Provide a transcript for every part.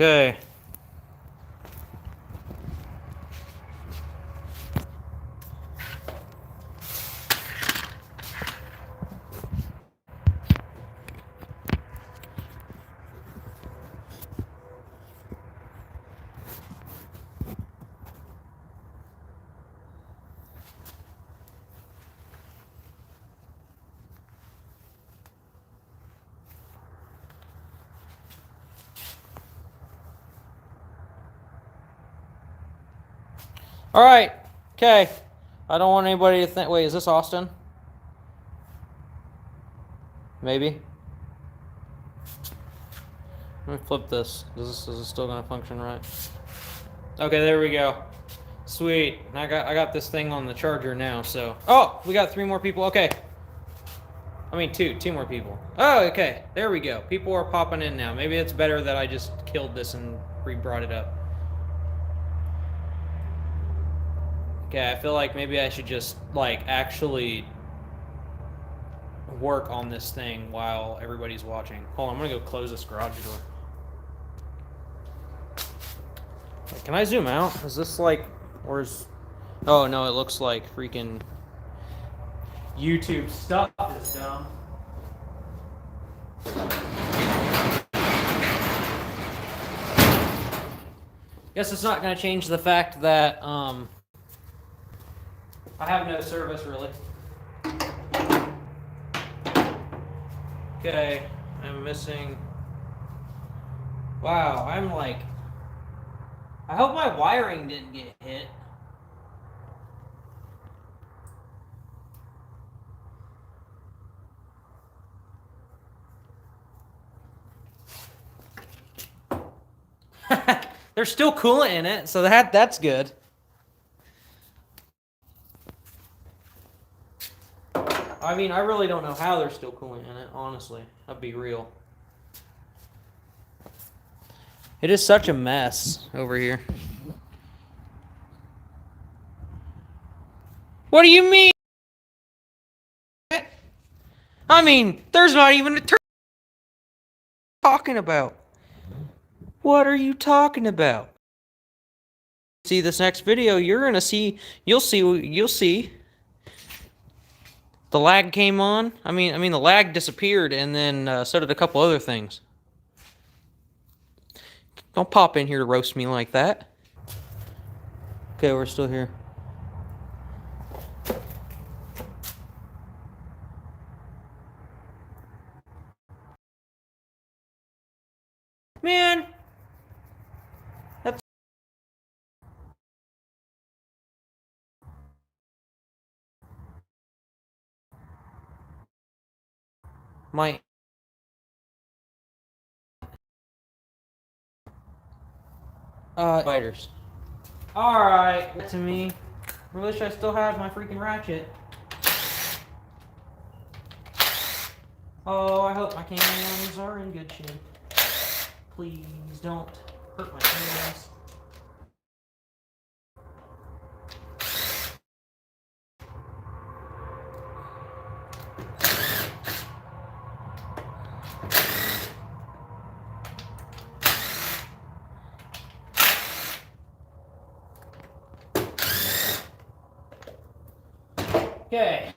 Okay. All right. Okay. I don't want anybody to think. Wait, is this Austin? Maybe. Let me flip this. Is this still gonna function right? Okay, there we go. Sweet. I got this thing on the charger now. So. Oh, we got 3 more people. Okay. I mean, two more people. Oh, okay. There we go. People are popping in now. Maybe it's better that I just killed this and re-brought it up. Okay, I feel like maybe I should just, like, actually work on this thing while everybody's watching. Hold on, I'm gonna go close this garage door. Wait, can I zoom out? Is this, like, or is... Oh, no, it looks like freaking YouTube stuff is dumb. Guess it's not going to change the fact that I have no service, really. Okay, I'm missing... Wow, I'm like... I hope my wiring didn't get hit. There's still coolant in it, so that's good. I mean, I really don't know how there's still coolant in it, honestly. I'll be real. It is such a mess over here. What do you mean? I mean, there's not even a turn talking about. What are you talking about? See this next video, you're gonna see. You'll see. The lag came on. I mean, the lag disappeared, and then so did a couple other things. Don't pop in here to roast me like that. Okay, we're still here. Man, that's... my... Spiders. Alright, to me. I wish I still had my freaking ratchet. Oh, I hope my cans are in good shape. Please don't hurt my hands. Okay.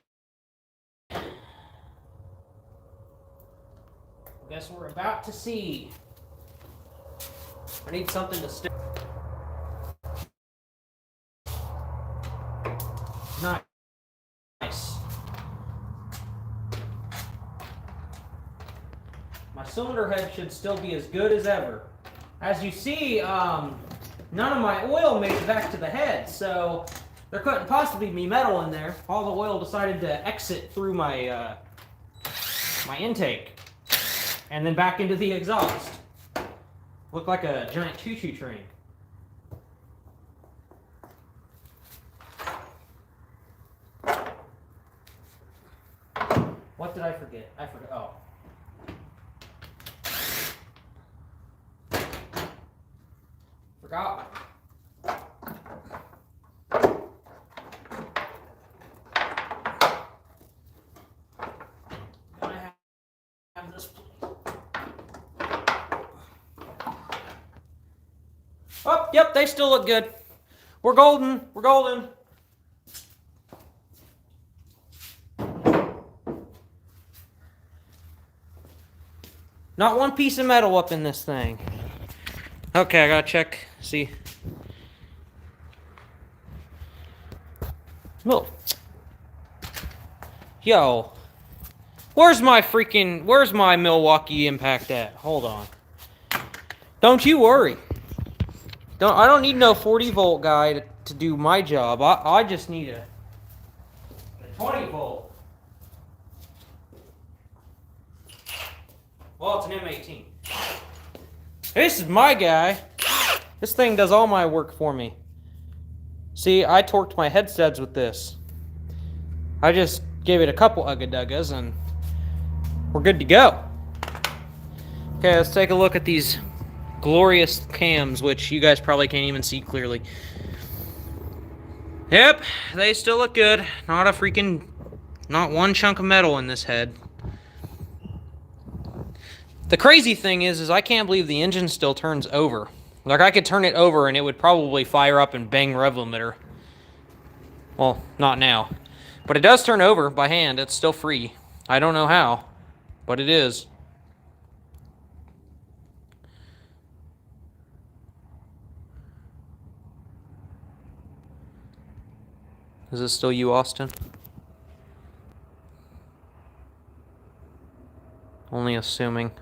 Guess we're about to see. I need something to stick. Nice. My cylinder head should still be as good as ever. As you see, none of my oil made it back to the head, so there couldn't possibly be metal in there. All the oil decided to exit through my my intake and then back into the exhaust. Looked like a giant choo-choo train. What did I forget? I forgot. Oh. Forgot. Gotta have this. Yep, they still look good. We're golden. We're golden. Not one piece of metal up in this thing. Okay, I gotta check. See. Look. Yo. Where's my Milwaukee Impact at? Hold on. Don't you worry. I don't need no 40-volt guy to do my job. I just need a 20-volt. Well, it's an M18. This is my guy. This thing does all my work for me. See, I torqued my headstuds with this. I just gave it a couple ugga-duggas and we're good to go. Okay, let's take a look at these glorious cams, which you guys probably can't even see clearly. Yep, they still look good. Not one chunk of metal in this head. The crazy thing is I can't believe the engine still turns over. Like, I could turn it over and it would probably fire up and bang rev limiter. Well, not now. But it does turn over by hand. It's still free. I don't know how, but it is. Is this still you, Austin? Only assuming.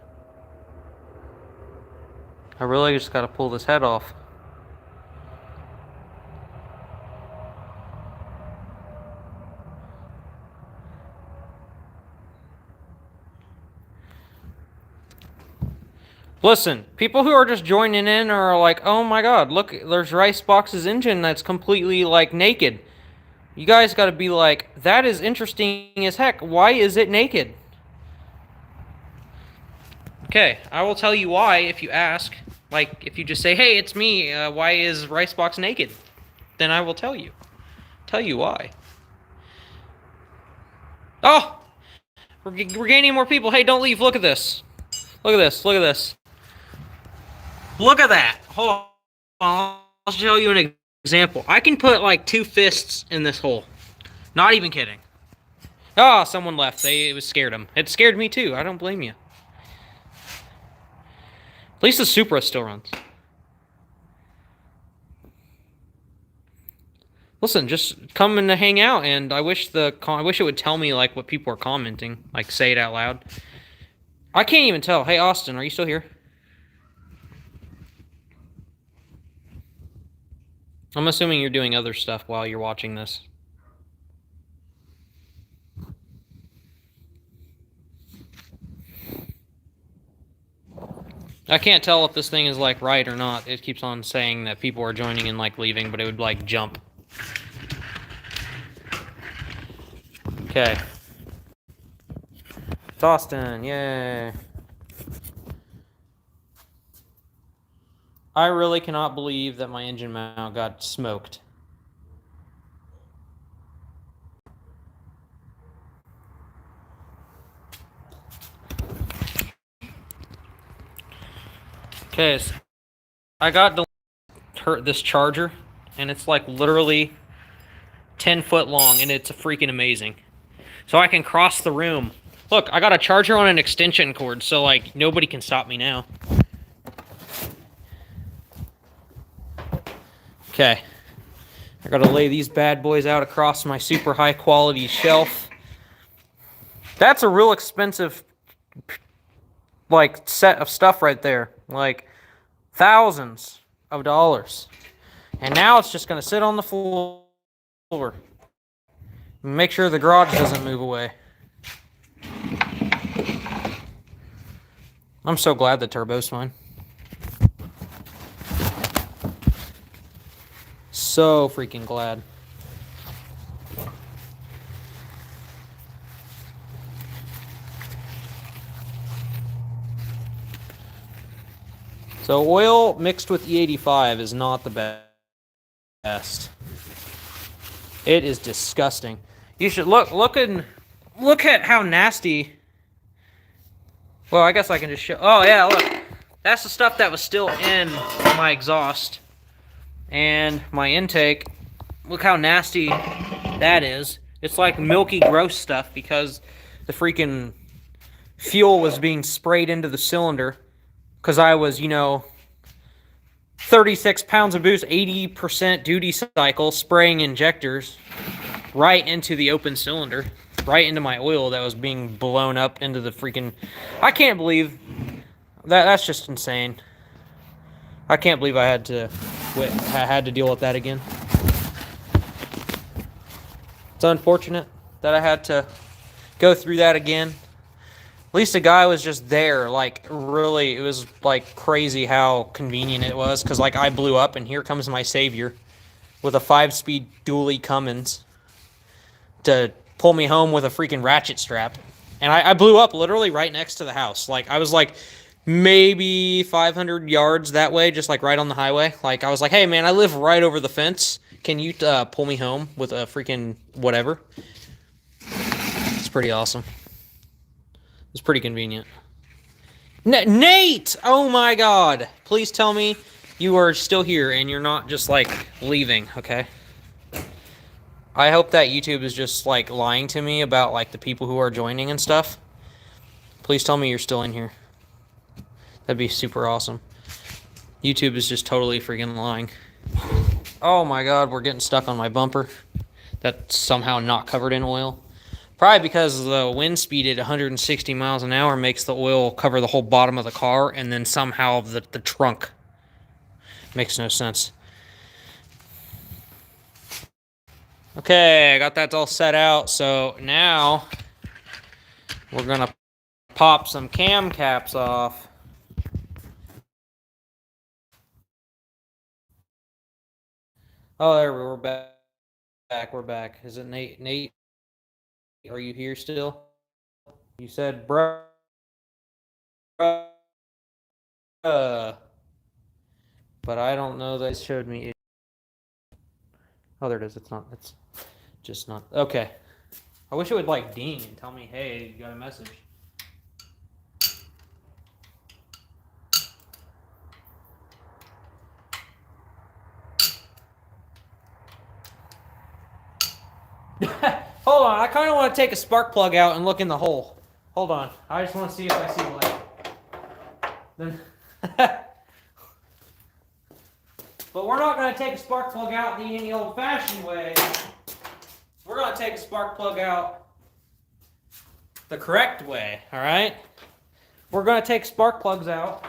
I really just gotta pull this head off. Listen, people who are just joining in are like, oh my god, look, there's Ricebox's engine that's completely, like, naked. You guys gotta be like, that is interesting as heck. Why is it naked? Okay, I will tell you why if you ask. Like, if you just say, hey, it's me, why is Ricebox naked? Then I will tell you. Tell you why. Oh! We're gaining more people. Hey, don't leave. Look at this. Look at this. Look at this. Look at that. Hold on. I'll show you an example. I can put like 2 fists in this hole. Not even kidding. Oh, someone left. It scared them. It scared me too. I don't blame you. At least the Supra still runs. Listen, just come in to hang out, and I wish it would tell me like what people are commenting, like say it out loud. I can't even tell. Hey, Austin, are you still here? I'm assuming you're doing other stuff while you're watching this. I can't tell if this thing is like right or not. It keeps on saying that people are joining and like leaving, but it would like jump. Okay. It's Austin, yay. I really cannot believe that my engine mount got smoked. Okay, so I got this charger, and it's like literally 10 foot long, and it's freaking amazing. So I can cross the room. Look, I got a charger on an extension cord, so like nobody can stop me now. Okay, I gotta lay these bad boys out across my super high quality shelf. That's a real expensive like set of stuff right there, like thousands of dollars. And now it's just gonna sit on the floor. Make sure the garage doesn't move away. I'm so glad the turbo's fine. So freaking glad. So oil mixed with E85 is not the best. It is disgusting. You should look at how nasty. Well, I guess I can just show. Oh yeah, look. That's the stuff that was still in my exhaust. And my intake, look how nasty that is. It's like milky, gross stuff because the freaking fuel was being sprayed into the cylinder. Because I was, 36 pounds of boost, 80% duty cycle, spraying injectors right into the open cylinder, right into my oil that was being blown up into the freaking... I can't believe that. That's just insane. I can't believe I had to deal with that again. It's unfortunate that I had to go through that again. At least the guy was just there. Like, really, it was, like, crazy how convenient it was. Because, like, I blew up, and here comes my savior with a 5-speed dually Cummins to pull me home with a freaking ratchet strap. And I blew up literally right next to the house. Like, I was, like, maybe 500 yards that way, just, like, right on the highway. Like, I was like, hey, man, I live right over the fence. Can you pull me home with a freaking whatever? It's pretty awesome. It's pretty convenient. Nate! Oh my god! Please tell me you are still here and you're not just, like, leaving, okay? I hope that YouTube is just, like, lying to me about, like, the people who are joining and stuff. Please tell me you're still in here. That'd be super awesome. YouTube is just totally freaking lying. Oh my god, we're getting stuck on my bumper. That's somehow not covered in oil. Probably because the wind speed at 160 miles an hour makes the oil cover the whole bottom of the car, and then somehow the trunk. Makes no sense. Okay, I got that all set out, so now we're gonna pop some cam caps off. Oh, there we're back. We're back. Is it Nate? Nate, are you here still? You said, bruh. But I don't know that it showed me. Oh, there it is. It's not. It's just not. Okay. I wish it would, like, ding and tell me, hey, you got a message. Hold on. I kind of want to take a spark plug out and look in the hole. Hold on. I just want to see if I see light. Then. But we're not going to take a spark plug out the any old-fashioned way. We're going to take a spark plug out the correct way, all right? We're going to take spark plugs out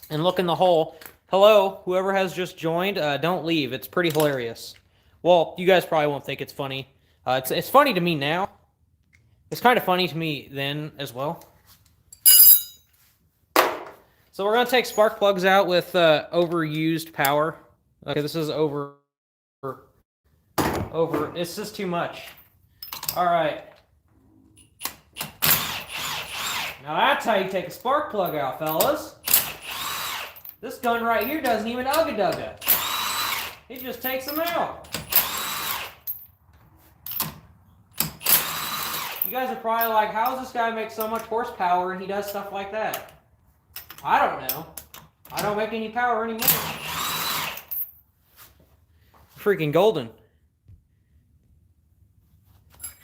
and look in the hole. Hello, whoever has just joined, don't leave. It's pretty hilarious. Well, you guys probably won't think it's funny. It's funny to me now. It's kind of funny to me then as well. So we're going to take spark plugs out with overused power. Okay, this is over. It's just too much. All right. Now that's how you take a spark plug out, fellas. This gun right here doesn't even ugga-dugga. It just takes them out. You guys are probably like, how does this guy make so much horsepower and he does stuff like that? I don't know. I don't make any power anymore. Freaking golden.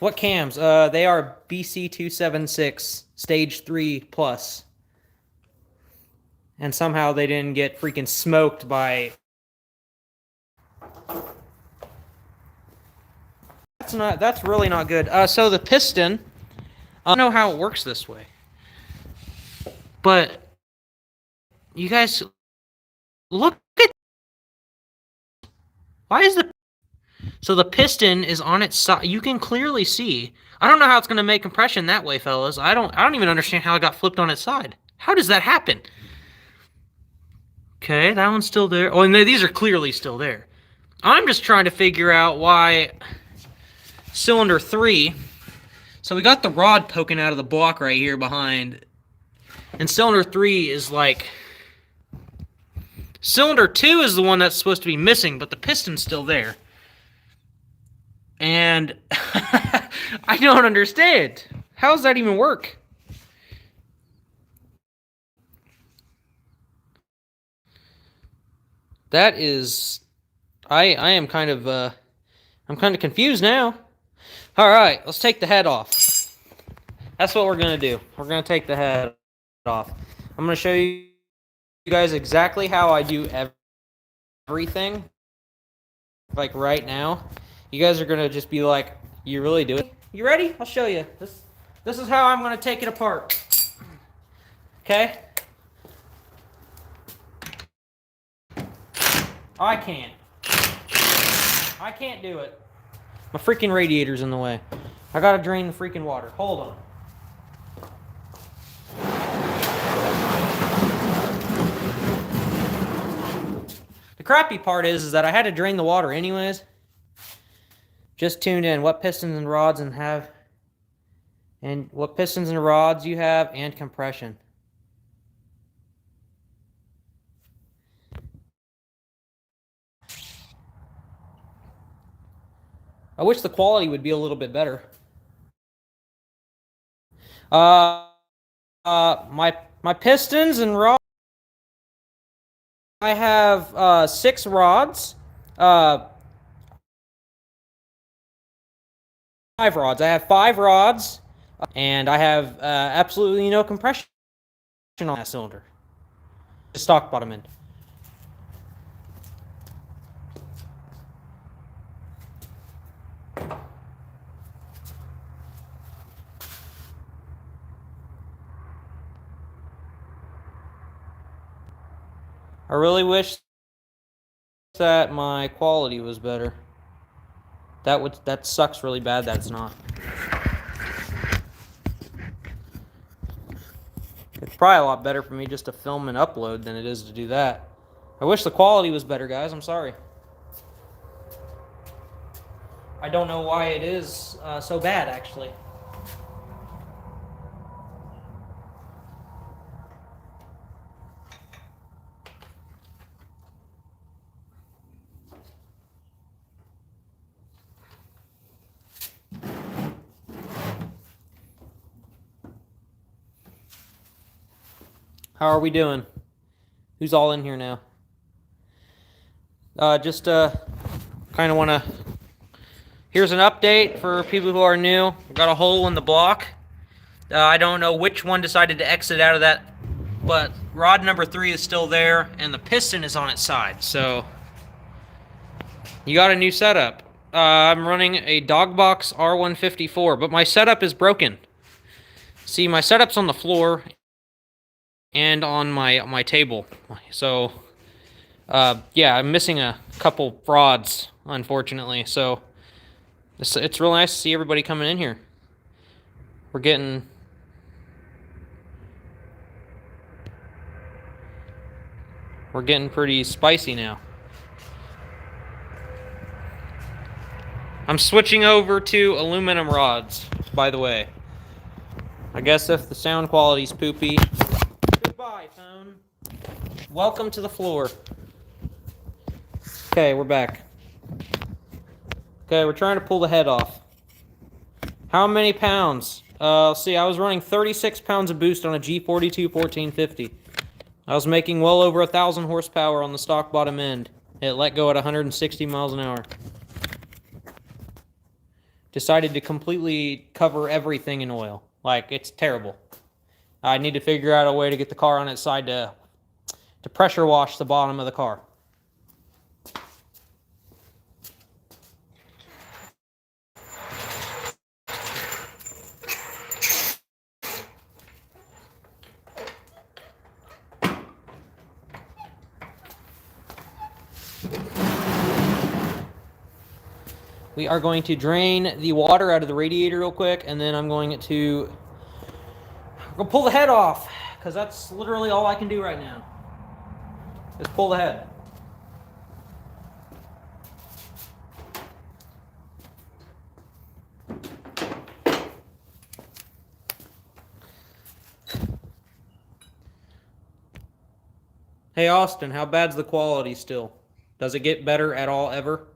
What cams? They are BC276 Stage 3 Plus. And somehow they didn't get freaking smoked by... That's really not good. So the piston, I don't know how it works this way. But you guys look at, why is so the piston is on its side. You can clearly see. I don't know how it's going to make compression that way, fellas. I don't even understand how it got flipped on its side. How does that happen? Okay, that one's still there. Oh, and these are clearly still there. I'm just trying to figure out why cylinder 3. So we got the rod poking out of the block right here behind. And cylinder 3 is like... Cylinder 2 is the one that's supposed to be missing, but the piston's still there. And I don't understand. How does that even work? That is I am kind of I'm kind of confused now. All right, let's take the head off. That's what we're gonna do. We're gonna take the head off. I'm gonna show you guys exactly how I do everything. Like right now, you guys are gonna just be like, "You really do it? You ready? I'll show you. This is how I'm gonna take it apart." Okay? I can't. I can't do it. My freaking radiator's in the way. I gotta drain the freaking water. Hold on. The crappy part is that I had to drain the water anyways. Just tuned in what pistons and rods and what pistons and rods you have and compression. I wish the quality would be a little bit better. My pistons and rods. I have 6 rods. 5 rods. I have 5 rods, and I have absolutely no compression on that cylinder. The stock bottom end. I really wish that my quality was better. That sucks really bad that it's not. It's probably a lot better for me just to film and upload than it is to do that. I wish the quality was better, guys. I'm sorry. I don't know why it is so bad, actually. How are we doing? Who's all in here now? Just kind of want to... Here's an update for people who are new. We've got a hole in the block. I don't know which one decided to exit out of that, but rod number 3 is still there, and the piston is on its side. So, you got a new setup. I'm running a Dogbox R154, but my setup is broken. See, my setup's on the floor and on my table. So, yeah, I'm missing a couple rods, unfortunately. So, it's real nice to see everybody coming in here. We're getting pretty spicy now. I'm switching over to aluminum rods, by the way. I guess if the sound quality's poopy. Goodbye, phone. Welcome to the floor. Okay, we're back. Okay, we're trying to pull the head off. How many pounds? Let's see, I was running 36 pounds of boost on a G42 1450. I was making well over 1,000 horsepower on the stock bottom end. It let go at 160 miles an hour. Decided to completely cover everything in oil. Like, it's terrible. I need to figure out a way to get the car on its side to pressure wash the bottom of the car. We are going to drain the water out of the radiator real quick, and then I'm going to pull the head off, because that's literally all I can do right now. Just pull the head. Hey Austin, how bad's the quality still? Does it get better at all ever?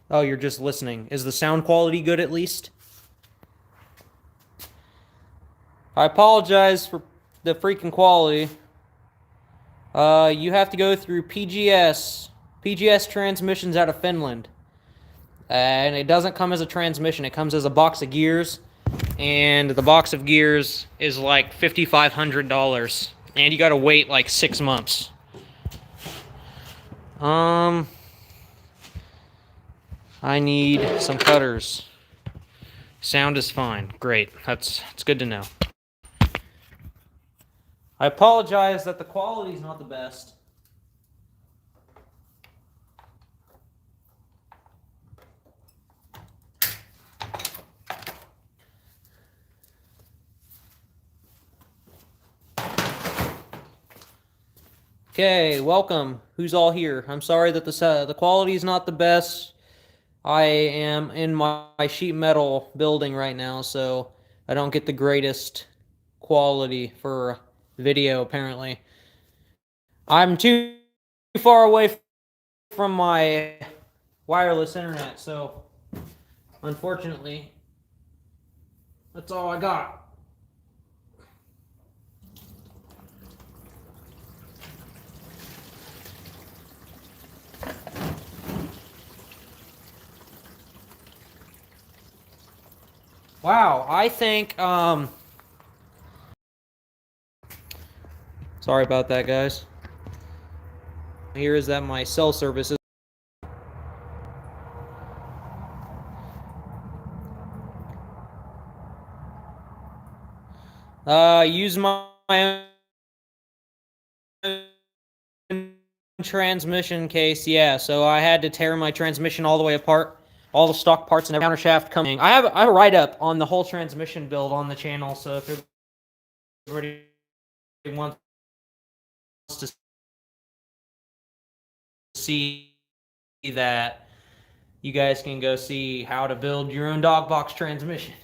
Oh, you're just listening. Is the sound quality good at least? I apologize for the freaking quality. You have to go through PGS transmissions out of Finland. And it doesn't come as a transmission, it comes as a box of gears. And the box of gears is like $5,500. And you gotta wait like 6 months. I need some cutters. Sound is fine. Great. It's good to know. I apologize that the quality is not the best. Okay, welcome. Who's all here? I'm sorry that the quality is not the best. I am in my sheet metal building right now, so I don't get the greatest quality for video, apparently. I'm too far away from my wireless internet, so unfortunately, that's all I got. Wow, I think, sorry about that, guys. Here is that my cell service is. Use my own transmission case, yeah, so I had to tear my transmission all the way apart. All the stock parts and every countershaft coming. I have a write-up on the whole transmission build on the channel, so if everybody wants to see that, you guys can go see how to build your own Dogbox transmission.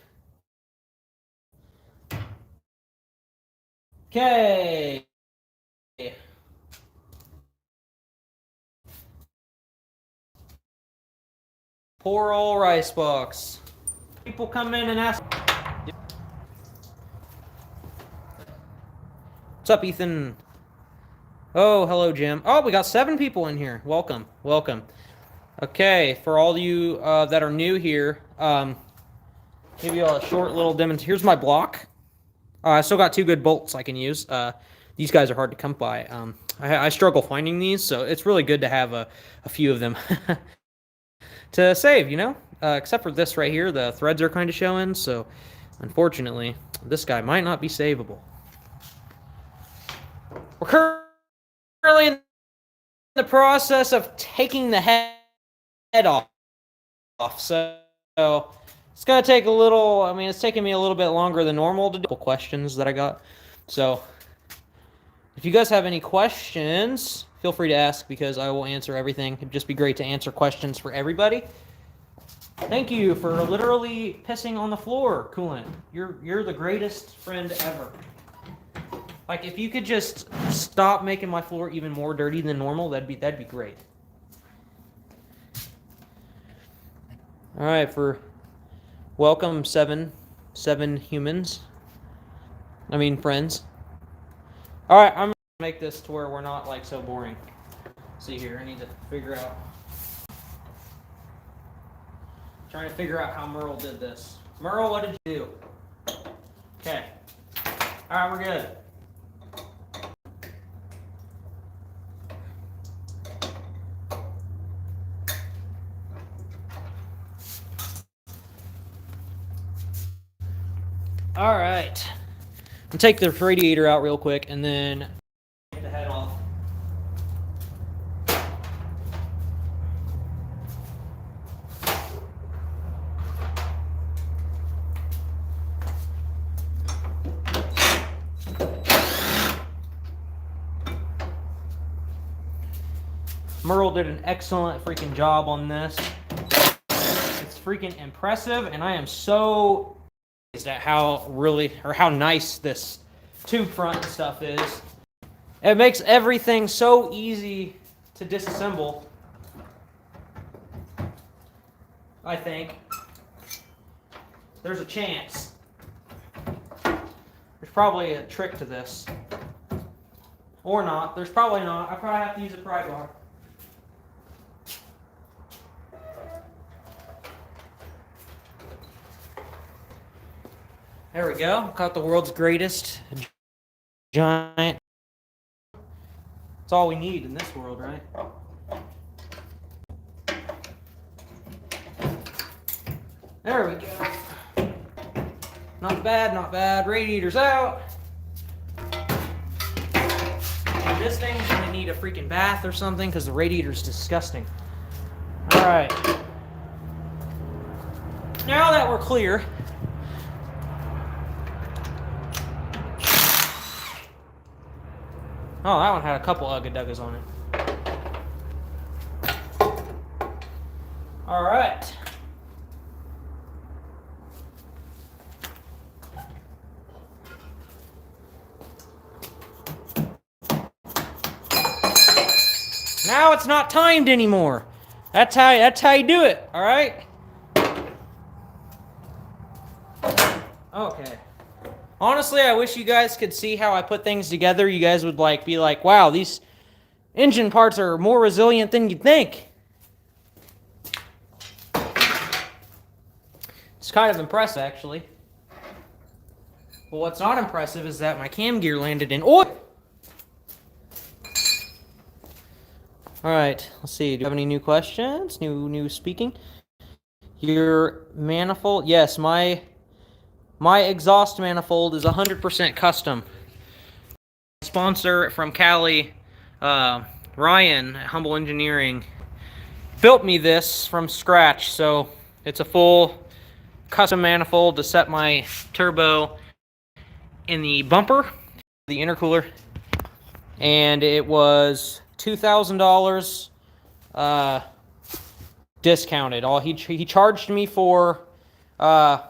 Okay. Poor old rice box. People come in and ask. What's up, Ethan? Oh, hello, Jim. Oh, we got 7 people in here. Welcome, welcome. Okay, for all of you that are new here, give you a short little demonstration. Here's my block. I still got 2 good bolts I can use. These guys are hard to come by. I struggle finding these, so it's really good to have a few of them to save, you know? Except for this right here, the threads are kind of showing, so unfortunately, this guy might not be savable. We're currently in the process of taking the head off, so it's gonna take a little. I mean, it's taking me a little bit longer than normal to do questions that I got. So, if you guys have any questions, feel free to ask because I will answer everything. It'd just be great to answer questions for everybody. Thank you for literally pissing on the floor, Coolant. You're the greatest friend ever. Like, if you could just stop making my floor even more dirty than normal, that'd be great. All right, for welcome 7 humans. I mean friends. All right, I'm gonna make this to where we're not like so boring. See here, I need to figure out. Trying to figure out how Merle did this. Merle, what did you do? Okay. All right, we're good. All right. I'll take the radiator out real quick and then take the head off. Merle did an excellent freaking job on this. It's freaking impressive, and I am so amazed at how nice this tube front stuff is. It makes everything so easy to disassemble. I think. There's a chance. There's probably a trick to this. Or not. There's probably not. I probably have to use a pry bar. There we go. Got the world's greatest giant. That's all we need in this world, right? There we go. Not bad, not bad. Radiator's out. And this thing's gonna need a freaking bath or something because the radiator's disgusting. Alright. Now that we're clear, oh, that one had a couple ugga-duggas on it. Alright. Now it's not timed anymore. That's how you do it, alright? Okay. Honestly, I wish you guys could see how I put things together. You guys would be like, wow, these engine parts are more resilient than you'd think. It's kind of impressive, actually. But what's not impressive is that my cam gear landed in oil. Alright, let's see. Do you have any new questions? New speaking? Your manifold? Yes, my exhaust manifold is 100% custom. Sponsor from Cali, Ryan at Humble Engineering, built me this from scratch. So it's a full custom manifold to set my turbo in the bumper, the intercooler, and it was $2,000 discounted. He charged me for a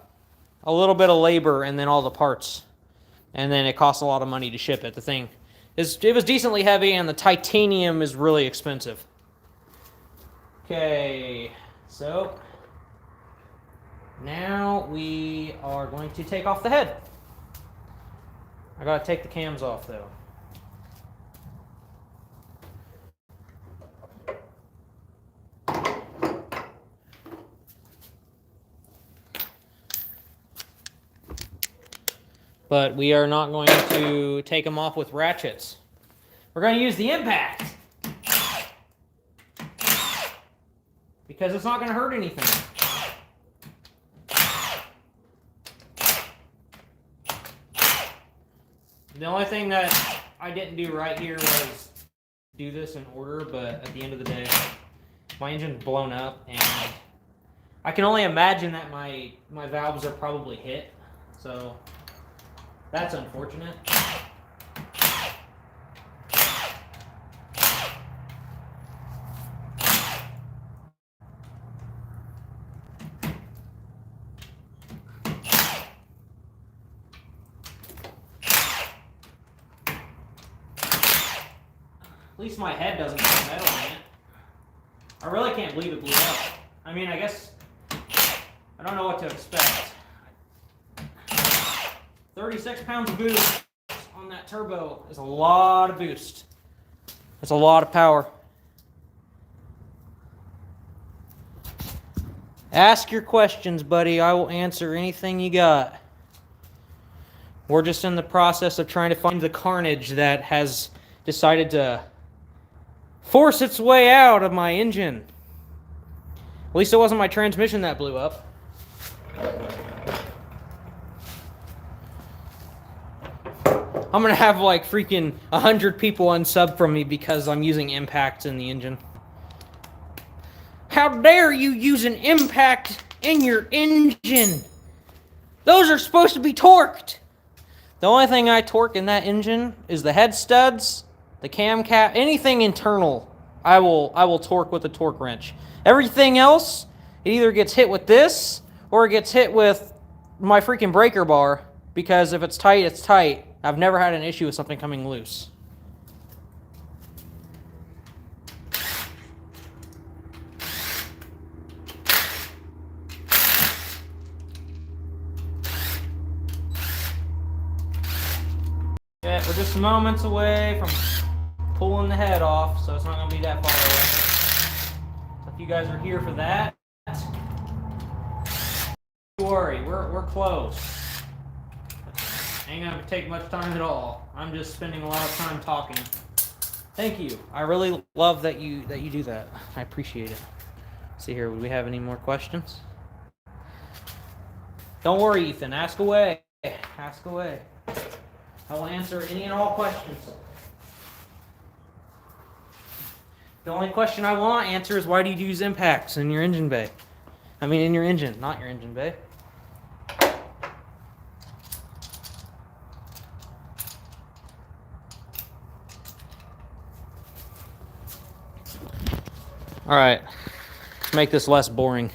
little bit of labor and then all the parts, and then it costs a lot of money to ship it. The thing it was decently heavy, and the titanium is really expensive. Okay, so now we are going to take off the head. I gotta take the cams off though. But we are not going to take them off with ratchets. We're going to use the impact. Because it's not going to hurt anything. The only thing that I didn't do right here was do this in order, but at the end of the day, my engine's blown up, and I can only imagine that my valves are probably hit. So that's unfortunate. At least my head doesn't have metal in it. I really can't believe it blew up. I mean, I guess I don't know what to expect. 36 pounds of boost on that turbo is a lot of boost. That's a lot of power. Ask your questions, buddy. I will answer anything you got. We're just in the process of trying to find the carnage that has decided to force its way out of my engine. At least it wasn't my transmission that blew up. I'm gonna have like freaking 100 people unsub from me because I'm using impact in the engine. How dare you use an impact in your engine? Those are supposed to be torqued. The only thing I torque in that engine is the head studs, the cam cap, anything internal. I will torque with a torque wrench. Everything else, it either gets hit with this or it gets hit with my freaking breaker bar, because if it's tight, it's tight. I've never had an issue with something coming loose. we're just moments away from pulling the head off, so it's not going to be that far away. So if you guys are here for that, don't worry, we're close. Ain't going to take much time at all. I'm just spending a lot of time talking. Thank you. I really love that you do that. I appreciate it. Let's see here, would we have any more questions? Don't worry, Ethan. Ask away. Ask away. I will answer any and all questions. The only question I will not answer is why do you use impacts in your engine bay? I mean, in your engine, not your engine bay. All right, let's make this less boring.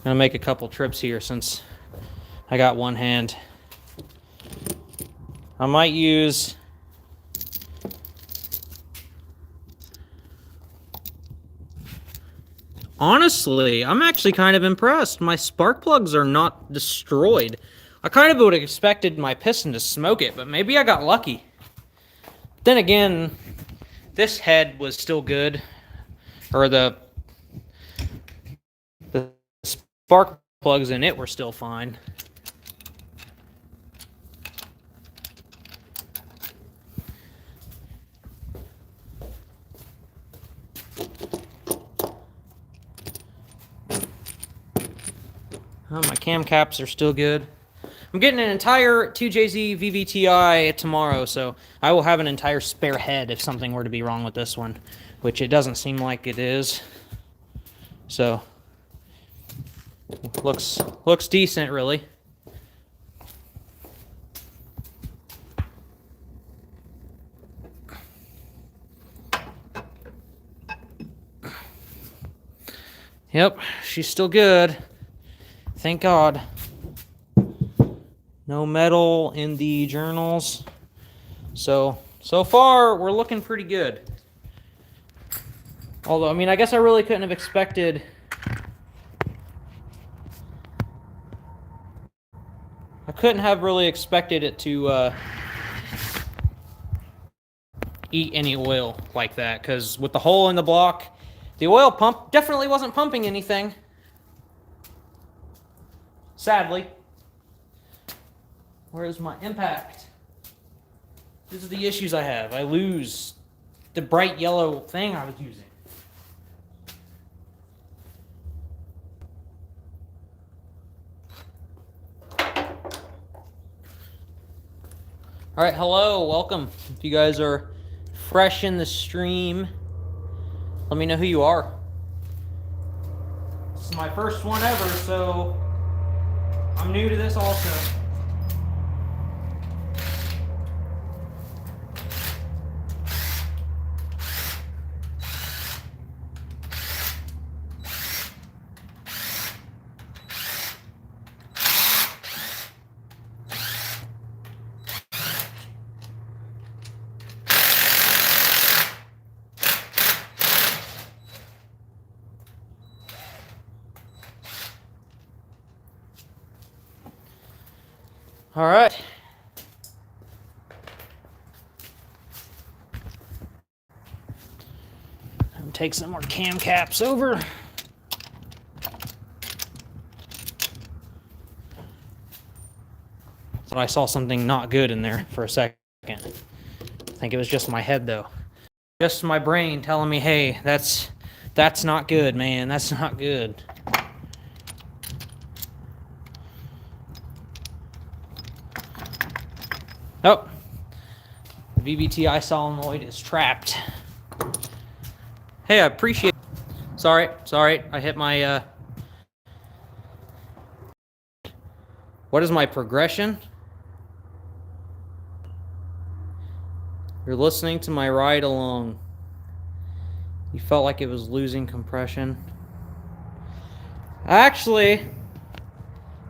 I'm gonna make a couple trips here since I got one hand. I might use honestly, I'm actually kind of impressed. My spark plugs are not destroyed. I kind of would have expected my piston to smoke it, but maybe I got lucky. Then again, this head was still good, or the spark plugs in it were still fine. Oh, my cam caps are still good. I'm getting an entire 2JZ vvti tomorrow, so I will have an entire spare head if something were to be wrong with this one, which it doesn't seem like it is. So, looks decent, really. Yep, she's still good. Thank God. No metal in the journals. So far, we're looking pretty good. Although, I mean, I guess I really couldn't have expected... I couldn't have really expected it to eat any oil like that, because with the hole in the block, the oil pump definitely wasn't pumping anything. Sadly. Where's my impact? These are the issues I have. I lose the bright yellow thing I was using. All right, hello, welcome. If you guys are fresh in the stream, let me know who you are. This is my first one ever, so I'm new to this also. All right. Take some more cam caps over. So I saw something not good in there for a second. I think it was just my head though. Just my brain telling me, hey, that's not good, man. That's not good. Oh, the vvti solenoid is trapped. Hey, I appreciate. Sorry, I hit my. What is my progression? You're listening to my ride along. You felt like it was losing compression. Actually,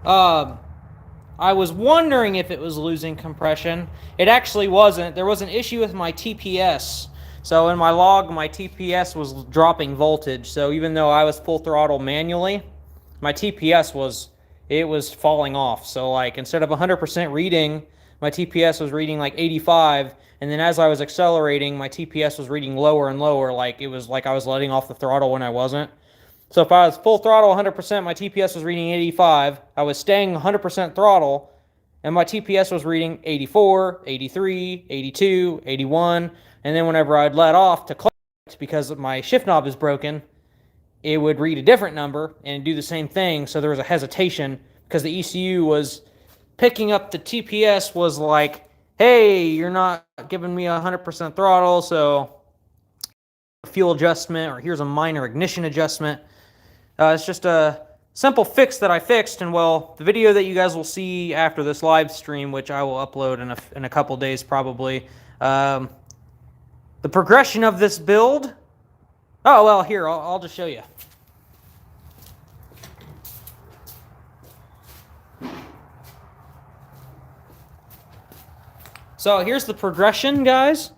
I was wondering if it was losing compression. It actually wasn't. There was an issue with my TPS. So in my log, my TPS was dropping voltage. So even though I was full throttle manually, my TPS was falling off. So like instead of 100% reading my TPS was reading like 85, and then as I was accelerating, my TPS was reading lower and lower, like it was like I was letting off the throttle when I wasn't. So if I was full throttle 100%, my TPS was reading 85. I was staying 100% throttle, and my TPS was reading 84, 83, 82, 81, and then whenever I'd let off to clutch, because my shift knob is broken, it would read a different number and do the same thing, so there was a hesitation because the ECU was picking up the TPS, was like, hey, you're not giving me 100% throttle, so fuel adjustment, or here's a minor ignition adjustment. It's just a simple fix that I fixed, and well, the video that you guys will see after this live stream, which I will upload in a couple days probably, the progression of this build. Oh, well, here, I'll just show you. So here's the progression, guys.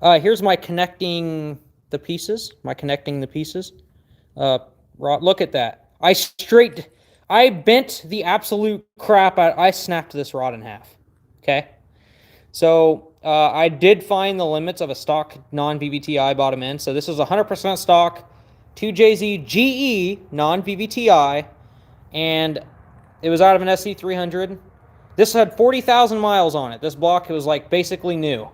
Here's my connecting the pieces. Look at that. I bent the absolute crap out. I snapped this rod in half. Okay? So I did find the limits of a stock non-VVTi bottom end. So this is 100% stock, 2JZ GE non-VVTi, and it was out of an SC300. This had 40,000 miles on it. This block was like basically new.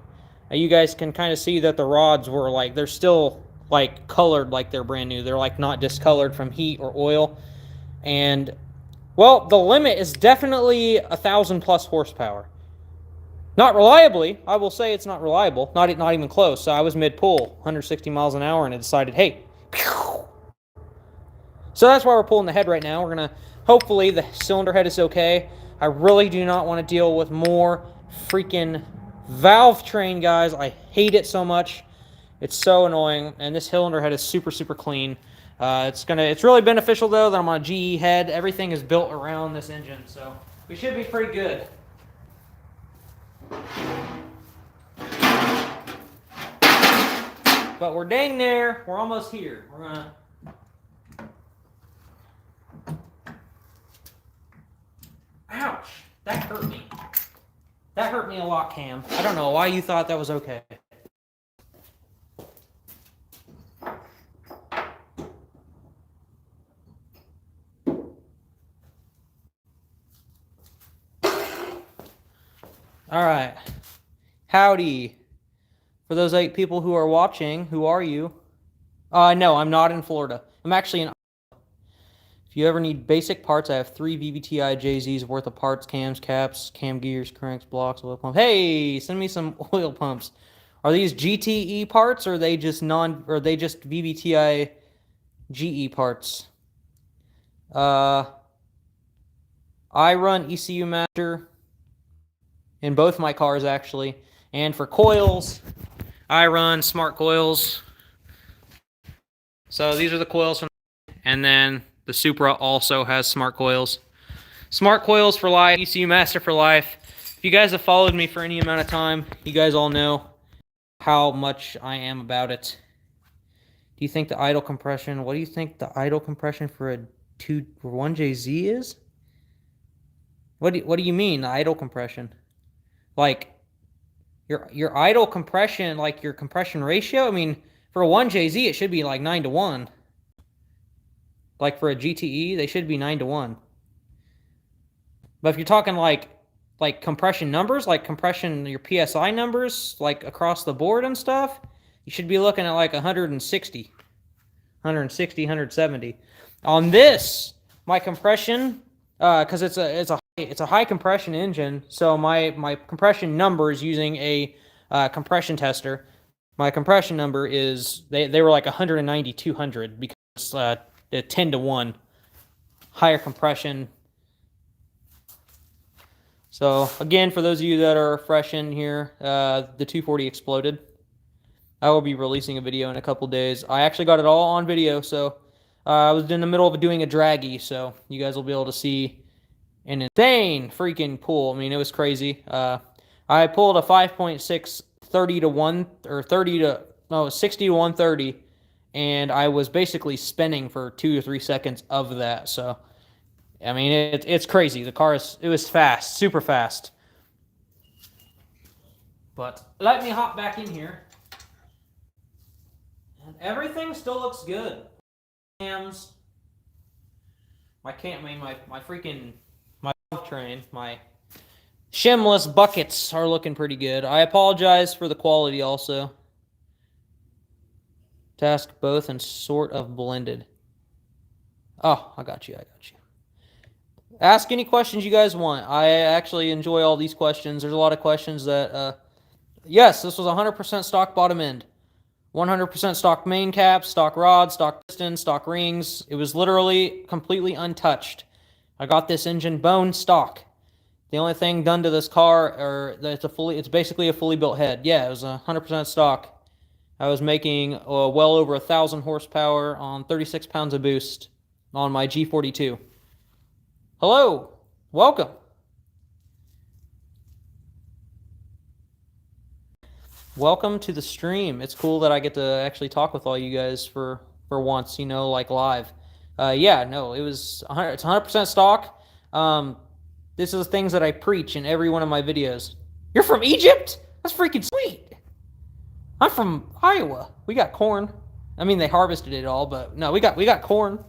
Now you guys can kind of see that the rods were like, they're still like colored like they're brand new. They're like not discolored from heat or oil. And well, the limit is definitely 1,000 plus horsepower. Not reliably. I will say it's not reliable. Not even close. So I was mid-pull, 160 miles an hour, and it decided, hey, pew! So that's why we're pulling the head right now. We're going to, hopefully the cylinder head is okay. I really do not want to deal with more freaking valve train, guys. I hate it so much. It's so annoying. And this cylinder head is super, super clean. It's really beneficial, though, that I'm on a GE head. Everything is built around this engine, so we should be pretty good. But we're dang there. We're almost here. We're gonna... Ouch! That hurt me. That hurt me a lot, Cam. I don't know why you thought that was okay. Alright. Howdy. For those 8 people who are watching, who are you? No, I'm not in Florida. I'm actually in... If you ever need basic parts, I have 3 VVTi JZs worth of parts, cams, caps, cam gears, cranks, blocks, oil pumps. Hey, send me some oil pumps. Are these GTE parts, or are they just VVTi GE parts? I run ECU Master in both my cars, actually. And for coils, I run Smart Coils. So these are the coils from, and then the Supra also has Smart Coils. Smart Coils for life, ECU Master for life. If you guys have followed me for any amount of time, you guys all know how much I am about it. Do you think the idle compression, what do you think the idle compression for 1JZ is? What do you mean, the idle compression? Like, your idle compression, like your compression ratio? I mean, for a 1JZ, it should be like 9-to-1. Like for a GTE, they should be 9-to-1. But if you're talking like compression numbers, like compression, your PSI numbers, like across the board and stuff, you should be looking at like 160, 170. On this, my compression, because it's a high compression engine, so my compression number is using a compression tester. My compression number is, they were like 190, 200 because 10-to-1 higher compression. So again, for those of you that are fresh in here, the 240 exploded. I will be releasing a video in a couple days. I actually got it all on video, so I was in the middle of doing a draggy, so you guys will be able to see an insane freaking pull. I mean, it was crazy. I pulled a 5.6 30-to-1 or 60-to-130, and I was basically spinning for 2 or 3 seconds of that. So I mean, it's crazy. The car it was fast, super fast. But let me hop back in here. And everything still looks good. Cams, my drivetrain, my shimless buckets are looking pretty good. I apologize for the quality also. Task both and sort of blended. Oh, I got you. Ask any questions you guys want. I actually enjoy all these questions. There's a lot of questions that, yes, this was 100% stock bottom end. 100% stock main cap, stock rod, stock piston, stock rings. It was literally completely untouched. I got this engine bone stock. The only thing done to this car, it's basically a fully built head. Yeah, it was 100% stock. I was making well over 1,000 horsepower on 36 pounds of boost on my G42. Hello, welcome. Welcome to the stream. It's cool that I get to actually talk with all you guys for once, you know, like live. Yeah, no, it's 100% stock. This is the things that I preach in every one of my videos. You're from Egypt? That's freaking sweet. I'm from Iowa. We got corn. I mean, they harvested it all, but no, we got corn.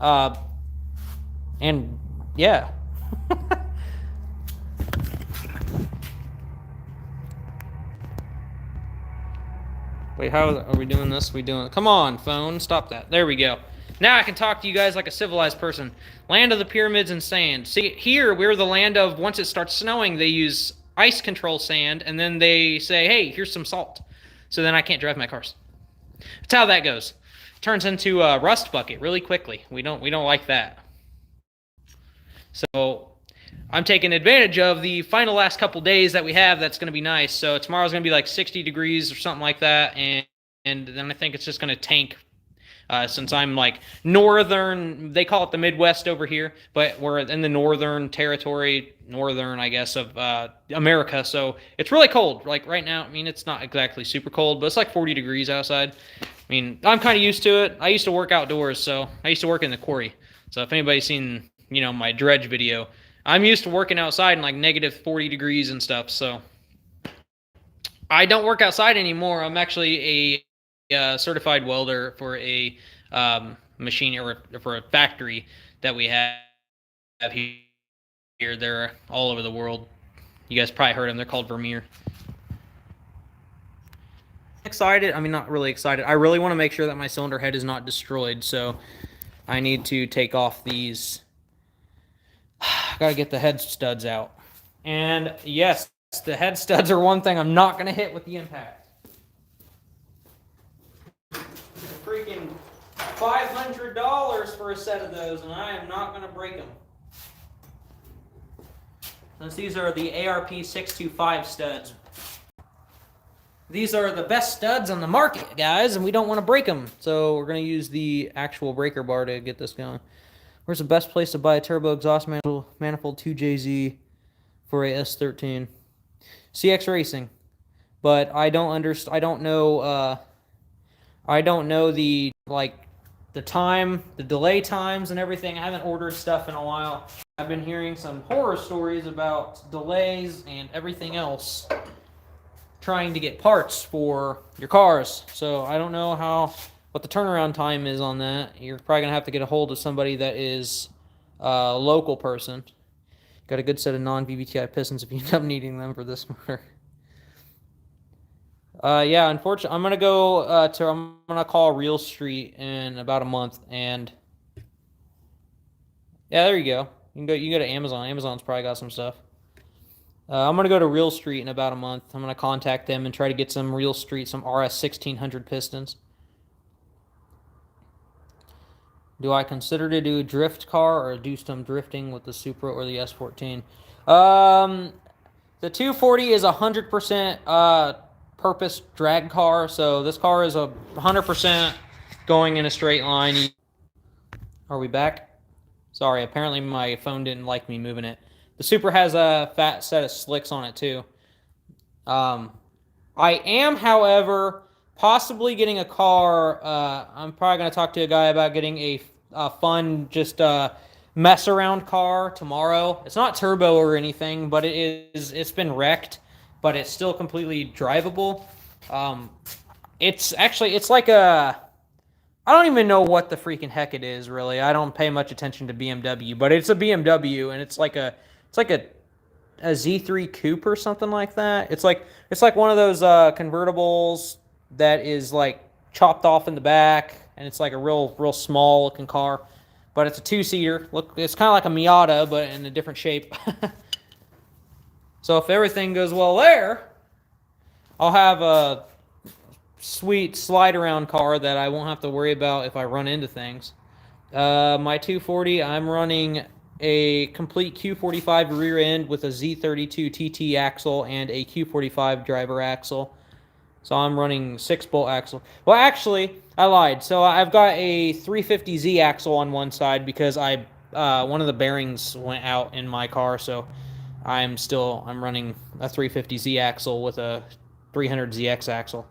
And yeah. Wait, how are we doing this? Come on, phone, stop that. There we go. Now I can talk to you guys like a civilized person. Land of the pyramids and sand. See, here we're the land of, once it starts snowing, they use ice control sand, and then they say, hey, here's some salt. So then I can't drive my cars. That's how that goes. Turns into a rust bucket really quickly. We don't like that. So I'm taking advantage of the final last couple days that we have. That's going to be nice. So tomorrow's going to be like 60 degrees or something like that, and then I think it's just going to tank. Since I'm like northern, they call it the Midwest over here, but we're in the northern territory, I guess, of America. So it's really cold. Like right now, I mean, it's not exactly super cold, but it's like 40 degrees outside. I mean, I'm kind of used to it. I used to work outdoors, so I used to work in the quarry. So if anybody's seen, you know, my dredge video, I'm used to working outside in like negative 40 degrees and stuff. So I don't work outside anymore. I'm actually a certified welder for a machine, or for a factory that we have here. They're all over the world. You guys probably heard them. They're called Vermeer. Excited? I mean, not really excited. I really want to make sure that my cylinder head is not destroyed, so I need to take off these. Gotta get the head studs out. And yes, the head studs are one thing I'm not going to hit with the impact. Freaking $500 for a set of those, and I am not going to break them. Since these are the ARP625 studs. These are the best studs on the market, guys, and we don't want to break them. So we're going to use the actual breaker bar to get this going. Where's the best place to buy a turbo exhaust manifold 2JZ for a S13? CX Racing. But I don't know the the delay times and everything. I haven't ordered stuff in a while. I've been hearing some horror stories about delays and everything else trying to get parts for your cars. So I don't know what the turnaround time is on that. You're probably going to have to get a hold of somebody that is a local person. Got a good set of non-vvti pistons if you end up needing them for this motor. Yeah, unfortunately, I'm gonna call Real Street in about a month, and yeah, there you go. You can go to Amazon. Amazon's probably got some stuff. I'm gonna go to Real Street in about a month. I'm gonna contact them and try to get some Real Street, some RS 1600 pistons. Do I consider to do a drift car or do some drifting with the Supra or the S14? The 240 is 100% purpose drag car, so this car is 100% going in a straight line. Are we back? Sorry, apparently my phone didn't like me moving it. The Supra has a fat set of slicks on it too. I am, however, possibly getting a car. I'm probably going to talk to a guy about getting a fun, just mess around car tomorrow. It's not turbo or anything, but it's been wrecked, but it's still completely drivable. It's like a, I don't even know what the freaking heck it is, really. I don't pay much attention to BMW, but it's a BMW, and it's like a Z3 coupe or something like that. It's like one of those convertibles that is like chopped off in the back, and it's like a real small looking car, but it's a two-seater. Look, it's kind of like a Miata, but in a different shape. So if everything goes well there, I'll have a sweet slide-around car that I won't have to worry about if I run into things. My 240, I'm running a complete Q45 rear end with a Z32 TT axle and a Q45 driver axle. So I'm running 6-bolt axle. Well, actually, I lied. So I've got a 350Z axle on one side because one of the bearings went out in my car, so I'm running a 350Z axle with a 300ZX axle.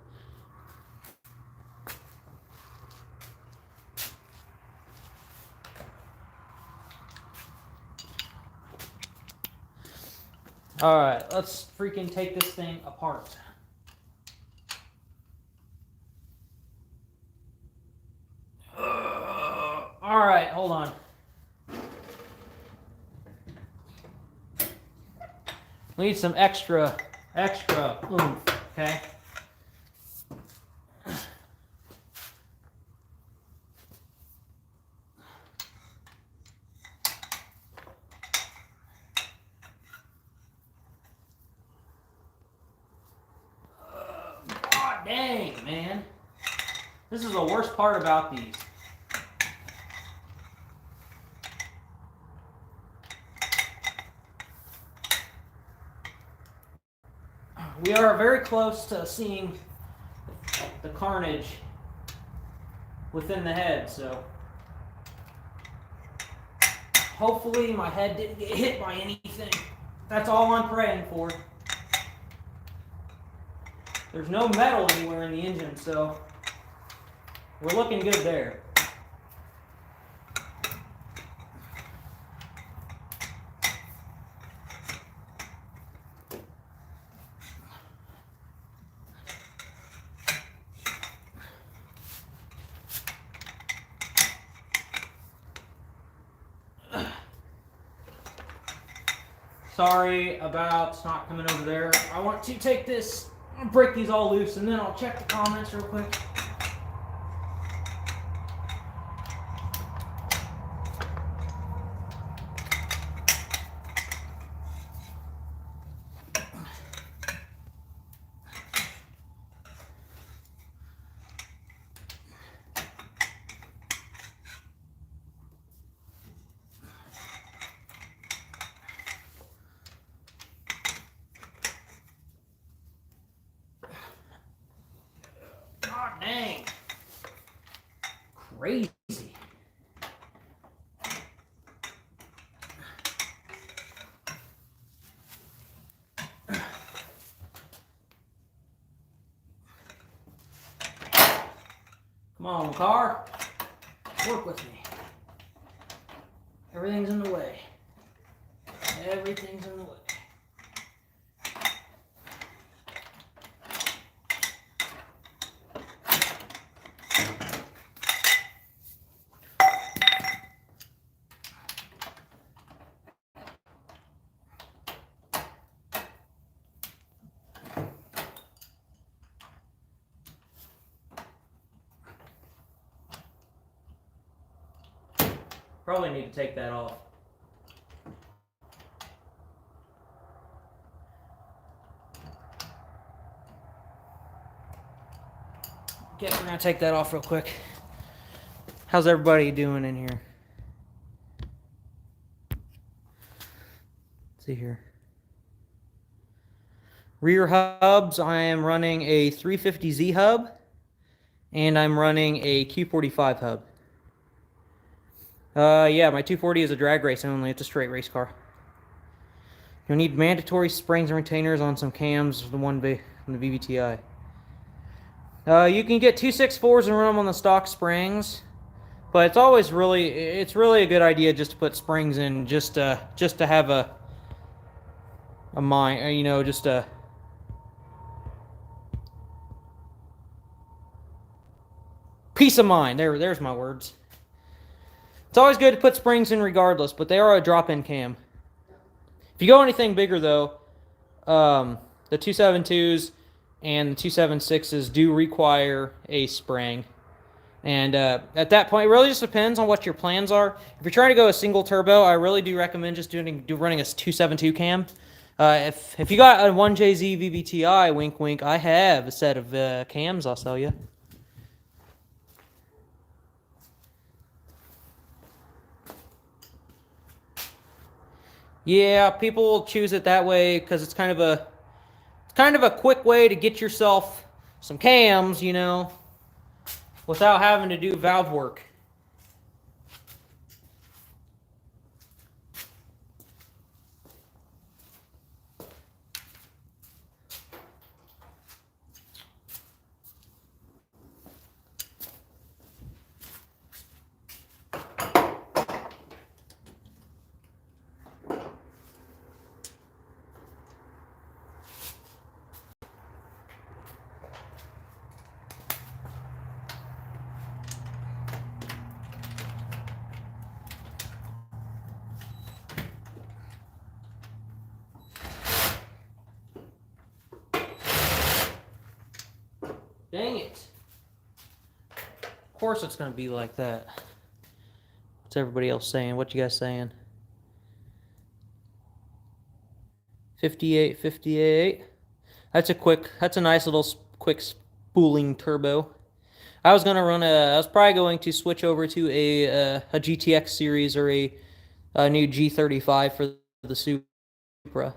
Alright, let's freaking take this thing apart. Alright, hold on. We need some extra oomph, okay? God dang, man. This is the worst part about these. We are very close to seeing the carnage within the head, so hopefully my head didn't get hit by anything. That's all I'm praying for. There's no metal anywhere in the engine, so we're looking good there. Sorry about not coming over there. I want to take this, break these all loose, and then I'll check the comments real quick. God dang. Crazy. Come on, car. Work with me. Everything's in the way. Everything's in the way. Probably need to take that off. Okay, we're gonna take that off real quick. How's everybody doing in here? Let's see here. Rear hubs, I am running a 350Z hub, and I'm running a Q45 hub. Yeah, my 240 is a drag race only. It's a straight race car. You'll need mandatory springs and retainers on some cams, the vvti. You can get 264s and run them on the stock springs. But it's always it's really a good idea just to put springs in, just to have a mind, you know, just a peace of mind. There's my words. It's always good to put springs in regardless, but they are a drop-in cam. If you go anything bigger though, the 272s and the 276s do require a spring. And at that point, it really just depends on what your plans are. If you're trying to go a single turbo, I really do recommend just running a 272 cam. If you got a 1JZ vvti, wink wink, I have a set of cams I'll sell you. Yeah, people will choose it that way because it's kind of a quick way to get yourself some cams, you know, without having to do valve work. Dang it. Of course it's going to be like that. What's everybody else saying? What you guys saying? 58, 58. That's a nice little quick spooling turbo. I was probably going to switch over to a GTX series or a new G35 for the Supra.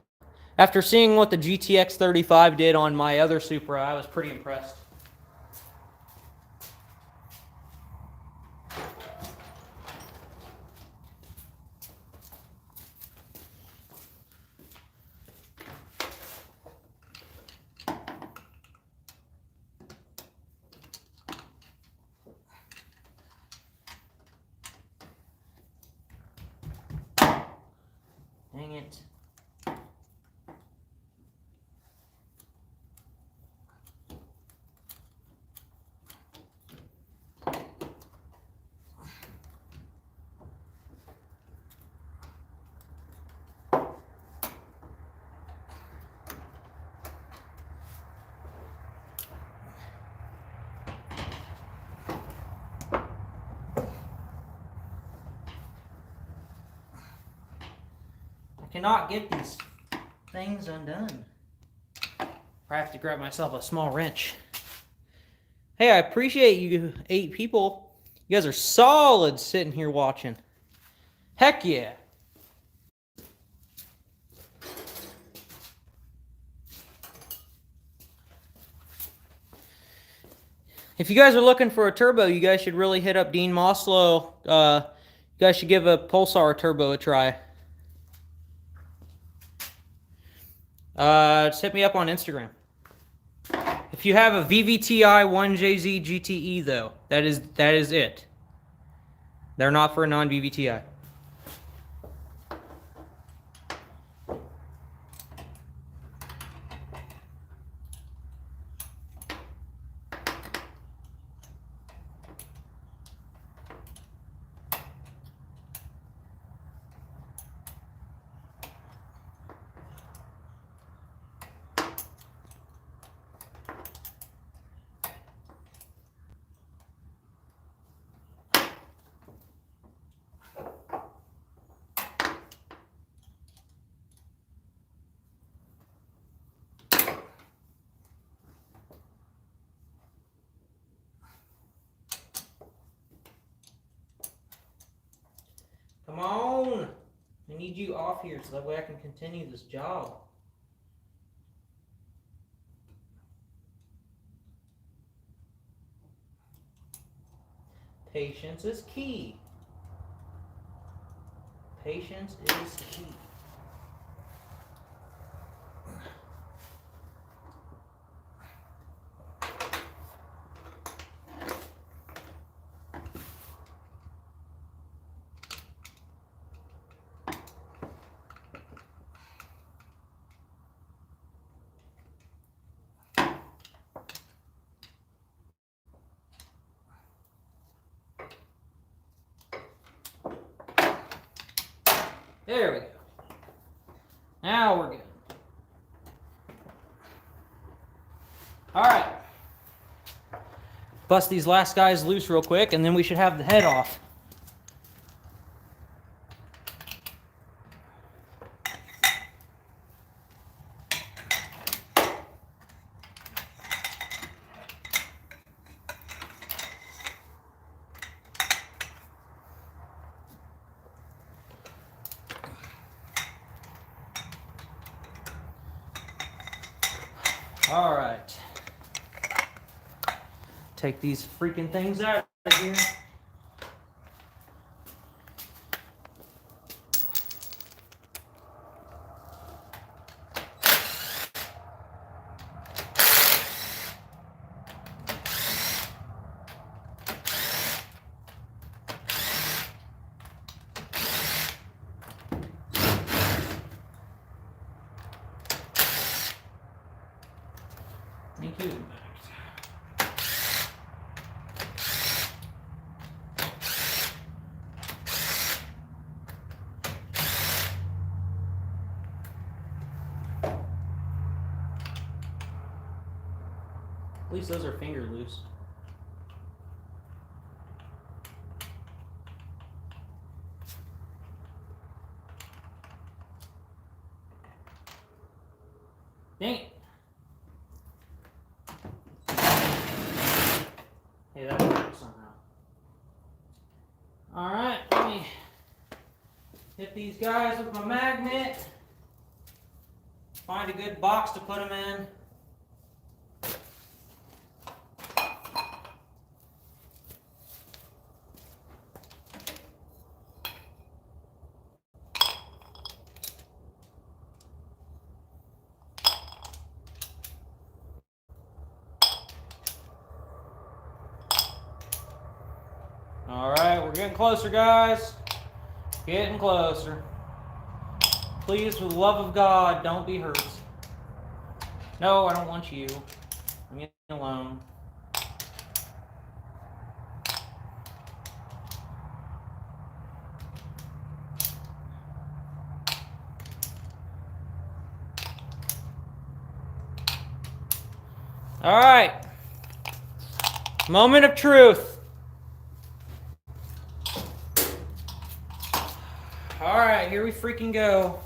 After seeing what the GTX 35 did on my other Supra, I was pretty impressed. Dang it. Cannot get these things undone. I have to grab myself a small wrench. Hey, I appreciate you 8 people. You guys are solid sitting here watching. Heck yeah. If you guys are looking for a turbo, you guys should really hit up Dean Moslow. You guys should give a Pulsar turbo a try. Just hit me up on Instagram. If you have a vvti 1JZ GTE though, that is it. They're not for a non-VVTi. Come on! I need you off here so that way I can continue this job. Patience is key. Patience is key. There we go. Now we're good. All right. Bust these last guys loose real quick, and then we should have the head off. All right. Take these freaking things out of here. Thank you. At least those are finger loose. Dang it. Hey, that worked somehow. Alright, let me hit these guys with my magnet. Find a good box to put them in. Alright, we're getting closer, guys. Getting closer. Please, for the love of God, don't be hurt. No, I don't want you. Leave me alone. Alright. Moment of truth. Alright, here we freaking go.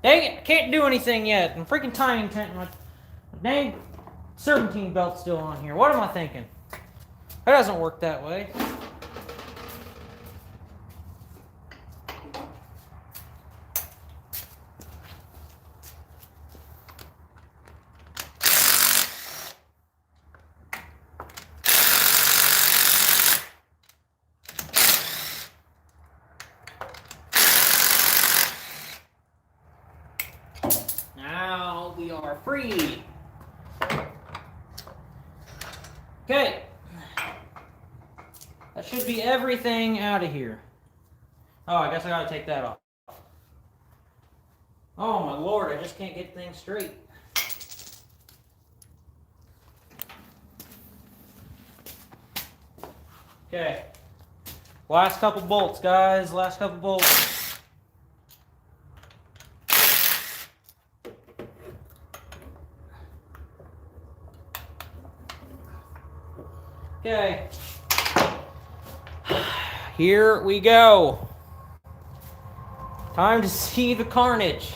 Dang it, I can't do anything yet. I'm freaking timing tent. My dang serpentine belt's still on here. What am I thinking? That doesn't work that way. Now we are free. Okay. That should be everything out of here. Oh, I guess I gotta take that off. Oh my Lord, I just can't get things straight. Okay. Last couple bolts, guys. Last couple bolts. Okay, here we go. Time to see the carnage.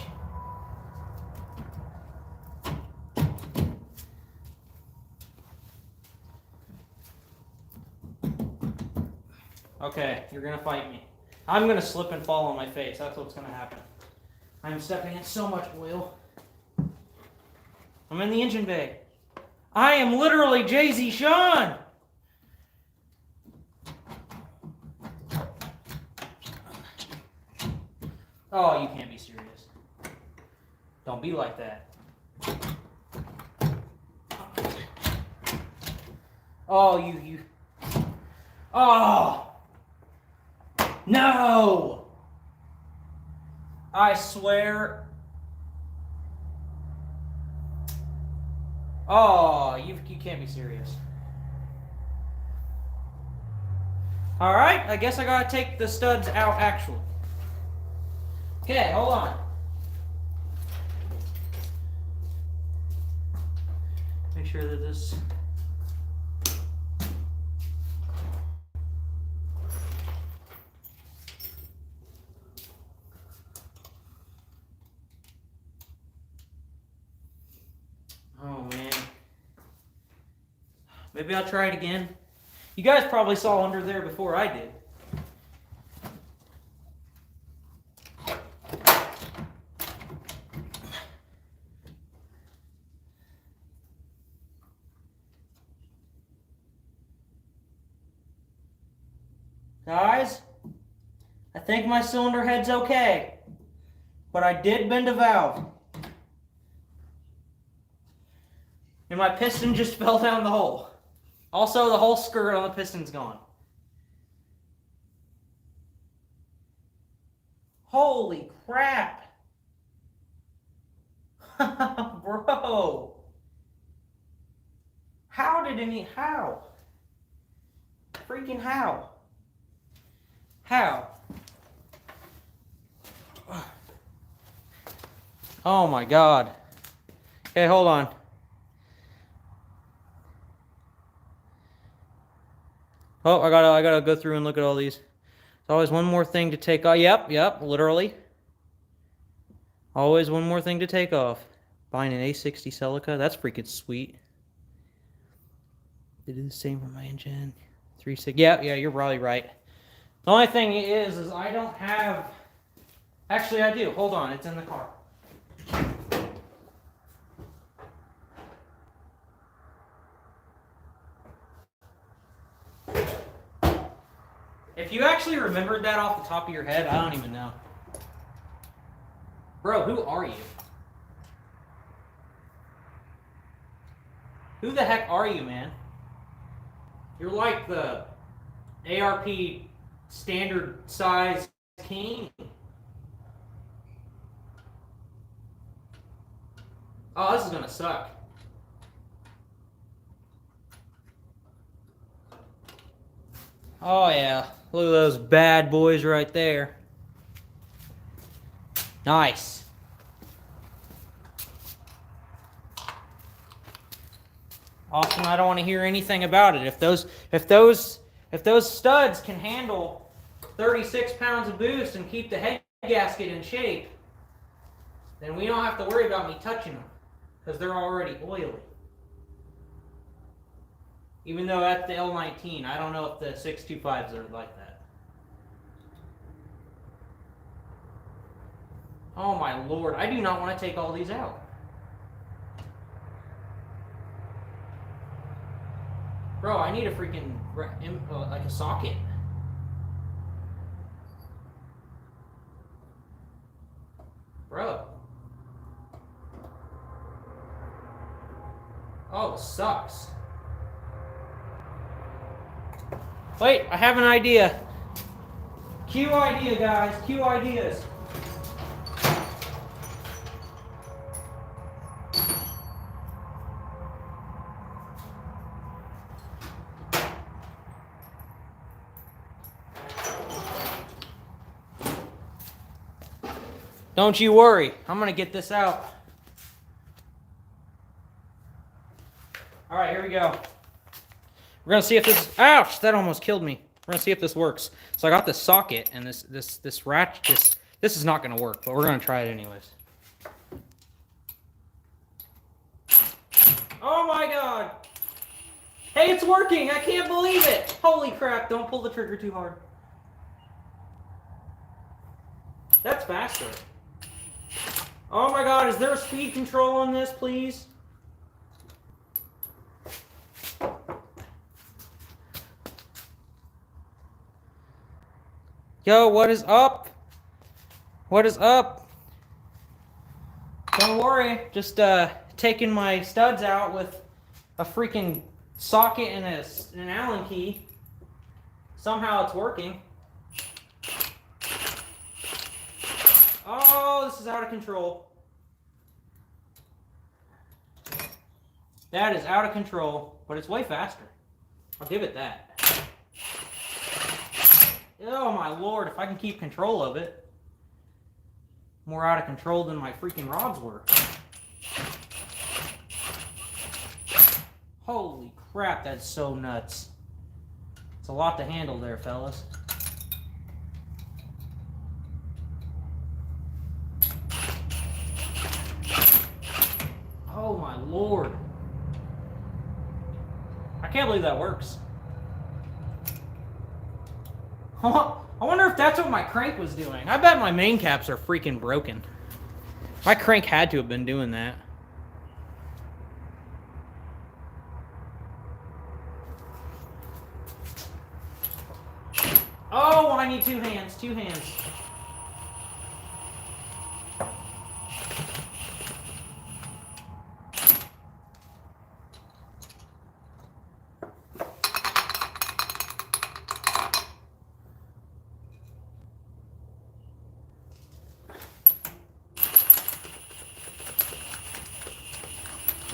Okay, you're gonna fight me. I'm gonna slip and fall on my face. That's what's gonna happen. I'm stepping in so much oil. I'm in the engine bay. I am literally Jay-Z Sean. Oh, you can't be serious. Don't be like that. Oh, you. Oh! No! I swear. Oh, you can't be serious. Alright, I guess I gotta take the studs out actually. Okay, hold on. Make sure that this... Oh, man. Maybe I'll try it again. You guys probably saw under there before I did. Guys, I think my cylinder head's okay, but I did bend a valve. And my piston just fell down the hole. Also, the whole skirt on the piston's gone. Holy crap. Bro. How? Freaking how? How? Oh my God. Okay, hold on. Oh, I gotta go through and look at all these. There's always one more thing to take off. Yep, literally. Always one more thing to take off. Buying an A60 Celica, that's freaking sweet. They do the same for my engine. 3.6. Yeah, you're probably right. The only thing is I don't have... Actually, I do. Hold on, it's in the car. If you actually remembered that off the top of your head, I don't even know. Bro, who are you? Who the heck are you, man? You're like the ARP standard size king. Oh, this is gonna suck. Oh yeah, look at those bad boys right there. Nice. Austin, I don't want to hear anything about it. If those studs can handle 36 pounds of boost and keep the head gasket in shape, then we don't have to worry about me touching them because they're already oily. Even though that's the L19, I don't know if the 625s are like that. Oh my Lord, I do not want to take all these out. Bro, I need a freaking, like a socket. Bro. Oh, it sucks. Wait, I have an idea. Cue idea, guys. Cue ideas. Don't you worry. I'm going to get this out. All right, here we go. We're going to see if this... Ouch! That almost killed me. We're going to see if this works. So I got this socket, and this ratchet... This is not going to work, but we're going to try it anyways. Oh my God! Hey, it's working! I can't believe it! Holy crap, don't pull the trigger too hard. That's faster. Oh my God, is there a speed control on this, please? Yo, what is up? What is up? Don't worry, just taking my studs out with a freaking socket and an Allen key. Somehow it's working. Oh, this is out of control. That is out of control, but it's way faster. I'll give it that. Oh my Lord, if I can keep control of it. more out of control than my freaking rods were. Holy crap, that's so nuts. It's a lot to handle there, fellas. Oh my lord. I can't believe that works. I wonder if that's what my crank was doing. I bet my main caps are freaking broken. My crank had to have been doing that. Oh, I need 2 hands, 2 hands.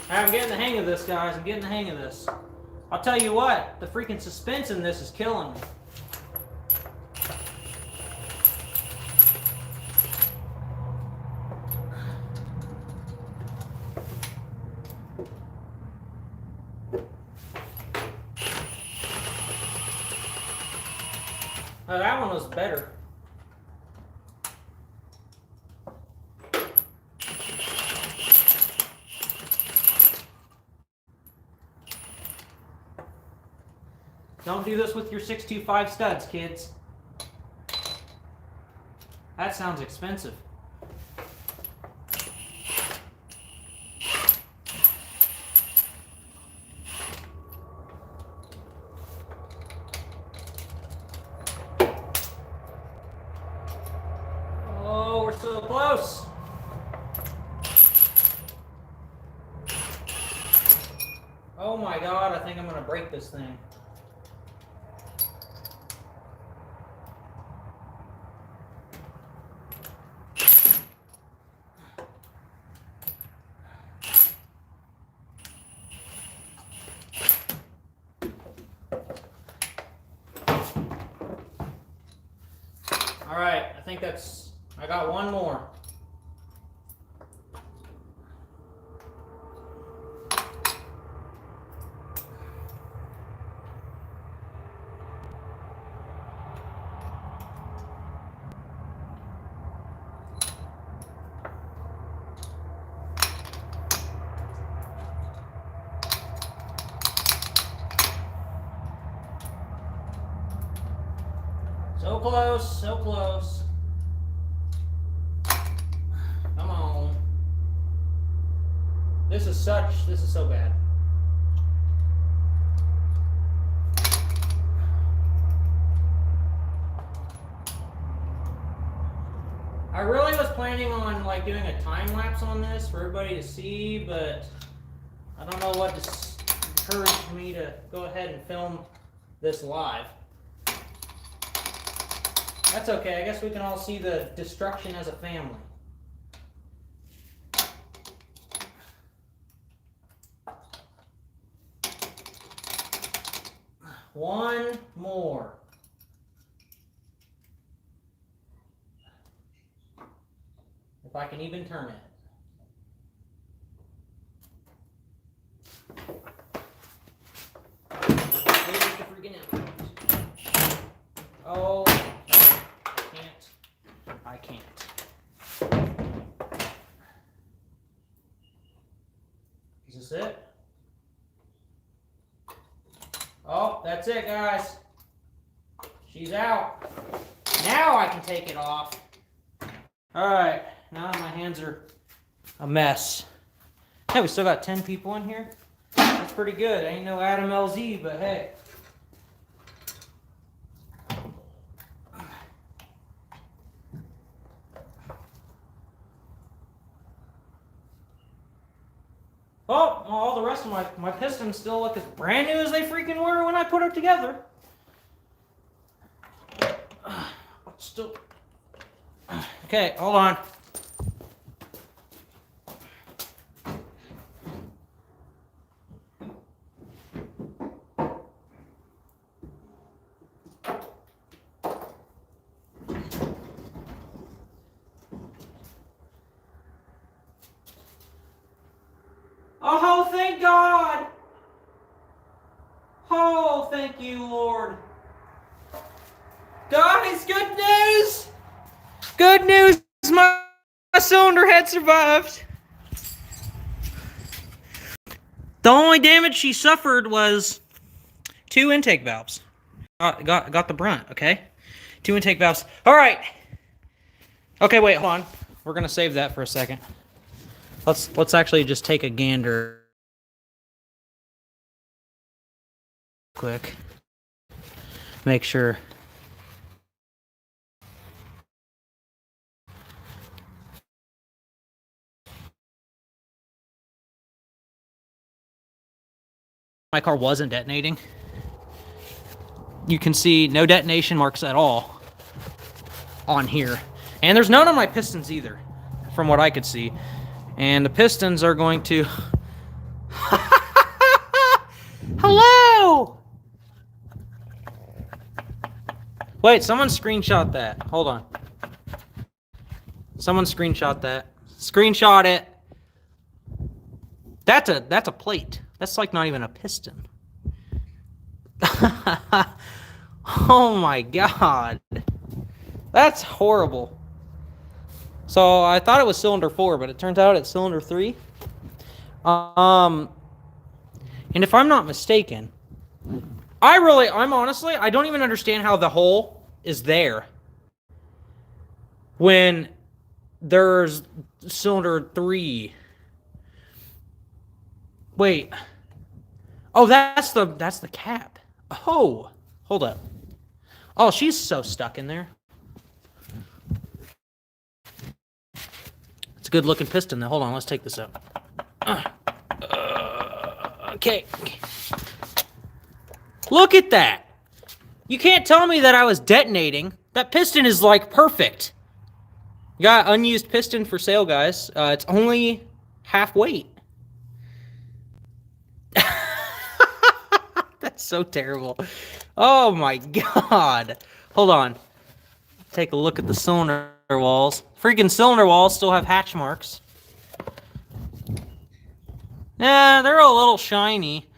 I'm getting the hang of this, guys. I'm getting the hang of this. I'll tell you what, the freaking suspense in this is killing me. Oh, that one was better. Don't do this with your 625 studs, kids. That sounds expensive. Oh, we're so close. Oh my God, I think I'm gonna break this thing. All right, I think I got one more. So close, so close. Come on. This is so bad. I really was planning on like doing a time lapse on this for everybody to see, but I don't know what encouraged me to go ahead and film this live. That's okay, I guess we can all see the destruction as a family. One more. If I can even turn it. Where's the freaking out? Oh. I can't. Is this it? Oh, that's it, guys. She's out. Now I can take it off. All right, now my hands are a mess. Hey, we still got 10 people in here. That's pretty good. Ain't no Adam LZ, but hey. Oh, all the rest of my pistons still look as brand new as they freaking were when I put them together. Still. Okay, hold on. Oh, thank God! Oh, thank you, Lord. Guys, good news! Good news! My cylinder head survived. The only damage she suffered was 2 intake valves. Got the brunt, okay? 2 intake valves. All right. Okay, wait, hold on. We're gonna save that for a second. Let's actually just take a gander quick. Make sure. My car wasn't detonating. You can see no detonation marks at all on here. And there's none on my pistons either, from what I could see. And the pistons are going to... Hello! Wait, someone screenshot that. Hold on. Someone screenshot that. Screenshot it. That's a plate. That's like not even a piston. Oh my God. That's horrible. So I thought it was cylinder 4, but it turns out it's cylinder 3. And if I'm not mistaken, I'm honestly, I don't even understand how the hole is there when there's cylinder 3. Wait. Oh, that's the cap. Oh, hold up. Oh, she's so stuck in there. It's a good looking piston though. Hold on, let's take this out. Okay. Look at that. You can't tell me that I was detonating. That piston is like perfect. You got unused piston for sale, guys. It's only half weight. That's so terrible. Oh my God. Hold on. Take a look at the cylinder walls. Freaking cylinder walls still have hatch marks. Yeah, they're a little shiny.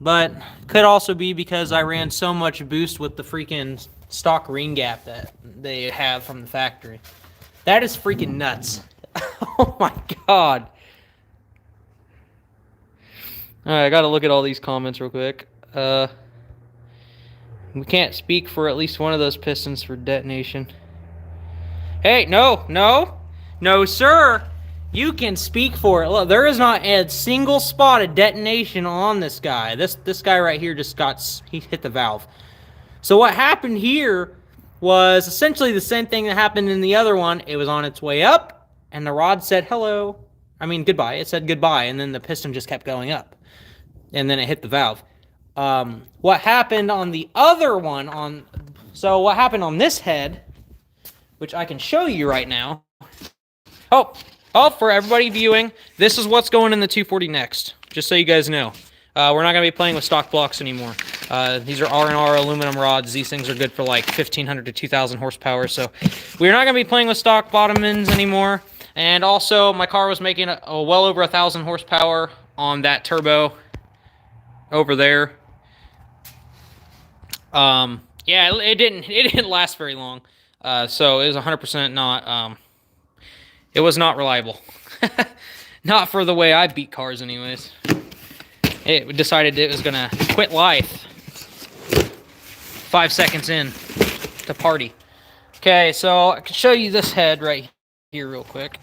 But could also be because I ran so much boost with the freaking stock ring gap that they have from the factory. That is freaking nuts. Oh my God. Alright, I gotta look at all these comments real quick. We can't speak for at least one of those pistons for detonation. Hey, no, sir. You can speak for it. Look, there is not a single spot of detonation on this guy. This guy right here just he hit the valve. So what happened here was essentially the same thing that happened in the other one. It was on its way up, and the rod said hello. I mean, goodbye. It said goodbye, and then the piston just kept going up. And then it hit the valve. What happened on the other one, so what happened on this head, which I can show you right now. Oh, for everybody viewing, this is what's going in the 240 next, just so you guys know. We're not going to be playing with stock blocks anymore. These are R&R aluminum rods. These things are good for like 1,500 to 2,000 horsepower, so we're not going to be playing with stock bottom ends anymore. And also, my car was making well over 1,000 horsepower on that turbo over there. Yeah, it didn't last very long. So it was 100% not, it was not reliable. Not for the way I beat cars anyways. It decided it was gonna quit life 5 seconds in to party. Okay, so I can show you this head right here real quick.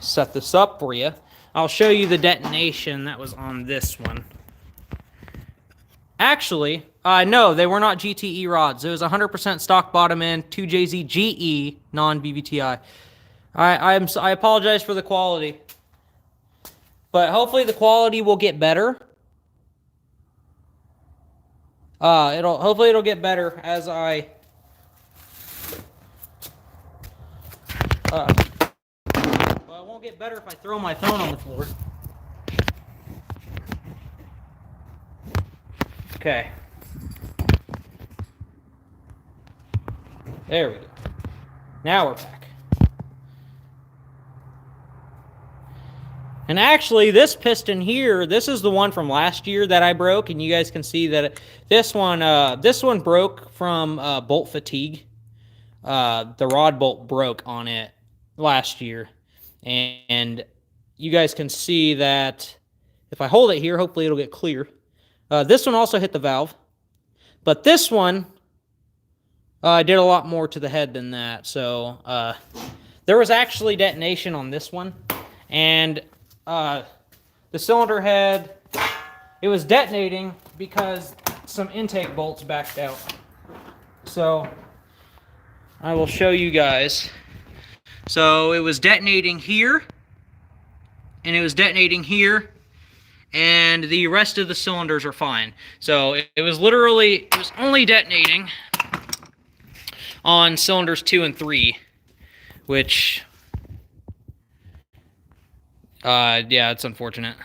Set this up for you. I'll show you the detonation that was on this one. Actually, no, they were not GTE rods. It was 100% stock bottom end, 2JZ GE, non-vvti. I apologize for the quality, but hopefully the quality will get better. Hopefully it'll get better as I. Well, it won't get better if I throw my phone on the floor. Okay. There we go. Now we're back. And actually, this piston here, this is the one from last year that I broke, and you guys can see that this one broke from bolt fatigue. The rod bolt broke on it last year, and you guys can see that if I hold it here, hopefully it'll get clear. This one also hit the valve, but this one did a lot more to the head than that. So there was actually detonation on this one, and the cylinder head, it was detonating because some intake bolts backed out. So I will show you guys. So it was detonating here, and it was detonating here, and the rest of the cylinders are fine. So it was only detonating on cylinders 2 and 3, which, yeah, it's unfortunate.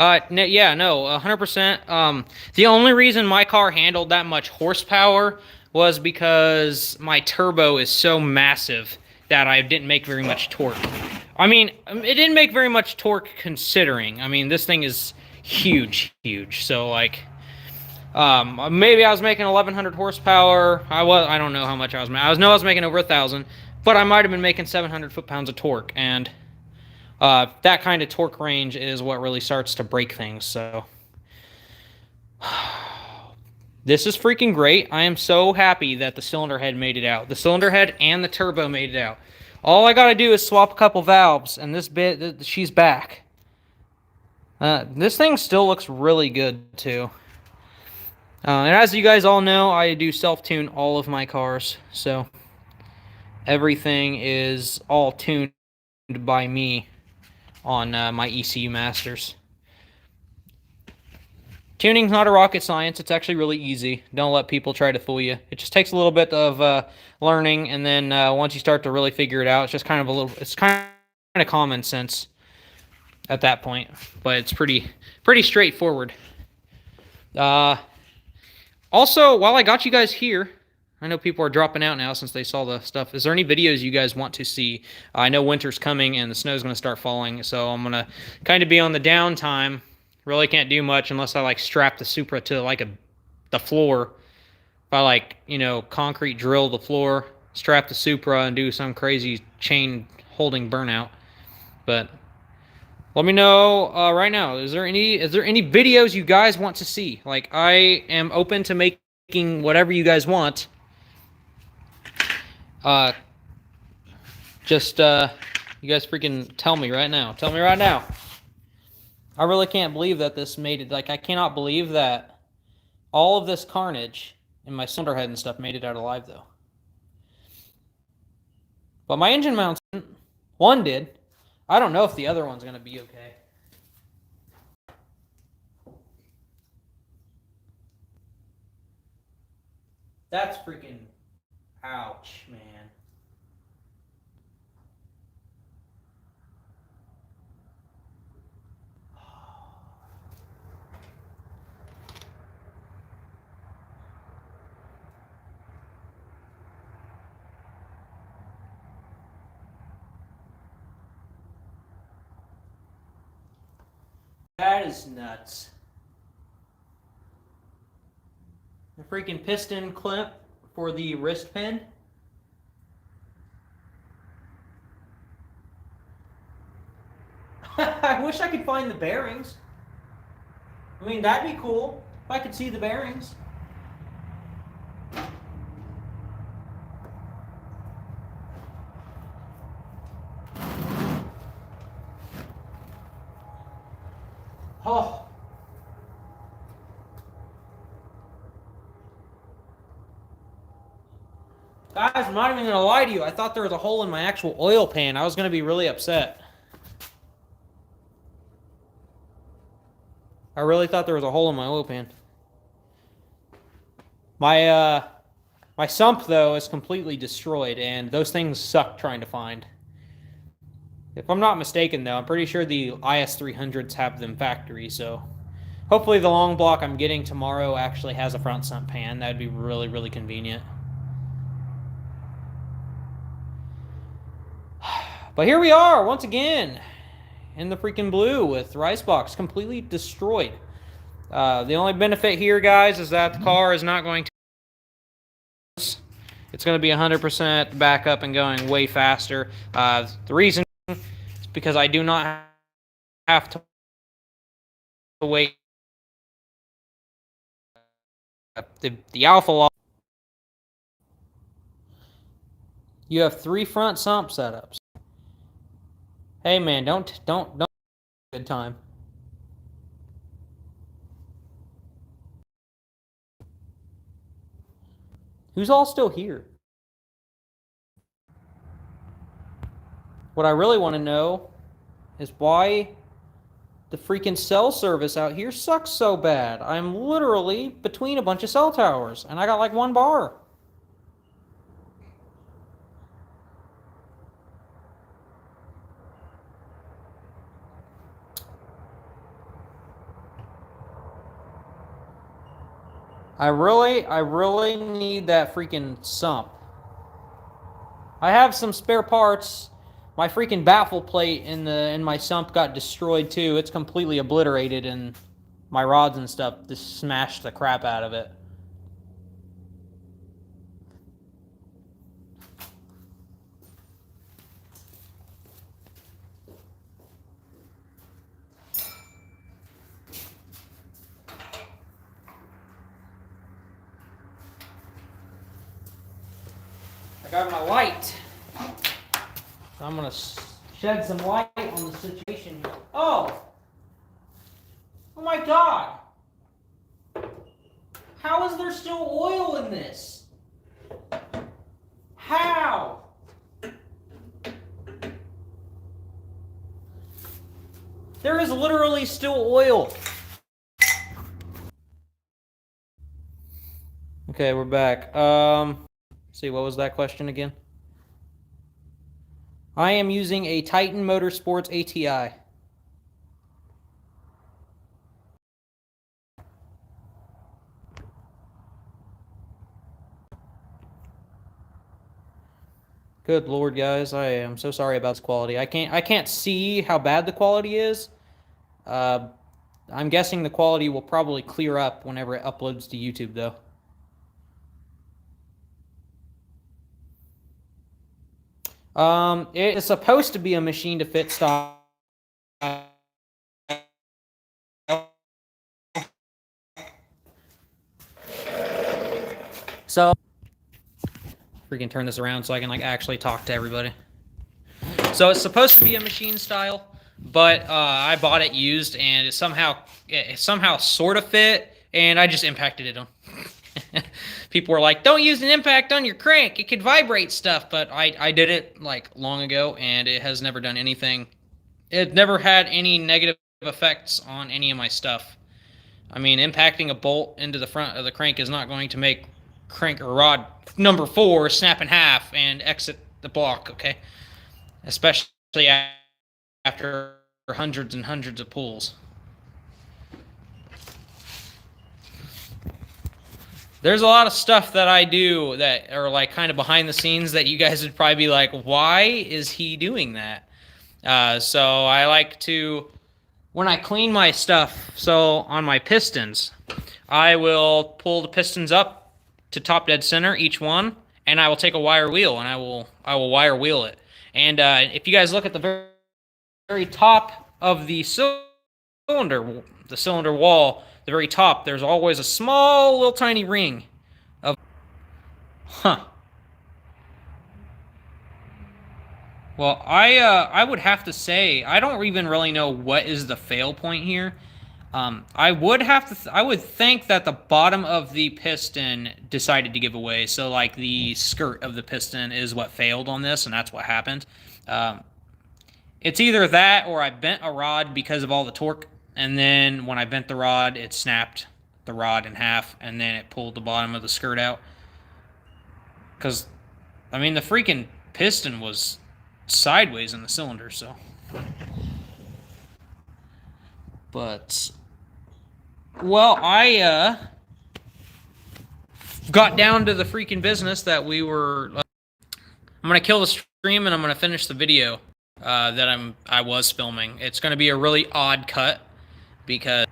Yeah, no, 100%. The only reason my car handled that much horsepower was because my turbo is so massive that I didn't make very much torque. I mean, it didn't make very much torque considering. I mean, this thing is huge. So, like, maybe I was making 1,100 horsepower. I don't know how much I was making. I was making over 1,000, but I might have been making 700 foot-pounds of torque, and that kind of torque range is what really starts to break things, so this is freaking great. I am so happy that the cylinder head made it out. The cylinder head and the turbo made it out. All I gotta do is swap a couple valves, and this bit, she's back. This thing still looks really good, too. And as you guys all know, I do self-tune all of my cars, so everything is all tuned by me on my ECU Masters. Tuning's not a rocket science. It's actually really easy. Don't let people try to fool you. It just takes a little bit of learning, and then once you start to really figure it out, it's just kind of it's kind of common sense at that point. But it's pretty straightforward. Also, while I got you guys here, I know people are dropping out now since they saw the stuff. Is there any videos you guys want to see? I know winter's coming and the snow's going to start falling, so I'm going to kind of be on the downtime. Really can't do much unless I, like, strap the Supra to, like, the floor. If I, like, you know, concrete drill the floor, strap the Supra, and do some crazy chain holding burnout. But let me know right now. Is there any videos you guys want to see? Like, I am open to making whatever you guys want. Just you guys freaking tell me right now. Tell me right now. I really can't believe that this made it. Like, I cannot believe that all of this carnage in my cylinder head and stuff made it out alive, though. But my engine mounts, one did. I don't know if the other one's going to be okay. That's freaking... ouch, man. That is nuts. The freaking piston clip for the wrist pin. I wish I could find the bearings. I mean, that'd be cool if I could see the bearings. Oh. Guys, I'm not even going to lie to you. I thought there was a hole in my actual oil pan. I was going to be really upset. I really thought there was a hole in my oil pan. My sump, though, is completely destroyed, and those things suck trying to find. If I'm not mistaken, though, I'm pretty sure the IS300s have them factory, so hopefully the long block I'm getting tomorrow actually has a front sump pan. That would be really, really convenient. But here we are, once again. in the freaking blue with the ice box completely destroyed. The only benefit here, guys, is that the car is not going to... It's going to be 100% back up and going way faster. The reason is because I do not have to wait. The Alphalocs. You have 3 front sump setups. Hey man, don't good time. Who's all still here? What I really want to know is why the freaking cell service out here sucks so bad. I'm literally between a bunch of cell towers, and I got like 1 bar. I really need that freaking sump. I have some spare parts. My freaking baffle plate in my sump got destroyed too. It's completely obliterated, and my rods and stuff just smashed the crap out of it. I got my light. I'm gonna shed some light on the situation here. Oh! Oh my God! How is there still oil in this? How? There is literally still oil. Okay, we're back. See, what was that question again? I am using a Titan Motorsports ATI. Good Lord, guys, I am so sorry about this quality. I can't see how bad the quality is. I'm guessing the quality will probably clear up whenever it uploads to YouTube, though. It is supposed to be a machine to fit style. So, freaking turn this around so I can like actually talk to everybody. So it's supposed to be a machine style, but I bought it used, and it somehow sort of fit, and I just impacted it on. People were like, don't use an impact on your crank, it could vibrate stuff, but I did it like long ago, and it has never done anything. It never had any negative effects on any of my stuff. I mean, impacting a bolt into the front of the crank is not going to make crank or rod number 4 snap in half and exit the block, okay? Especially after hundreds and hundreds of pulls. There's a lot of stuff that I do that are like kind of behind the scenes that you guys would probably be like, why is he doing that? So I like to, when I clean my stuff, so on my pistons, I will pull the pistons up to top dead center, each one, and I will take a wire wheel and I will wire wheel it. And if you guys look at the very top of the cylinder wall, the very top, there's always a small little tiny ring of... Well, I would have to say, I don't even really know what is the fail point here. I would think that the bottom of the piston decided to give away. So like the skirt of the piston is what failed on this, and that's what happened. It's either that or I bent a rod because of all the torque. And then when I bent the rod, it snapped the rod in half, and then it pulled the bottom of the skirt out. Because, I mean, the freaking piston was sideways in the cylinder, so. But, well, I got down to the freaking business that we were... I'm going to kill the stream, and I'm going to finish the video. that I was filming. It's going to be a really odd cut because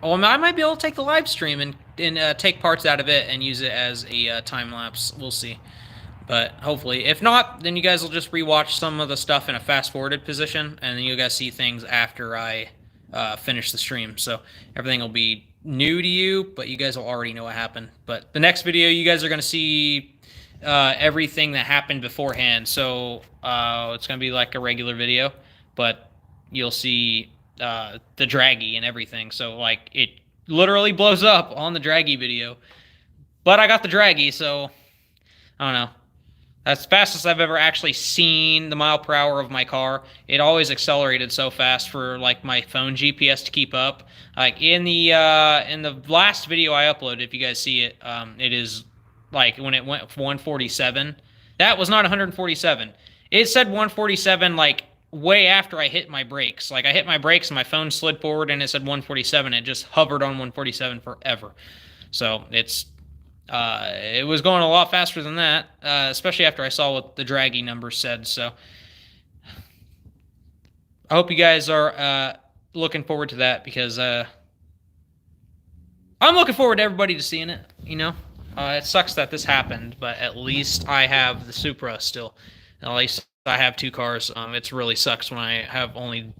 I might be able to take the live stream and take parts out of it and use it as a time lapse. We'll see. But hopefully, if not, then you guys will just rewatch some of the stuff in a fast forwarded position, and then you guys see things after I finish the stream. So everything will be new to you, but you guys will already know what happened. But the next video, you guys are going to see everything that happened beforehand. So it's going to be like a regular video, but you'll see the draggy and everything. So like it literally blows up on the draggy video. But I got the draggy, so I don't know. That's the fastest I've ever actually seen the mile per hour of my car. It always accelerated so fast for like my phone GPS to keep up. Like in the last video I uploaded, if you guys see it, it is like when it went 147. That was not 147. It said 147 like way after I hit my brakes. Like I hit my brakes and my phone slid forward and it said 147. It just hovered on 147 forever. So it was going a lot faster than that, especially after I saw what the draggy numbers said. So I hope you guys are looking forward to that because I'm looking forward to everybody to seeing it. You know, it sucks that this happened, but at least I have the Supra still. At least I have two cars. It really sucks when I only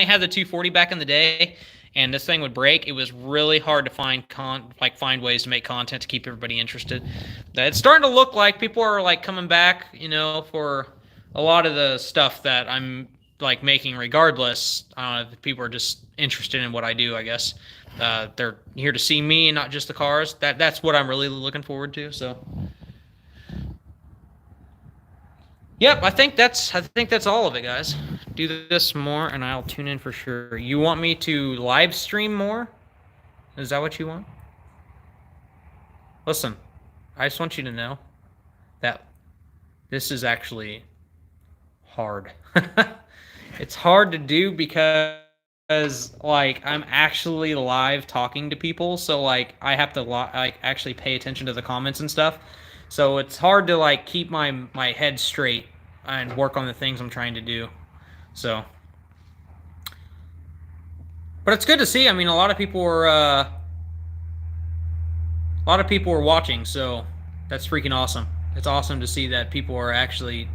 had the 240 back in the day. And this thing would break. It was really hard to find ways to make content to keep everybody interested. It's starting to look like people are like coming back, you know, for a lot of the stuff that I'm like making regardless. I don't know if people are just interested in what I do, I guess. They're here to see me and not just the cars. That's what I'm really looking forward to. So yep, I think that's all of it, guys. Do this more, and I'll tune in for sure. You want me to live stream more? Is that what you want? Listen, I just want you to know that this is actually hard. It's hard to do because like I'm actually live talking to people, so like I have to like actually pay attention to the comments and stuff. So it's hard to like keep my head straight and work on the things I'm trying to do. So, but it's good to see. I mean, a lot of people were watching, so that's freaking awesome. It's awesome to see that people are actually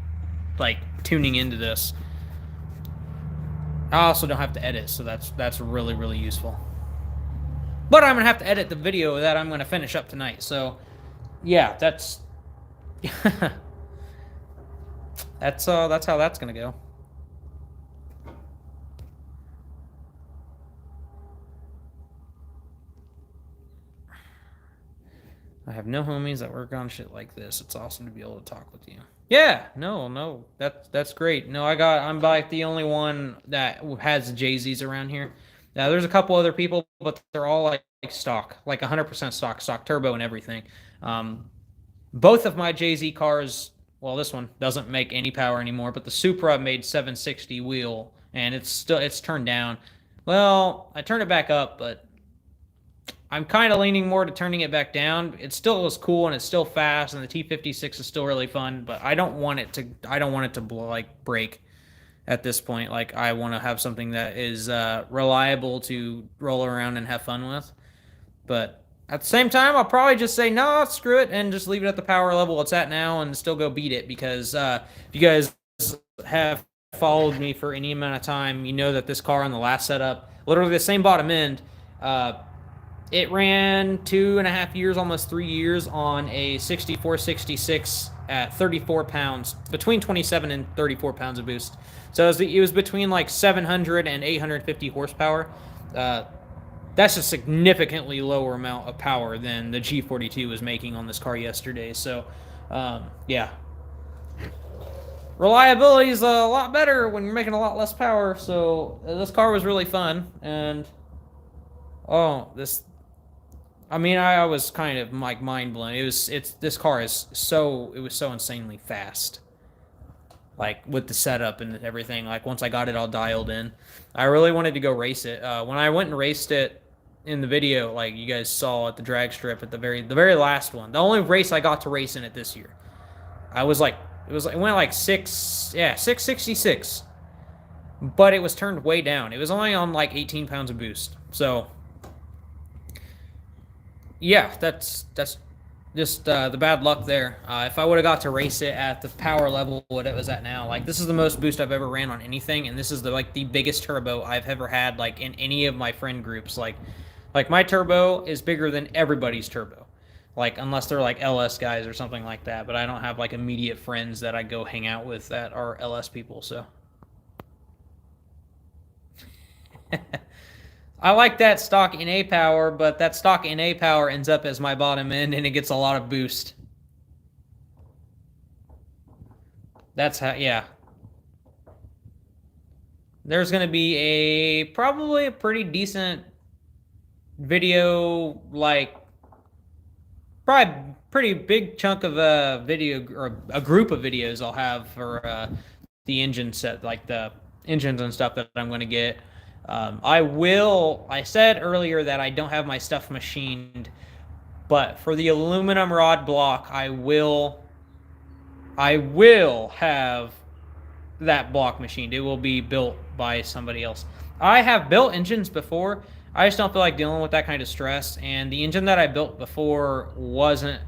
like tuning into this. I also don't have to edit, so that's really, really useful. But I'm gonna have to edit the video that I'm gonna finish up tonight. So, yeah, that's that's how that's gonna go. I have no homies that work on shit like this. It's awesome to be able to talk with you. Yeah, no, that's great. No, I'm like the only one that has JZs around here. Now there's a couple other people, but they're all like stock, like 100% stock turbo and everything. Both of my JZ cars, well, this one doesn't make any power anymore, but the Supra made 760 wheel, and it's turned down. Well, I turned it back up, but I'm kind of leaning more to turning it back down. It still is cool and it's still fast, and the T56 is still really fun, but I don't want it to like break at this point. Like I want to have something that is reliable to roll around and have fun with. But at the same time, I'll probably just say no, screw it, and just leave it at the power level it's at now and still go beat it. Because if you guys have followed me for any amount of time, you know that this car on the last setup, literally the same bottom end, it ran 2.5 years, almost 3 years on a 6466 at 34 pounds, between 27 and 34 pounds of boost. So it was between like 700 and 850 horsepower. That's a significantly lower amount of power than the G42 was making on this car yesterday. So, yeah. Reliability is a lot better when you're making a lot less power. So this car was really fun. And, I was kind of like mind blown. This car it was so insanely fast. Like with the setup and everything. Like once I got it all dialed in, I really wanted to go race it. When I went and raced it in the video, like you guys saw at the drag strip at the very last one, the only race I got to race in it this year, I was like It went like 666. But it was turned way down. It was only on like 18 pounds of boost. So yeah, that's just the bad luck there. If I would have got to race it at the power level what it was at now, like this is the most boost I've ever ran on anything, and this is the biggest turbo I've ever had like in any of my friend groups. Like my turbo is bigger than everybody's turbo. Like unless they're like LS guys or something like that, but I don't have like immediate friends that I go hang out with that are LS people, so I like that stock NA power, but that stock NA power ends up as my bottom end, and it gets a lot of boost. That's how, yeah. There's going to be probably a pretty decent video, like, probably pretty big chunk of a video, or a group of videos I'll have for the engine set, like the engines and stuff that I'm going to get. I said earlier that I don't have my stuff machined, but for the aluminum rod block, I will have that block machined. It will be built by somebody else. I have built engines before. I just don't feel like dealing with that kind of stress, and the engine that I built before wasn't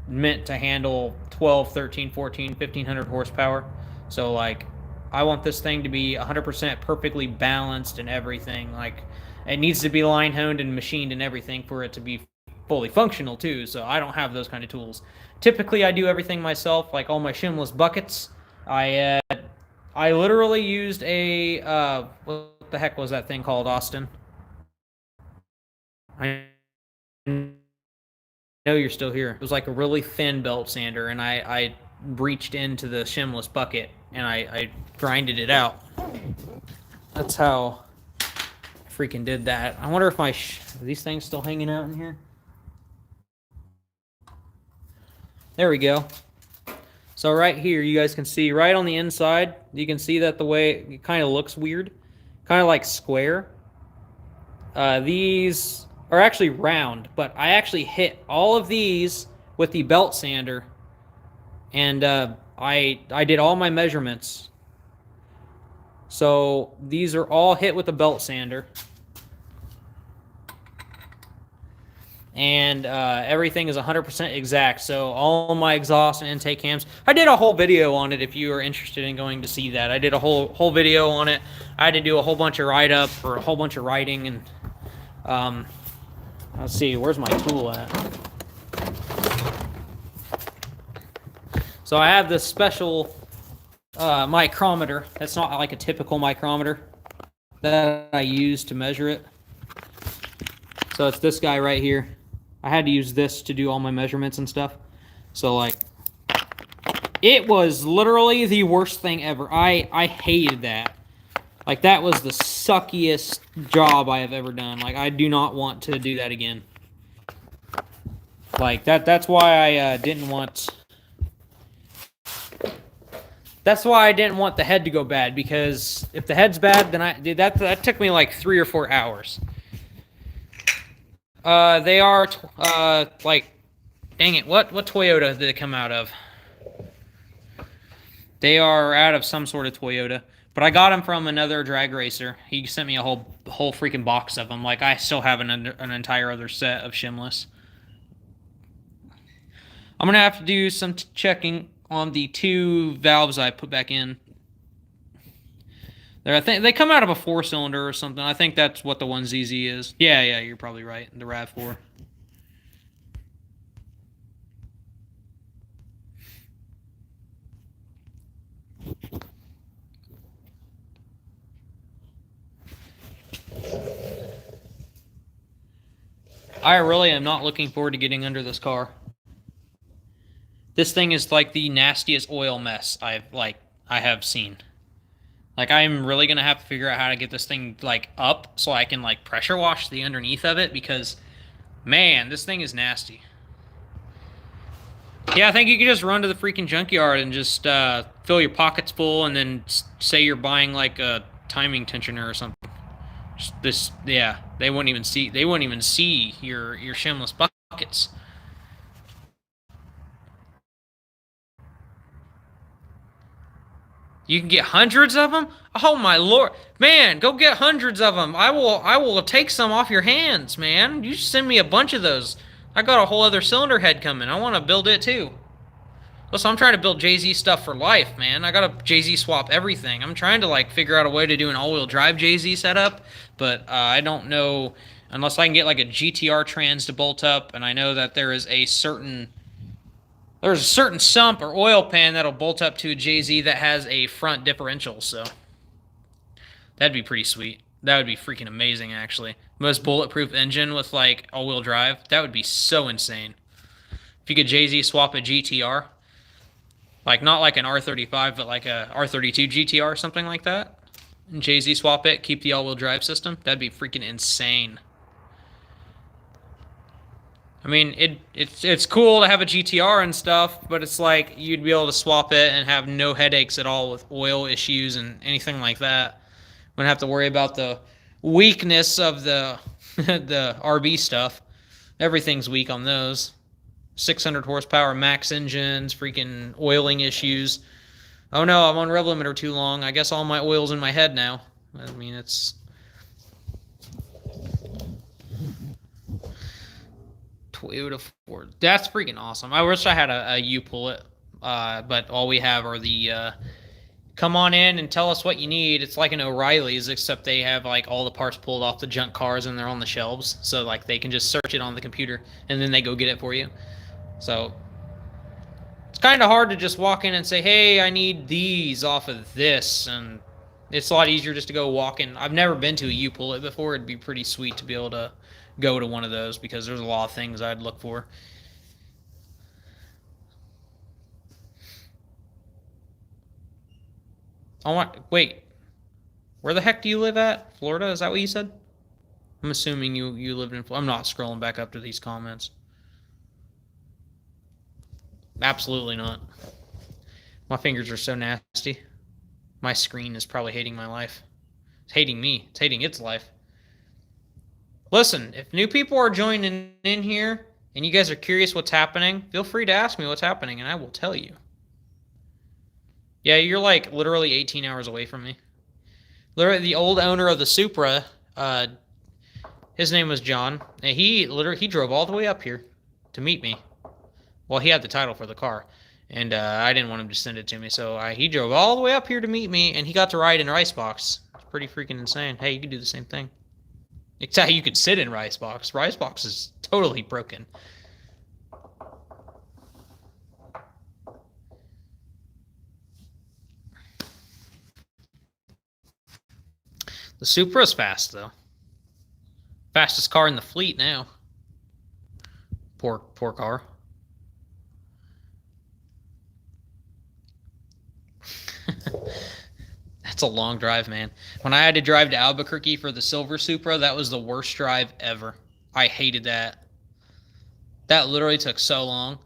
meant to handle 12, 13, 14, 1500 horsepower. So like, I want this thing to be 100% perfectly balanced and everything. Like, it needs to be line honed and machined and everything for it to be fully functional too. So I don't have those kind of tools. Typically, I do everything myself. Like all my shimless buckets, I literally used what the heck was that thing called, Austin? I know you're still here. It was like a really thin belt sander, and I reached into the shimless bucket and I grinded it out. That's how I freaking did that. I wonder if are these things still hanging out in here? There we go. So right here, you guys can see right on the inside, you can see that the way it kind of looks weird, kind of like square. These are actually round, but I actually hit all of these with the belt sander, and I did all my measurements. So these are all hit with the belt sander, and everything is 100% exact. So all my exhaust and intake cams, I did a whole video on it if you are interested in going to see that. I did a whole video on it. I had to do a whole bunch of write-up or a whole bunch of writing, and let's see, where's my tool at? So I have this special micrometer. That's not like a typical micrometer that I use to measure it. So it's this guy right here. I had to use this to do all my measurements and stuff. So like, it was literally the worst thing ever. I hated that. Like, that was the suckiest job I have ever done. Like, I do not want to do that again. Like, that's why I didn't want... That's why I didn't want the head to go bad, because if the head's bad, then that took me like 3 or 4 hours. They are, like, dang it, what Toyota did they come out of? They are out of some sort of Toyota. But I got them from another drag racer. He sent me a whole freaking box of them. Like, I still have an entire other set of shimless. I'm gonna have to do some checking on the 2 valves I put back in. I think they come out of a 4-cylinder or something. I think that's what the 1ZZ is. Yeah, you're probably right. The RAV4. I really am not looking forward to getting under this car. This thing is like the nastiest oil mess I have seen. Like, I'm really gonna have to figure out how to get this thing like up so I can like pressure wash the underneath of it, because man, this thing is nasty. Yeah, I think you could just run to the freaking junkyard and just fill your pockets full, and then say you're buying like a timing tensioner or something. Just this, yeah, they wouldn't even see. They wouldn't even see your shimless buckets. You can get hundreds of them? Oh my lord. Man, go get hundreds of them. I will take some off your hands, man. You send me a bunch of those. I got a whole other cylinder head coming. I want to build it too. Listen, I'm trying to build JZ stuff for life, man. I gotta JZ swap everything. I'm trying to like figure out a way to do an all-wheel drive JZ setup, but I don't know unless I can get like a GTR trans to bolt up, and I know that there's a certain sump or oil pan that'll bolt up to a JZ that has a front differential, so that'd be pretty sweet. That would be freaking amazing, actually. Most bulletproof engine with like all-wheel drive. That would be so insane. If you could JZ swap a GTR. Like, not like an R35, but like a R32 GTR or something like that. And JZ swap it, keep the all-wheel drive system. That'd be freaking insane. I mean, it's cool to have a GTR and stuff, but it's like you'd be able to swap it and have no headaches at all with oil issues and anything like that. Wouldn't have to worry about the weakness of the the RB stuff. Everything's weak on those. 600 horsepower max engines, freaking oiling issues. Oh no, I'm on rev limiter too long. I guess all my oil's in my head now. I mean, it's... Toyota Ford. That's freaking awesome. I wish I had a U-Pullet, but all we have are the... come on in and tell us what you need. It's like an O'Reilly's, except they have like all the parts pulled off the junk cars and they're on the shelves. So like they can just search it on the computer and then they go get it for you. So it's kind of hard to just walk in and say, hey, I need these off of this. And it's a lot easier just to go walk in. I've never been to a U-Pullet before. It'd be pretty sweet to be able to go to one of those because there's a lot of things I'd look for. Wait, where the heck do you live at? Florida? Is that what you said? I'm assuming you lived in Florida. I'm not scrolling back up to these comments. Absolutely not. My fingers are so nasty. My screen is probably hating my life. It's hating me. It's hating its life. Listen, if new people are joining in here and you guys are curious what's happening, feel free to ask me what's happening and I will tell you. Yeah, you're like literally 18 hours away from me. Literally, the old owner of the Supra, his name was John, and he drove all the way up here to meet me. Well, he had the title for the car, and I didn't want him to send it to me, so he drove all the way up here to meet me, and he got to ride in Ricebox. It's pretty freaking insane. Hey, you can do the same thing. Except you could sit in Ricebox. Ricebox is totally broken. The Supra's fast, though. Fastest car in the fleet now. Poor car. That's a long drive, man. When I had to drive to Albuquerque for the Silver Supra, that was the worst drive ever. I hated that. That literally took so long.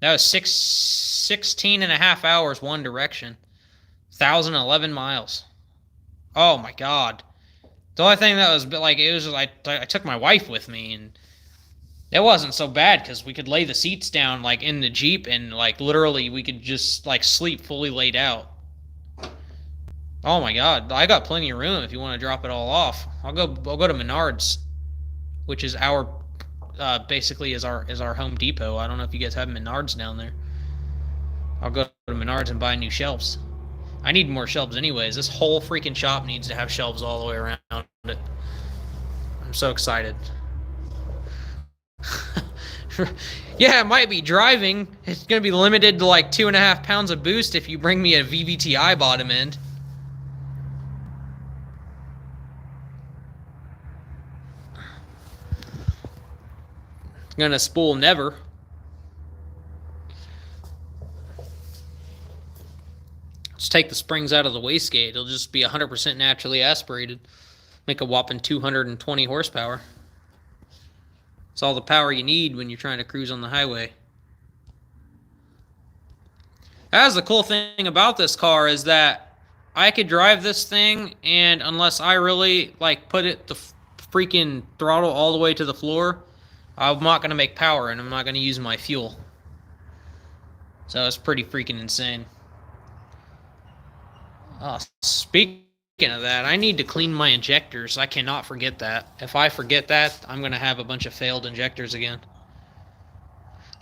That was 16 and a half hours one direction. 1,011 miles. Oh my god. The only thing that was like, it was like I took my wife with me, and it wasn't so bad because we could lay the seats down like in the Jeep, and like literally we could just like sleep fully laid out. Oh my god, I got plenty of room if you want to drop it all off. I'll go to Menards, which is our basically is our Home Depot. I don't know if you guys have Menards down there. I'll go to Menards and buy new shelves. I need more shelves anyways. This whole freaking shop needs to have shelves all the way around it. I'm so excited. Yeah, it might be driving. It's going to be limited to like 2.5 pounds of boost if you bring me a vvti bottom end. It's going to spool never. Just take the springs out of the wastegate. It'll just be 100% naturally aspirated. Make a whopping 220 horsepower. It's all the power you need when you're trying to cruise on the highway. That's the cool thing about this car is that I could drive this thing, and unless I really like put it the freaking throttle all the way to the floor, I'm not going to make power and I'm not going to use my fuel. So it's pretty freaking insane. Speaking of that, I need to clean my injectors. I cannot forget that. If I forget that, I'm going to have a bunch of failed injectors again.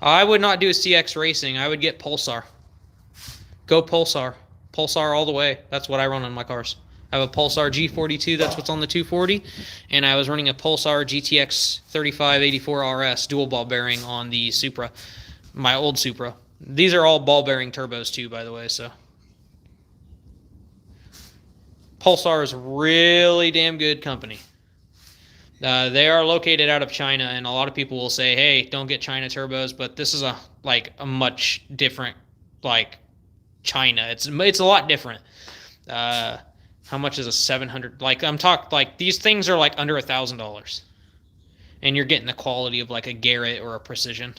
I would not do a CX Racing. I would get Pulsar. Go Pulsar. Pulsar all the way. That's what I run on my cars. I have a Pulsar G42. That's what's on the 240. And I was running a Pulsar GTX 3584 RS dual ball bearing on the Supra. My old Supra. These are all ball bearing turbos too, by the way, so. Pulsar is really damn good company. They are located out of China, and a lot of people will say, hey, don't get China turbos, but this is a much different, China. It's a lot different. How much is a 700? These things are under $1,000. And you're getting the quality of a Garrett or a Precision.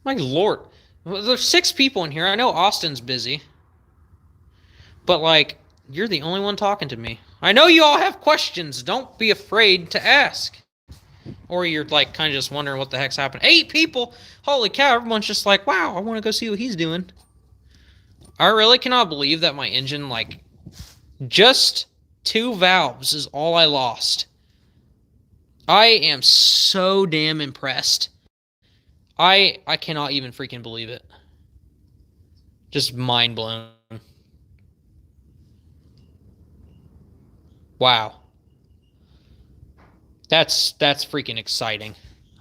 My lord. There's 6 people in here. I know Austin's busy. But, you're the only one talking to me. I know you all have questions. Don't be afraid to ask. Or you're, kind of just wondering what the heck's happening. 8 people! Holy cow, everyone's just wow, I want to go see what he's doing. I really cannot believe that my engine, just 2 valves is all I lost. I am so damn impressed. I cannot even freaking believe it. Just mind blown. Wow. That's freaking exciting.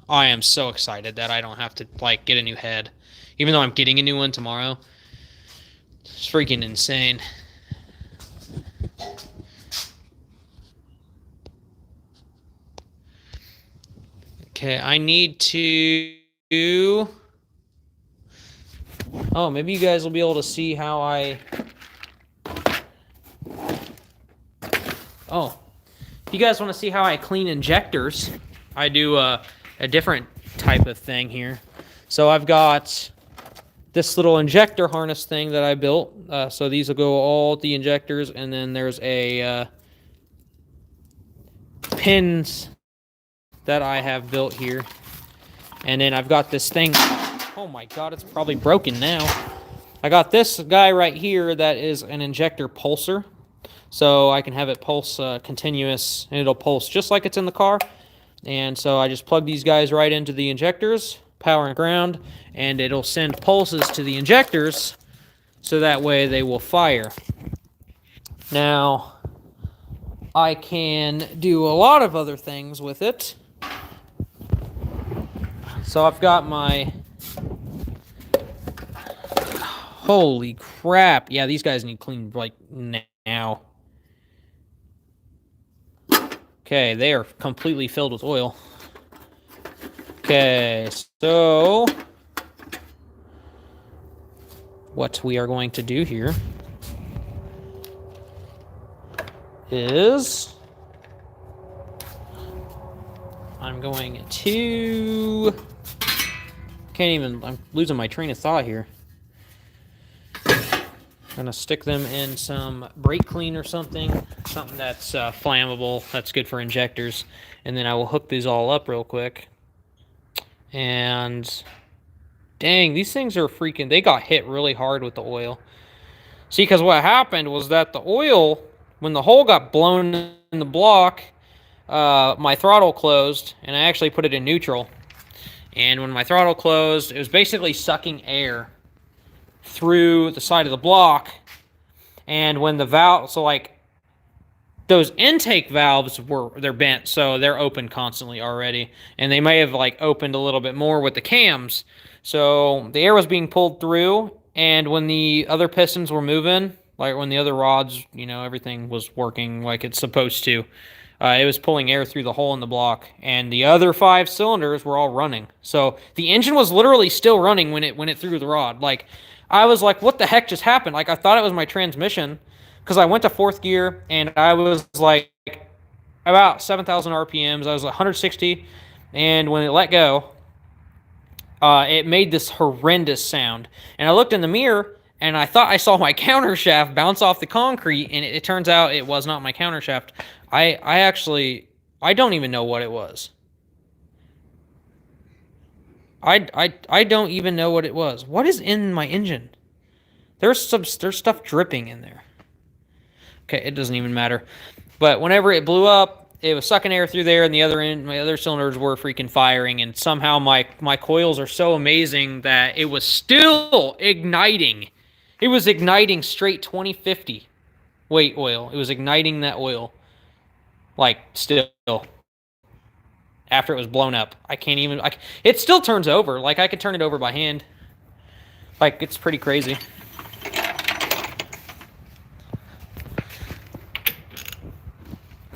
I am so excited that I don't have to get a new head. Even though I'm getting a new one tomorrow. It's freaking insane. Okay, I need to... Oh, maybe you guys will be able to see how I... Oh, if you guys want to see how I clean injectors, I do a different type of thing here. So I've got this little injector harness thing that I built. So these will go all the injectors, and then there's a pins that I have built here. And then I've got this thing. Oh my god, it's probably broken now. I got this guy right here that is an injector pulser. So I can have it pulse continuous, and it'll pulse just like it's in the car. And so I just plug these guys right into the injectors, power and ground, and it'll send pulses to the injectors so that way they will fire. Now, I can do a lot of other things with it. So I've got my... Holy crap. Yeah, these guys need cleaned now. Okay, they are completely filled with oil. Okay, so what we are going to do here is I'm going to... I'm losing my train of thought here. I'm going to stick them in some brake clean or something that's flammable, that's good for injectors, and then I will hook these all up real quick. And dang, these things are freaking, they got hit really hard with the oil. See, because what happened was that the oil, when the hole got blown in the block, my throttle closed, and I actually put it in neutral. And when my throttle closed, it was basically sucking air through the side of the block. And when the valve, so those intake valves they're bent, so they're open constantly already, and they may have opened a little bit more with the cams, so the air was being pulled through. And when the other pistons were moving, when the other rods, everything was working like it's supposed to, it was pulling air through the hole in the block, and the other 5 cylinders were all running. So the engine was literally still running when it threw the rod. I was like, what the heck just happened? I thought it was my transmission, because I went to 4th gear, and I was about 7,000 RPMs. I was 160, and when it let go, it made this horrendous sound. And I looked in the mirror, and I thought I saw my countershaft bounce off the concrete, and it turns out it was not my countershaft. I I don't even know what it was. I don't even know what it was. What is in my engine? There's stuff dripping in there. Okay, it doesn't even matter. But whenever it blew up, it was sucking air through there, and my other cylinders were freaking firing, and somehow my coils are so amazing that it was still igniting. It was igniting straight 2050 weight oil. It was igniting that oil. Like, still. After it was blown up. I can't even... it still turns over. Like, I could turn it over by hand. Like, it's pretty crazy.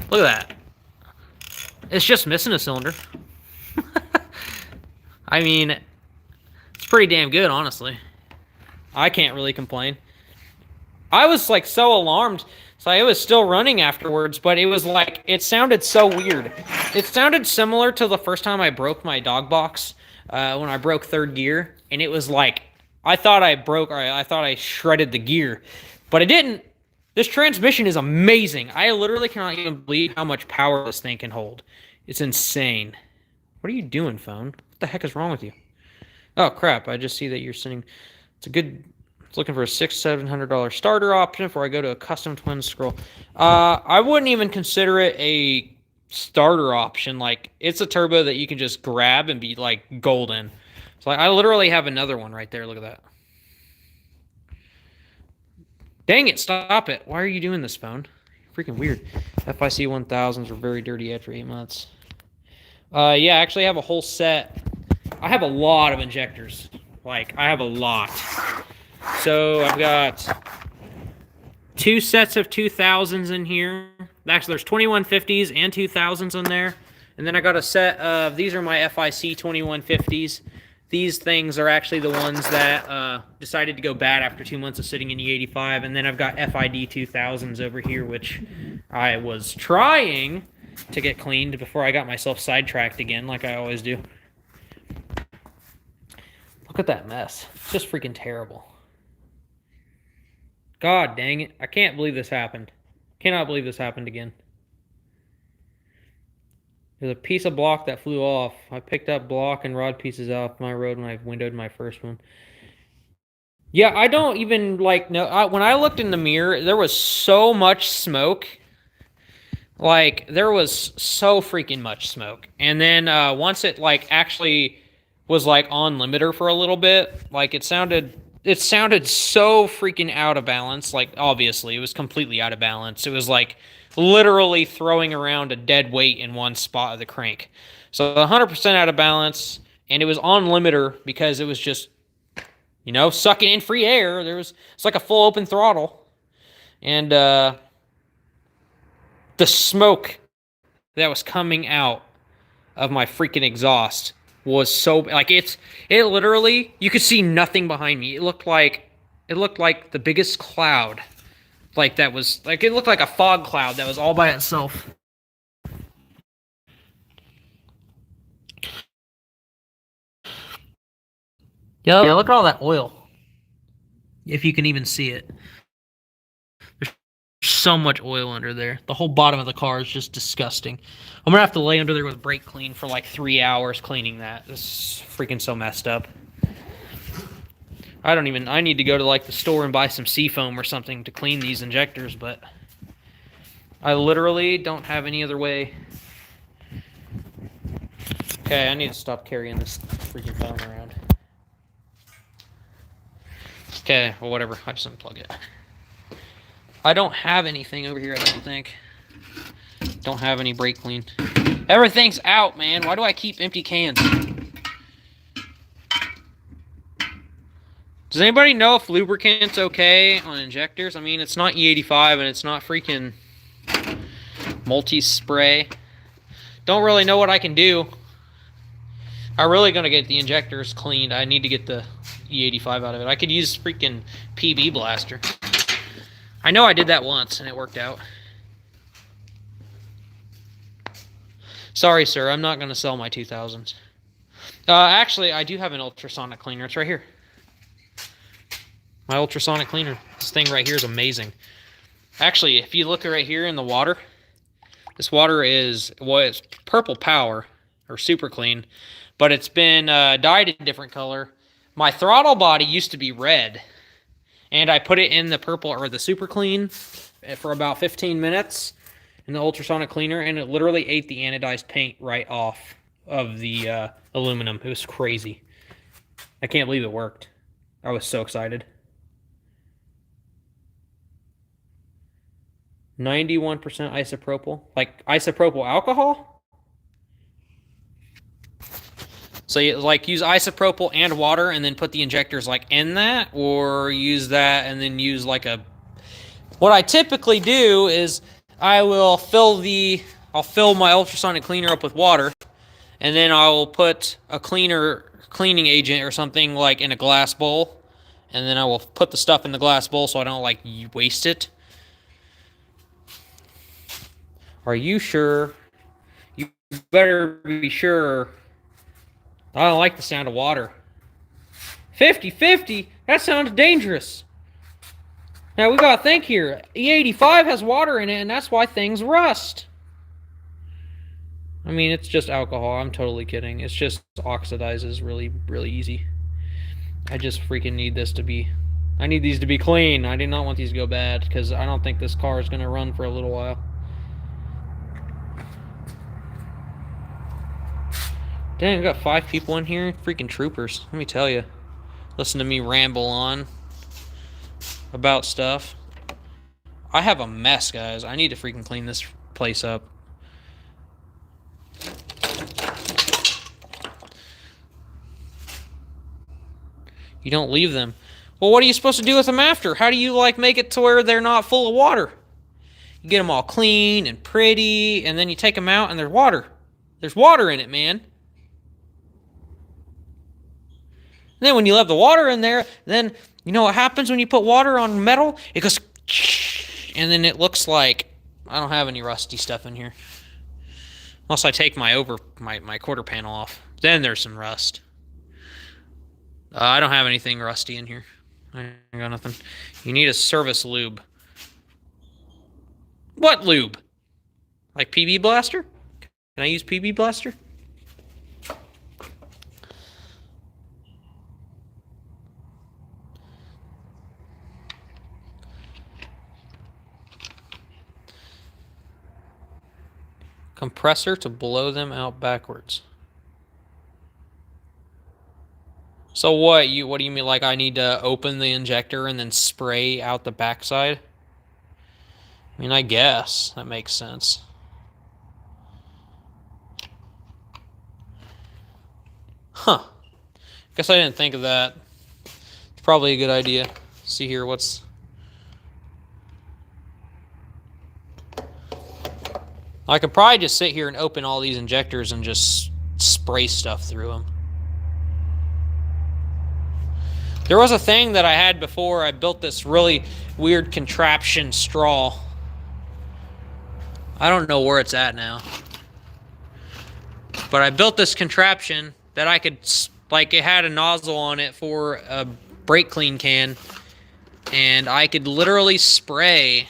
Look at that. It's just missing a cylinder. I mean, it's pretty damn good, honestly. I can't really complain. I was, like, so alarmed. So it was still running afterwards, but it was like, it sounded so weird. It sounded similar to the first time I broke my Dogbox, when I broke third gear. And it was like, I thought I shredded the gear, but it didn't. This transmission is amazing. I literally cannot even believe how much power this thing can hold. It's insane. What are you doing, phone? What the heck is wrong with you? Oh, crap. I just see that you're sending... looking for a $600-700 starter option before I go to a custom twin scroll. I wouldn't even consider it a starter option. Like, it's a turbo that you can just grab and be, like, golden. So, like, I literally have another one right there. Look at that. Dang it, stop it. Why are you doing this, phone? Freaking weird. FIC 1000s are very dirty after 8 months. Yeah, I actually have a whole set. I have a lot of injectors. Like, I have a lot. So, I've got 2 sets of 2000s in here. Actually, there's 2150s and 2000s in there. And then I got a set of, these are my FIC 2150s. These things are actually the ones that decided to go bad after 2 months of sitting in E85. And then I've got FID 2000s over here, which I was trying to get cleaned before I got myself sidetracked again, like I always do. Look at that mess. It's just freaking terrible. God dang it. I can't believe this happened. Cannot believe this happened again. There's a piece of block that flew off. I picked up block and rod pieces off my road when I windowed my first one. Yeah, I don't even, like, know. When I looked in the mirror, there was so much smoke. Like, there was so freaking much smoke. And then once it, like, actually was, like, on limiter for a little bit, like, it sounded so freaking out of balance. Like, obviously, it was completely out of balance. It was, like, literally throwing around a dead weight in one spot of the crank. So 100% out of balance, and it was on limiter because it was just, you know, sucking in free air. It's like a full open throttle. And the smoke that was coming out of my freaking exhaust was so, like, it literally, you could see nothing behind me. It looked like the biggest cloud. Like, that was, like, it looked like a fog cloud that was all by itself. Yeah, look at all that oil. If you can even see it. There's so much oil under there. The whole bottom of the car is just disgusting. I'm gonna have to lay under there with brake clean for like 3 hours cleaning that. This is freaking so messed up. I need to go to, like, the store and buy some seafoam or something to clean these injectors, but I literally don't have any other way. Okay, I need to stop carrying this freaking phone around. Okay, well, whatever. I just unplug it. I don't have anything over here, I don't think. Don't have any brake clean. Everything's out, man. Why do I keep empty cans? Does anybody know if lubricant's okay on injectors? I mean, it's not E85 and it's not freaking multi-spray. Don't really know what I can do. I'm really going to get the injectors cleaned. I need to get the E85 out of it. I could use freaking PB blaster. I know I did that once and it worked out. Sorry, sir. I'm not going to sell my 2000s. Actually, I do have an ultrasonic cleaner. It's right here. My ultrasonic cleaner. This thing right here is amazing. Actually, if you look right here in the water, This water is, well, it's purple power, or super clean, but it's been dyed a different color. My throttle body used to be red, and I put it in the purple, or the super clean, for about 15 minutes in the ultrasonic cleaner, and it literally ate the anodized paint right off of the aluminum. It was crazy. I can't believe it worked. I was so excited. 91% isopropyl. Like isopropyl alcohol? So you like use isopropyl and water and then put the injectors like in that, or use that and then use like a... What I typically do is I'll fill my ultrasonic cleaner up with water, and then I'll put a cleaning agent or something like in a glass bowl, and then I will put the stuff in the glass bowl so I don't like waste it. Are you sure? You better be sure. I don't like the sound of water. 50-50? That sounds dangerous. Now we gotta think here. E85 has water in it, and that's why things rust. I mean, it's just alcohol. I'm totally kidding. It's just oxidizes really, really easy. I just freaking need this to be... I need these to be clean. I do not want these to go bad, because I don't think this car is gonna run for a little while. Dang, I got 5 people in here. Freaking troopers. Let me tell you. Listen to me ramble on about stuff. I have a mess, guys. I need to freaking clean this place up. You don't leave them. Well, what are you supposed to do with them after? How do you, like, make it to where they're not full of water? You get them all clean and pretty, and then you take them out and there's water. There's water in it, man. And then when you let the water in there, then you know what happens when you put water on metal? It goes, and then it looks like I don't have any rusty stuff in here. Unless I take my quarter panel off. Then there's some rust. I don't have anything rusty in here. I ain't got nothing. You need a service lube. What lube? Like PB Blaster? Can I use PB Blaster? Compressor to blow them out backwards. So what do you mean, like I need to open the injector and then spray out the backside? I mean, I guess that makes sense. Huh. Guess I didn't think of that. It's probably a good idea. See here, what's... I could probably just sit here and open all these injectors and just spray stuff through them. There was a thing that I had before. I built this really weird contraption straw. I don't know where it's at now. But I built this contraption that I could, like, it had a nozzle on it for a brake clean can. And I could literally spray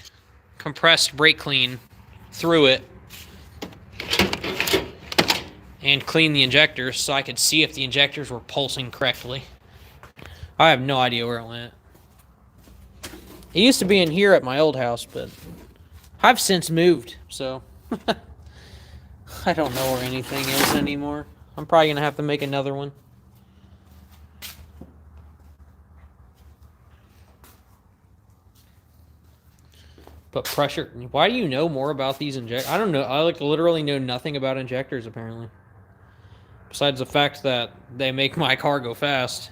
compressed brake clean through it and clean the injectors so I could see if the injectors were pulsing correctly. I have no idea where it went. It used to be in here at my old house, but I've since moved, so I don't know where anything is anymore. I'm probably gonna have to make another one. But pressure, why do you know more about these injectors? I don't know. I like literally know nothing about injectors apparently. Besides the fact that they make my car go fast.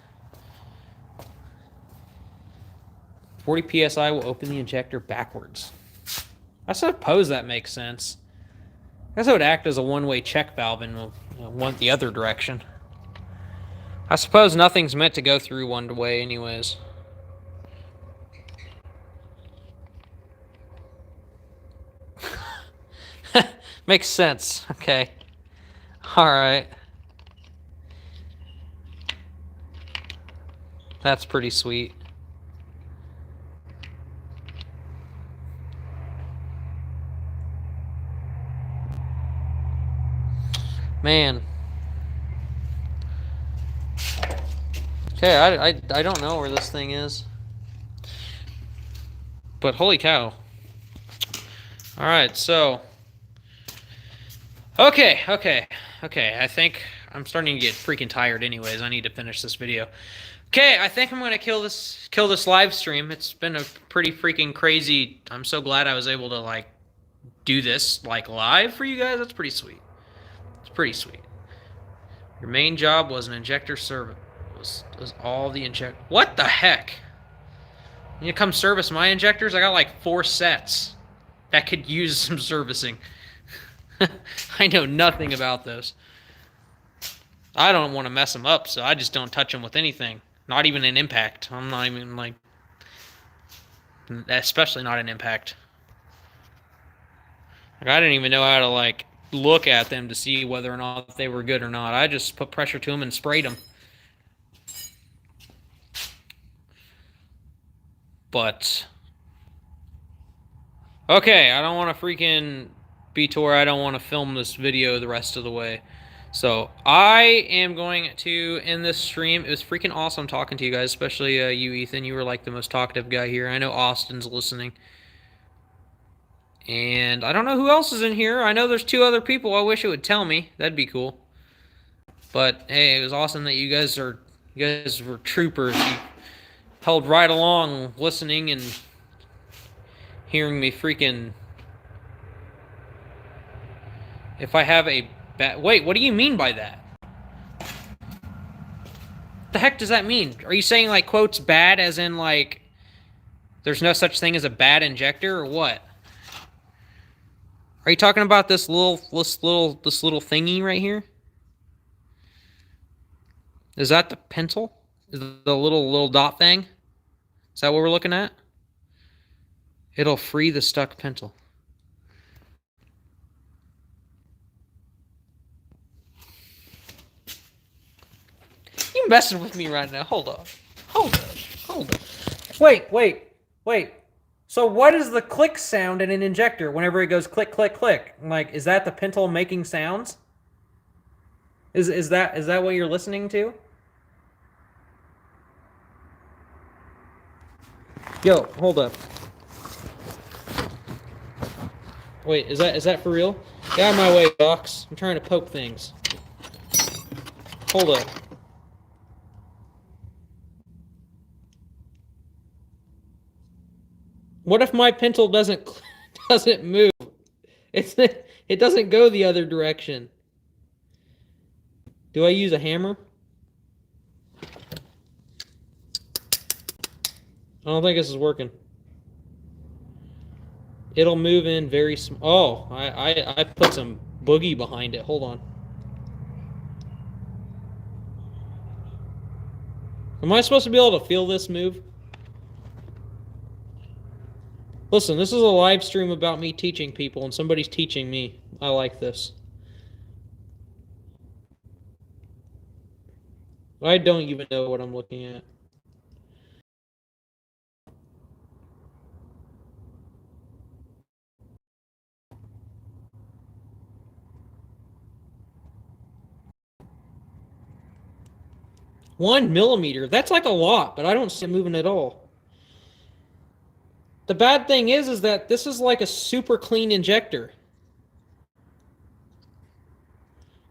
40 PSI will open the injector backwards. I suppose that makes sense. I guess it would act as a one-way check valve and went the other direction. I suppose nothing's meant to go through one way anyways. Makes sense. Okay. Alright. That's pretty sweet. Man. Okay, I don't know where this thing is. But holy cow. Alright, so... Okay. I think I'm starting to get freaking tired anyways. I need to finish this video. Okay, I think I'm gonna kill this live stream. It's been a pretty freaking crazy... I'm so glad I was able to, like, do this, like, live for you guys. That's pretty sweet. It's pretty sweet. Your main job was an injector service. Was all the inject... What the heck? You come service my injectors? I got like 4 sets that could use some servicing. I know nothing about those. I don't want to mess them up, so I just don't touch them with anything. Not even an impact. I'm not even like... Especially not an impact. Like, I didn't even know how to like look at them to see whether or not they were good or not. I just put pressure to them and sprayed them. But okay, I don't want to freaking be to where I don't want to film this video the rest of the way. So I am going to end this stream. It was freaking awesome talking to you guys, especially you, Ethan. You were like the most talkative guy here. I know Austin's listening. And I don't know who else is in here. I know there's 2 other people. I wish it would tell me. That'd be cool. But hey, it was awesome that you guys were troopers. You held right along, listening and hearing me freaking... If I have a bad... Wait, what do you mean by that? What the heck does that mean? Are you saying, like, quotes bad as in, like, there's no such thing as a bad injector, or what? Are you talking about this little thingy right here? Is that the pencil? Is the little dot thing? Is that what we're looking at? It'll free the stuck pencil. You messing with me right now? Hold up. Wait. So what is the click sound in an injector whenever it goes click, click, click? Like, is that the pencil making sounds? Is that what you're listening to? Yo, hold up. Wait, is that for real? Get out of my way, box. I'm trying to poke things. Hold up. What if my pencil doesn't move? It doesn't go the other direction. Do I use a hammer? I don't think this is working. It'll move in very small. Oh, I put some boogie behind it. Hold on. Am I supposed to be able to feel this move? Listen, this is a live stream about me teaching people, and somebody's teaching me. I like this. I don't even know what I'm looking at. $1 millimeter. That's like a lot, but I don't see it moving at all. The bad thing is that this is like a super clean injector.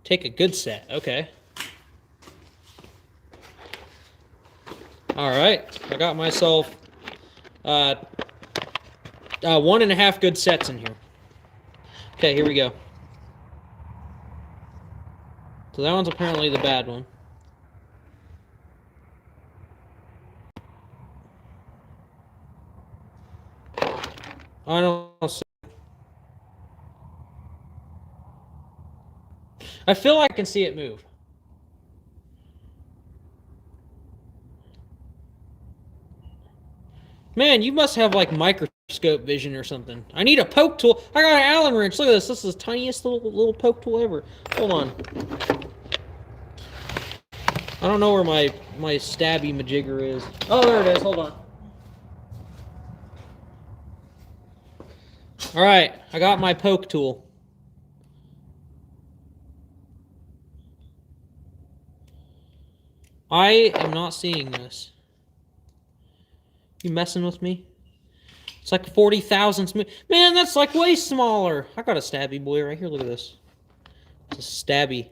Take a good set. Okay. All right. I got myself 1.5 good sets in here. Okay, here we go. So that one's apparently the bad one. I don't see. I feel like I can see it move. Man, you must have like microscope vision or something. I need a poke tool. I got an Allen wrench. Look at this. This is the tiniest little poke tool ever. Hold on. I don't know where my stabby majigger is. Oh, there it is. Hold on. All right, I got my poke tool. I am not seeing this. You messing with me? It's like 40 thousandths. Man, that's like way smaller. I got a stabby boy right here. Look at this. It's a stabby.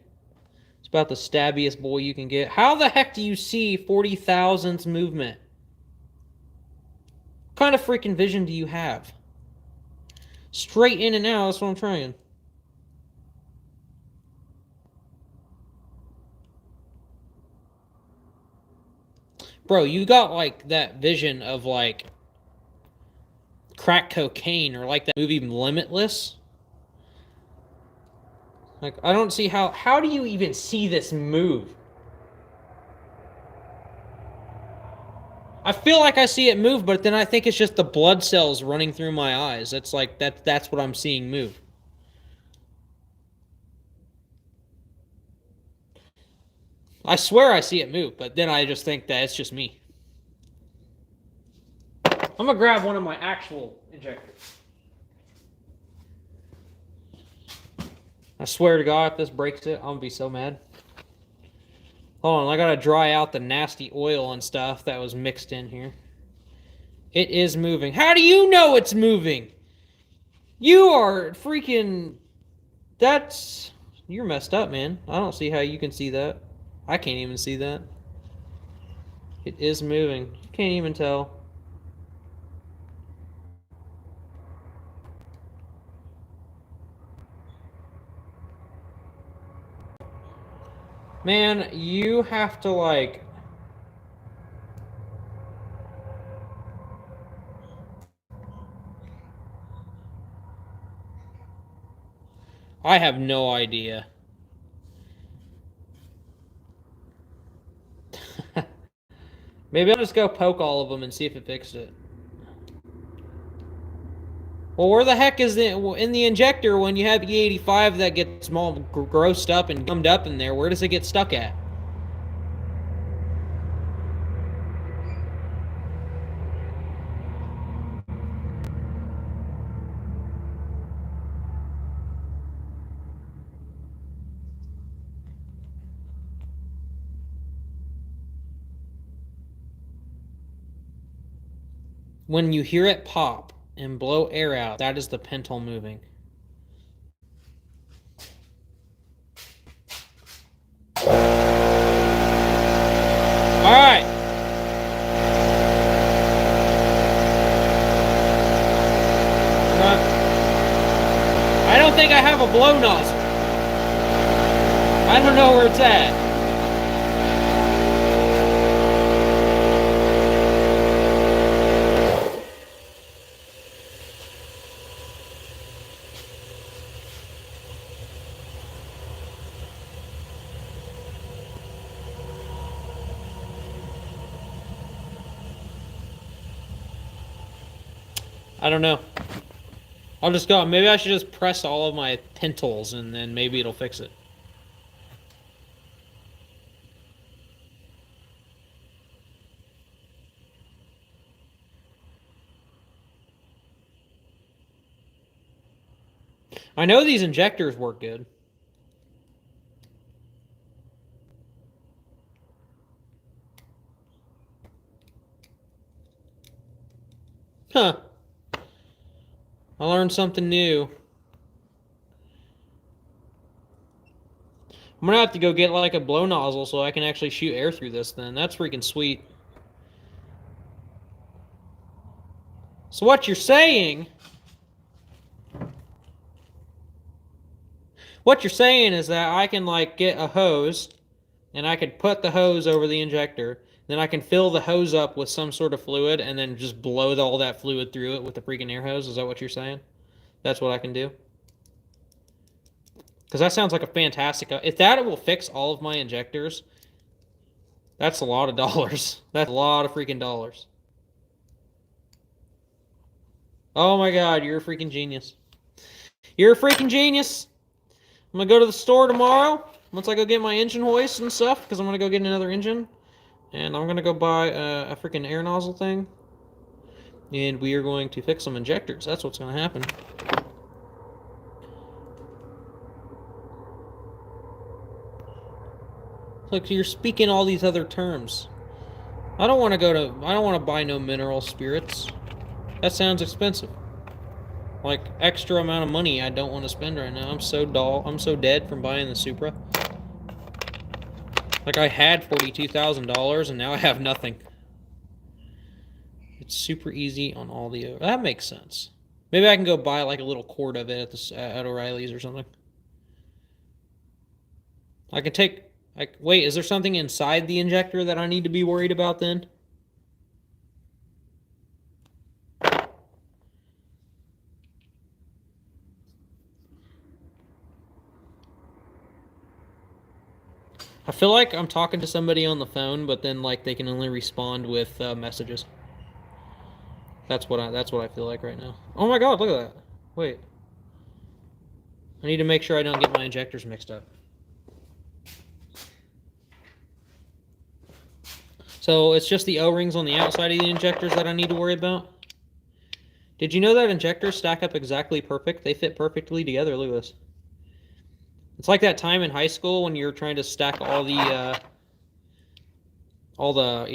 It's about the stabbiest boy you can get. How the heck do you see 40 thousandths movement? What kind of freaking vision do you have? Straight in and out, that's what I'm trying. Bro, you got like that vision of like crack cocaine or like that movie Limitless. Like, I don't see how do you even see this move? I feel like I see it move, but then I think it's just the blood cells running through my eyes. That's like, that's what I'm seeing move. I swear I see it move, but then I just think that it's just me. I'm gonna grab one of my actual injectors. I swear to God, if this breaks it, I'm gonna be so mad. Hold on, I gotta dry out the nasty oil and stuff that was mixed in here. It is moving. How do you know it's moving? You are freaking... That's... You're messed up, man. I don't see how you can see that. I can't even see that. It is moving. Can't even tell. Man, you have to like... I have no idea. Maybe I'll just go poke all of them and see if it fixed it. Well, where the heck is it in the injector when you have E85 that gets all grossed up and gummed up in there? Where does it get stuck at? When you hear it pop and blow air out, that is the pintle moving. Alright. I don't think I have a blow nozzle. I don't know where it's at. I don't know. I'll just go. Maybe I should just press all of my pintles and then maybe it'll fix it. I know these injectors work good. Huh. I learned something new. I'm gonna have to go get like a blow nozzle so I can actually shoot air through this then. That's freaking sweet. So what you're saying... What you're saying is that I can like get a hose and I could put the hose over the injector. Then I can fill the hose up with some sort of fluid and then just blow all that fluid through it with the freaking air hose. Is that what you're saying? That's what I can do? Because that sounds like a fantastic... If that will fix all of my injectors, that's a lot of dollars. That's a lot of freaking dollars. Oh my God, you're a freaking genius. You're a freaking genius. I'm going to go to the store tomorrow once I go get my engine hoist and stuff because I'm going to go get another engine. And I'm going to go buy a freaking air nozzle thing. And we are going to fix some injectors. That's what's going to happen. Look, you're speaking all these other terms. I don't want to buy no mineral spirits. That sounds expensive. Like, extra amount of money I don't want to spend right now. I'm so dull. I'm so dead from buying the Supra. Like, I had $42,000 and now I have nothing. It's super easy on all the... That makes sense. Maybe I can go buy like a little quart of it at O'Reilly's or something. I can take... wait, is there something inside the injector that I need to be worried about then? I feel like I'm talking to somebody on the phone, but then like they can only respond with messages. That's what I feel like right now. Oh my god, look at that. Wait. I need to make sure I don't get my injectors mixed up. So it's just the O-rings on the outside of the injectors that I need to worry about? Did you know that injectors stack up exactly perfect? They fit perfectly together. Look at this. It's like that time in high school when you're trying to stack all the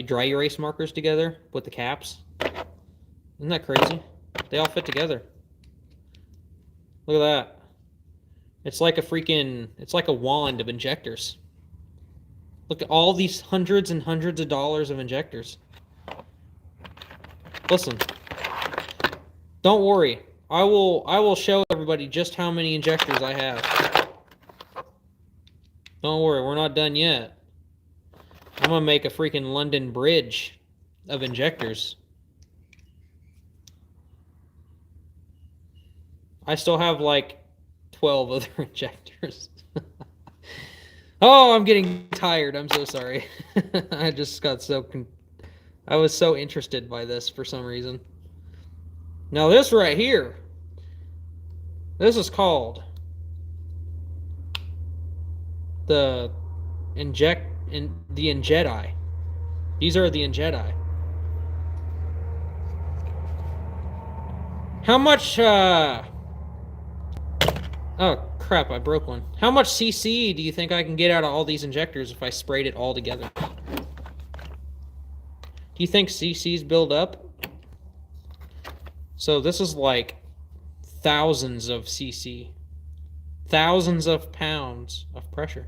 dry erase markers together with the caps. Isn't that crazy? They all fit together. Look at that. It's like a wand of injectors. Look at all these hundreds and hundreds of dollars of injectors. Listen. Don't worry. I will show everybody just how many injectors I have. Don't worry, we're not done yet. I'm gonna make a freaking London Bridge of injectors. I still have like 12 other injectors. Oh, I'm getting tired. I'm so sorry. I just got I was so interested by this for some reason. Now this right here, this is called the Injeti. These are the Injeti. How much oh crap, I broke one. How much CC do you think I can get out of all these injectors if I sprayed it all together? Do you think CCs build up? So this is like thousands of CC. Thousands of pounds of pressure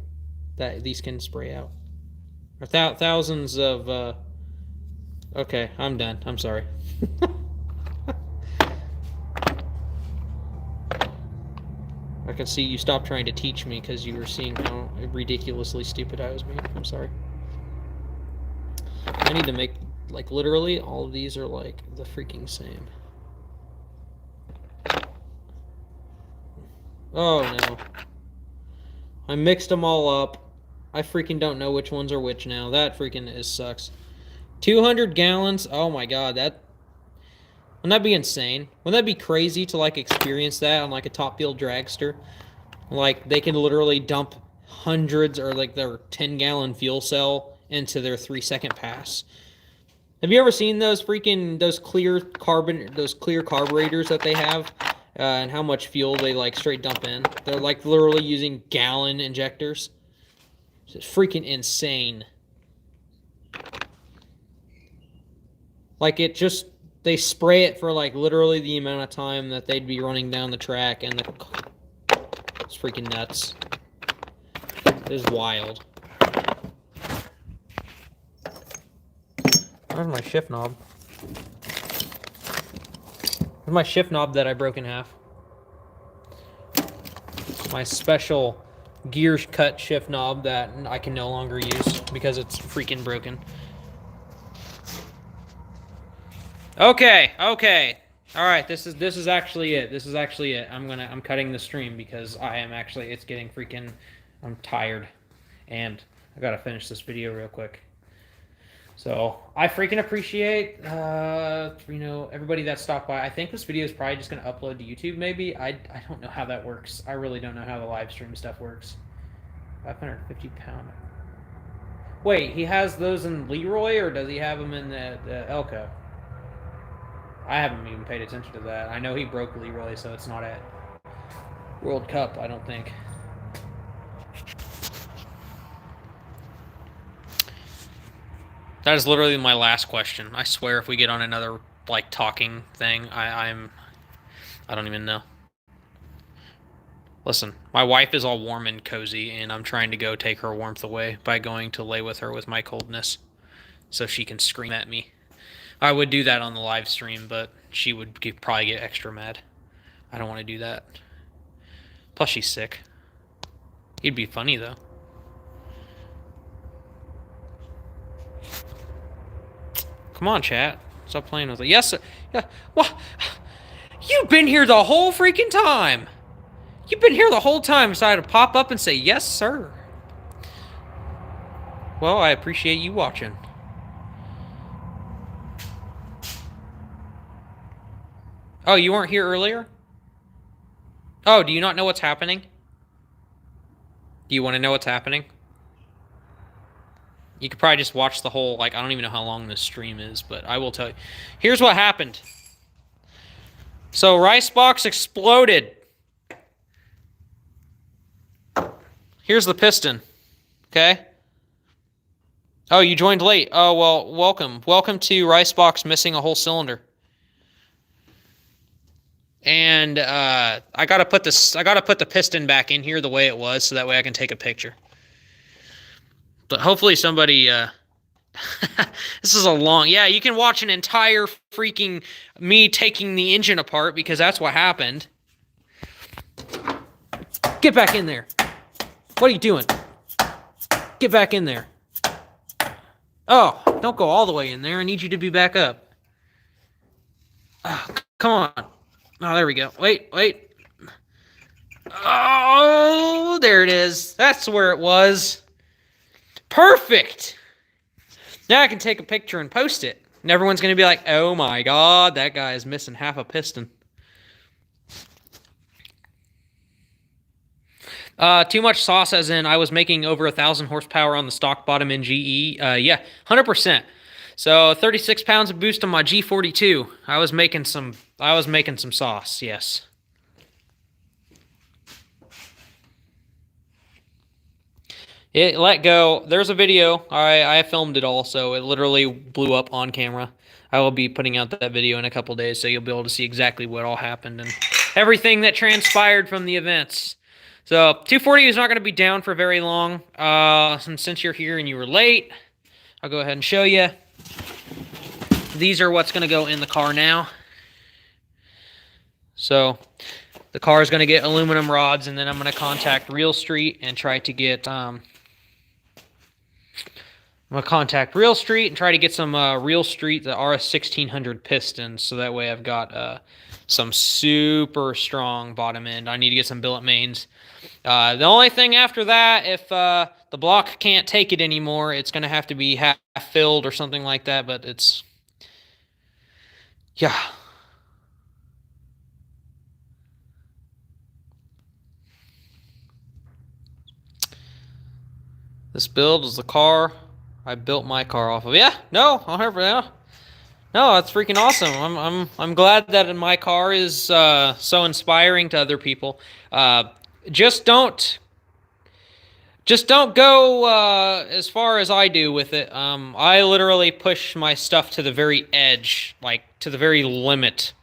that these can spray out. Or thousands of, okay, I'm done. I'm sorry. I can see you stopped trying to teach me because you were seeing how ridiculously stupid I was being. I'm sorry. I need to make, like, literally all of these are, like, the freaking same. Oh, no. I mixed them all up. I freaking don't know which ones are which now. That freaking sucks. 200 gallons. Oh, my God. Wouldn't that be insane? Wouldn't that be crazy to, like, experience that on, like, a top fuel dragster? Like, they can literally dump hundreds or, like, their 10-gallon fuel cell into their 3-second pass. Have you ever seen those clear carburetors that they have? And how much fuel they, like, straight dump in? They're, like, literally using gallon injectors. It's freaking insane. Like, they spray it for, like, literally the amount of time that they'd be running down the track, and it's freaking nuts. It is wild. Where's my shift knob? Where's my shift knob that I broke in half? My special gear cut shift knob that I can no longer use because it's freaking broken. Okay. All right, this is actually it. I'm cutting the stream because it's getting freaking, I'm tired and I got to finish this video real quick. So, I freaking appreciate everybody that stopped by. I think this video is probably just going to upload to YouTube maybe. I don't know how that works. I really don't know how the live stream stuff works. 550 pound. Wait, he has those in Leroy or does he have them in the Elko? I haven't even paid attention to that. I know he broke Leroy, so it's not at World Cup, I don't think. That is literally my last question. I swear if we get on another, like, talking thing, I don't even know. Listen, my wife is all warm and cozy, and I'm trying to go take her warmth away by going to lay with her with my coldness so she can scream at me. I would do that on the live stream, but she would probably get extra mad. I don't want to do that. Plus, she's sick. It'd be funny, though. Come on, chat. Stop playing with it. Yes, sir. Yeah. What? You've been here the whole freaking time. You've been here the whole time, so I had to pop up and say, yes, sir. Well, I appreciate you watching. Oh, you weren't here earlier? Oh, do you not know what's happening? Do you want to know what's happening? You could probably just watch the whole, like, I don't even know how long this stream is, but I will tell you. Here's what happened. So, Ricebox exploded. Here's the piston. Okay? Oh, you joined late. Oh, well, welcome. Welcome to Ricebox missing a whole cylinder. And I gotta put the piston back in here the way it was, so that way I can take a picture. But hopefully somebody, this is a long, yeah, you can watch an entire freaking me taking the engine apart because that's what happened. Get back in there. What are you doing? Get back in there. Oh, don't go all the way in there. I need you to be back up. Oh, come on. Oh, there we go. Wait. Oh, there it is. That's where it was. Perfect! Now I can take a picture and post it. And everyone's going to be like, oh my god, that guy is missing half a piston. Too much sauce as in I was making over 1,000 horsepower on the stock bottom in GE. Yeah, 100%. So 36 pounds of boost on my G42. I was making some sauce, yes. It let go. There's a video. I filmed it all, so it literally blew up on camera. I will be putting out that video in a couple days, so you'll be able to see exactly what all happened and everything that transpired from the events. So 240 is not going to be down for very long. Since you're here and you were late, I'll go ahead and show you. These are what's going to go in the car now. So the car is going to get aluminum rods, and then I'm going to contact Real Street and try to get I'm going to contact Real Street and try to get some Real Street, the RS1600 pistons, so that way I've got some super strong bottom end. I need to get some billet mains. The only thing after that, if the block can't take it anymore, it's going to have to be half filled or something like that, but it's... yeah. This build is the car I built my car off of. Yeah, no, 100%. No, that's freaking awesome. I'm glad that my car is so inspiring to other people. Just don't go as far as I do with it. I literally push my stuff to the very edge, like to the very limit.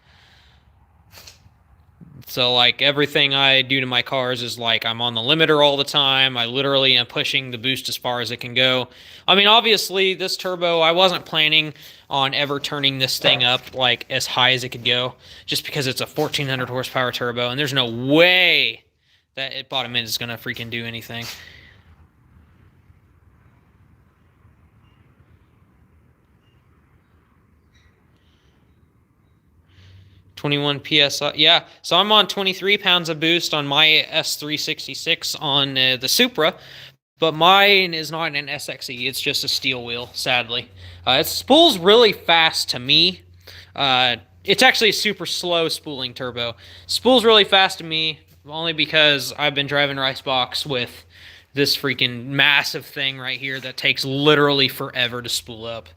So, like, everything I do to my cars is, like, I'm on the limiter all the time. I literally am pushing the boost as far as it can go. I mean, obviously, this turbo, I wasn't planning on ever turning this thing up, like, as high as it could go, just because it's a 1,400 horsepower turbo, and there's no way that it bottom end is going to freaking do anything. 21 PSI. Yeah, so I'm on 23 pounds of boost on my S366 on the Supra, but mine is not an SXE. It's just a steel wheel, sadly. It spools really fast to me. It's actually a super slow spooling turbo. Spools really fast to me, only because I've been driving Ricebox with this freaking massive thing right here that takes literally forever to spool up.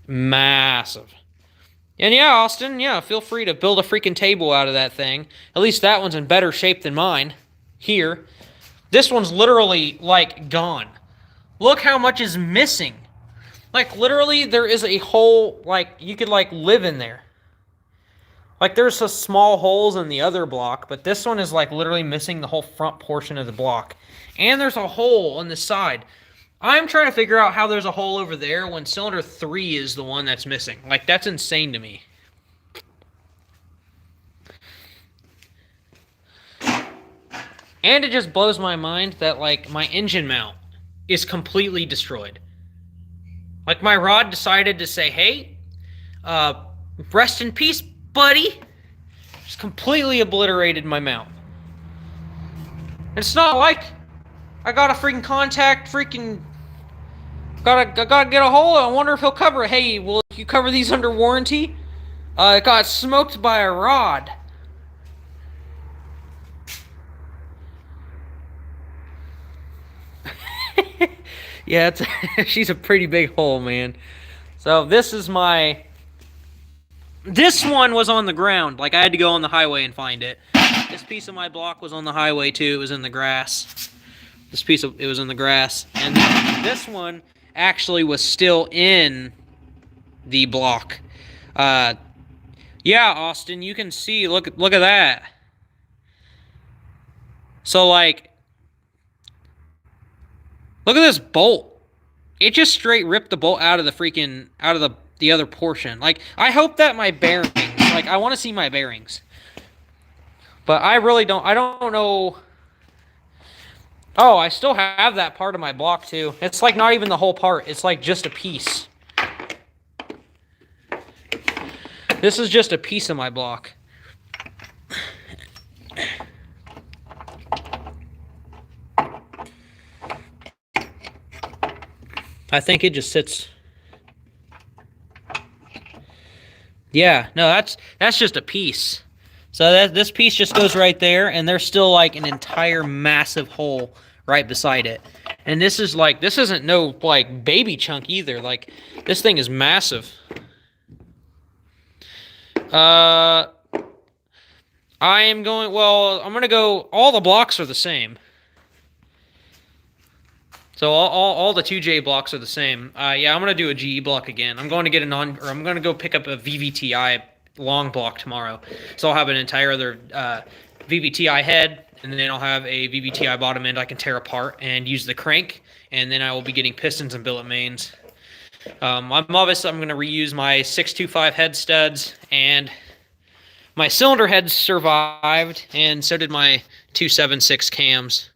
Massive. And yeah, Austin, yeah, feel free to build a freaking table out of that thing. At least that one's in better shape than mine. Here. This one's literally, like, gone. Look how much is missing. Like, literally, there is a hole, like, you could, like, live in there. Like, there's some small holes in the other block, but this one is, like, literally missing the whole front portion of the block. And there's a hole on the side. I'm trying to figure out how there's a hole over there when cylinder 3 is the one that's missing. Like, that's insane to me. And it just blows my mind that, like, my engine mount is completely destroyed. Like, my rod decided to say, hey, rest in peace, buddy. Just completely obliterated my mount. And it's not like I got a freaking contact, gotta get a hole. I wonder if he'll cover it. Hey, will you cover these under warranty? It got smoked by a rod. Yeah, she's a pretty big hole, man. So this one was on the ground. Like, I had to go on the highway and find it. This piece of my block was on the highway too. It was in the grass. It was in the grass. And this one actually was still in the block. Yeah, Austin, you can see, look at that. So, like, look at this bolt. It just straight ripped the bolt out of the other portion. Like, I hope that my bearings, like, I want to see my bearings. But I don't know. Oh, I still have that part of my block too. It's like not even the whole part. It's like just a piece. This is just a piece of my block. I think it just sits. Yeah, no, that's just a piece. So this piece just goes right there, and there's still like an entire massive hole right beside it. And this isn't no like baby chunk either. Like, this thing is massive. I'm gonna go, all the blocks are the same. So all the 2J blocks are the same. Yeah, I'm gonna do a GE block again. I'm going to get I'm gonna go pick up a vvti long block tomorrow. So I'll have an entire other vvti head, and then I'll have a vvti bottom end I can tear apart and use the crank, and then I will be getting pistons and billet mains. I'm gonna reuse my 625 head studs, and my cylinder heads survived, and so did my 276 cams.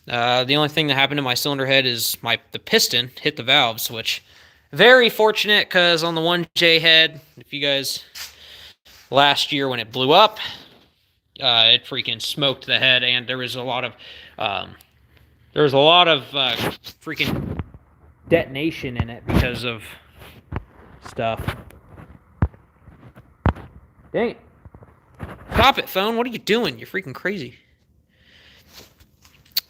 The only thing that happened to my cylinder head is the piston hit the valves, which very fortunate, because on the 1J head, if you guys, last year when it blew up, it freaking smoked the head, and there was a lot of freaking detonation in it because of stuff. Dang it. Stop it, phone. What are you doing? You're freaking crazy.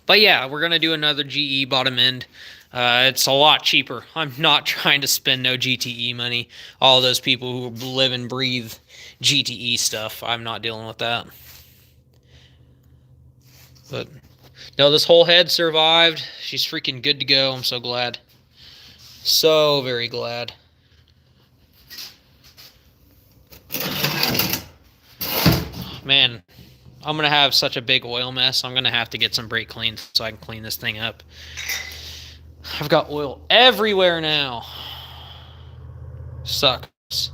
But yeah, we're going to do another GE bottom end. It's a lot cheaper. I'm not trying to spend no GTE money. All those people who live and breathe GTE stuff, I'm not dealing with that. But no, this whole head survived. She's freaking good to go. I'm so glad. So very glad. Man, I'm going to have such a big oil mess. I'm going to have to get some brake clean so I can clean this thing up. I've got oil everywhere now. Sucks.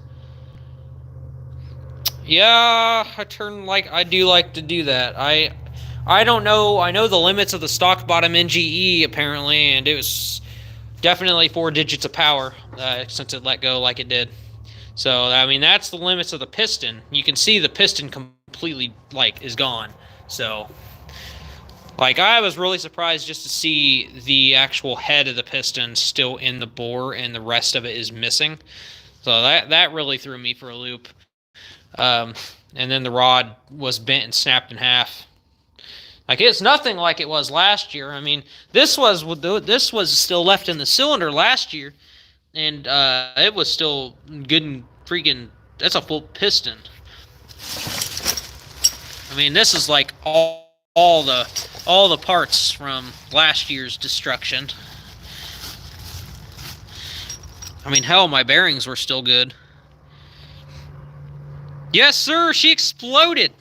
Yeah, I do like to do that. I don't know. I know the limits of the stock bottom NGE apparently, and it was definitely 4 digits of power since it let go like it did. So, I mean, that's the limits of the piston. You can see the piston completely, is gone. So, I was really surprised just to see the actual head of the piston still in the bore and the rest of it is missing. So, that really threw me for a loop. And then the rod was bent and snapped in half. It's nothing like it was last year. I mean, this was still left in the cylinder last year. And it was still good and freaking, that's a full piston. I mean, this is like all the parts from last year's destruction. I mean, hell, my bearings were still good. Yes, sir, she exploded.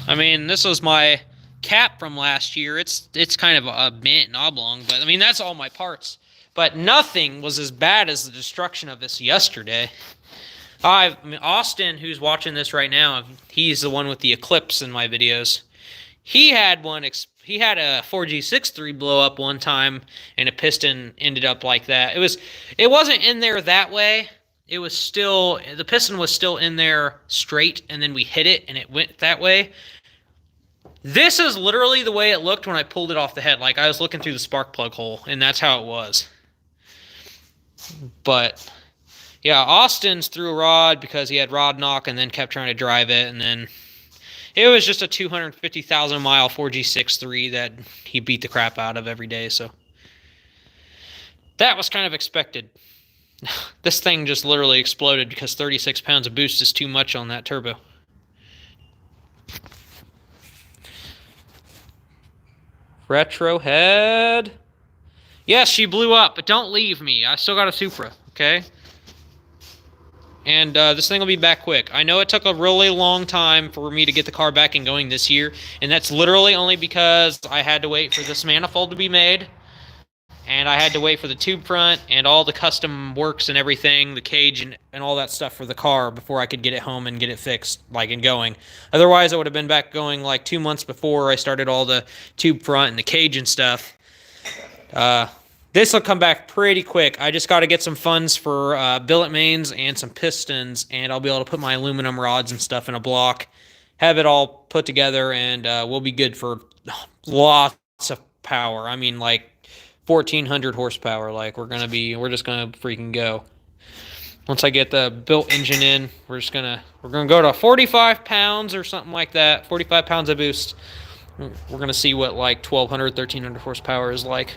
I mean, this was my cap from last year. It's kind of a bent and oblong, but I mean, that's all my parts. But nothing was as bad as the destruction of this yesterday. I mean, Austin, who's watching this right now, he's the one with the Eclipse in my videos. He had one. He had a 4G63 blow up one time, and a piston ended up like that. It wasn't in there that way. It was still, the piston was still in there straight, and then we hit it, and it went that way. This is literally the way it looked when I pulled it off the head. Like, I was looking through the spark plug hole, and that's how it was. But yeah, Austin's threw a rod because he had rod knock and then kept trying to drive it, and then it was just a 250,000 mile 4G63 that he beat the crap out of every day, so that was kind of expected. This thing just literally exploded because 36 pounds of boost is too much on that turbo. Retro head. Yes, she blew up, but don't leave me. I still got a Supra, okay? And this thing will be back quick. I know it took a really long time for me to get the car back and going this year, and that's literally only because I had to wait for this manifold to be made, and I had to wait for the tube front and all the custom works and everything, the cage and all that stuff for the car before I could get it home and get it fixed, like, and going. Otherwise, I would have been back going like 2 months before I started all the tube front and the cage and stuff. This will come back pretty quick. I just got to get some funds for billet mains and some pistons, and I'll be able to put my aluminum rods and stuff in a block, have it all put together, and we'll be good for lots of power. I mean, like 1,400 horsepower. Like, we're just gonna freaking go. Once I get the built engine in, we're gonna go to 45 pounds or something like that. 45 pounds of boost. We're gonna see what like 1,200, 1,300 horsepower is like.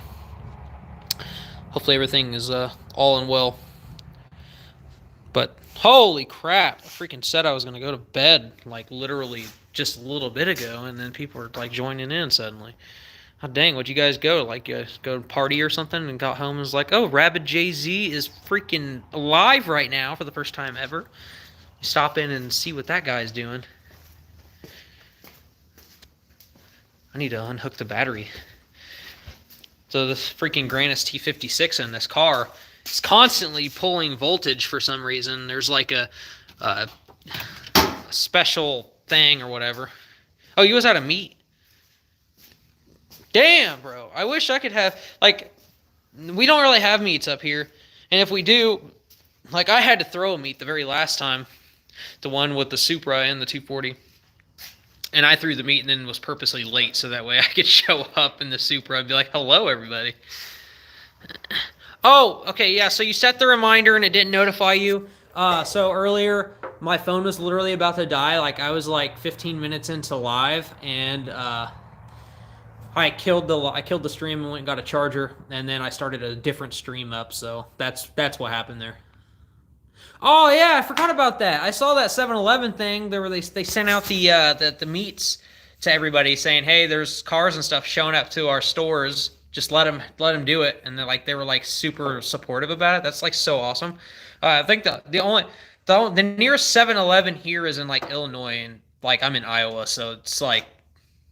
Hopefully everything is all in well. But holy crap, I freaking said I was going to go to bed like literally just a little bit ago, and then people are like joining in suddenly. Oh, dang, what'd you guys go? Like, you guys go to party or something and got home and was like, oh, Rabid Jay-Z is freaking alive right now for the first time ever. Stop in and see what that guy's doing. I need to unhook the battery. So this freaking Granis T56 in this car is constantly pulling voltage for some reason. There's like a special thing or whatever. Oh, you was out of meat? Damn, bro. I wish I could have, like, we don't really have meats up here. And if we do, like, I had to throw a meat the very last time. The one with the Supra and the 240. And I threw the meat and then was purposely late so that way I could show up in the Supra and be like, hello, everybody. Oh, okay, yeah, so you set the reminder and it didn't notify you. So earlier, my phone was literally about to die. Like, I was like 15 minutes into live, and I killed the stream and went and got a charger, and then I started a different stream up, so that's what happened there. Oh yeah, I forgot about that. I saw that 7-Eleven thing. They sent out the meats to everybody saying, "Hey, there's cars and stuff showing up to our stores. Just let them do it." And they were like super supportive about it. That's like so awesome. I think the nearest 7-Eleven here is in like Illinois, and like I'm in Iowa, so it's like,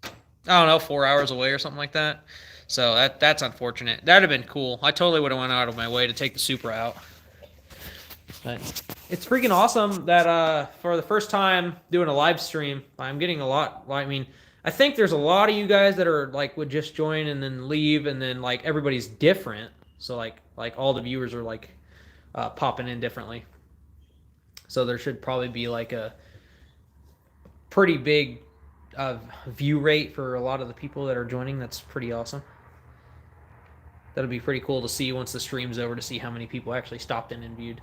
I don't know, 4 hours away or something like that. So that's unfortunate. That'd have been cool. I totally would have went out of my way to take the Supra out. But it's freaking awesome that for the first time doing a live stream, I'm getting a lot. I mean, I think there's a lot of you guys that are like would just join and then leave, and then like everybody's different. So like all the viewers are like popping in differently. So there should probably be like a pretty big view rate for a lot of the people that are joining. That's pretty awesome. That'll be pretty cool to see once the stream's over, to see how many people actually stopped in and viewed.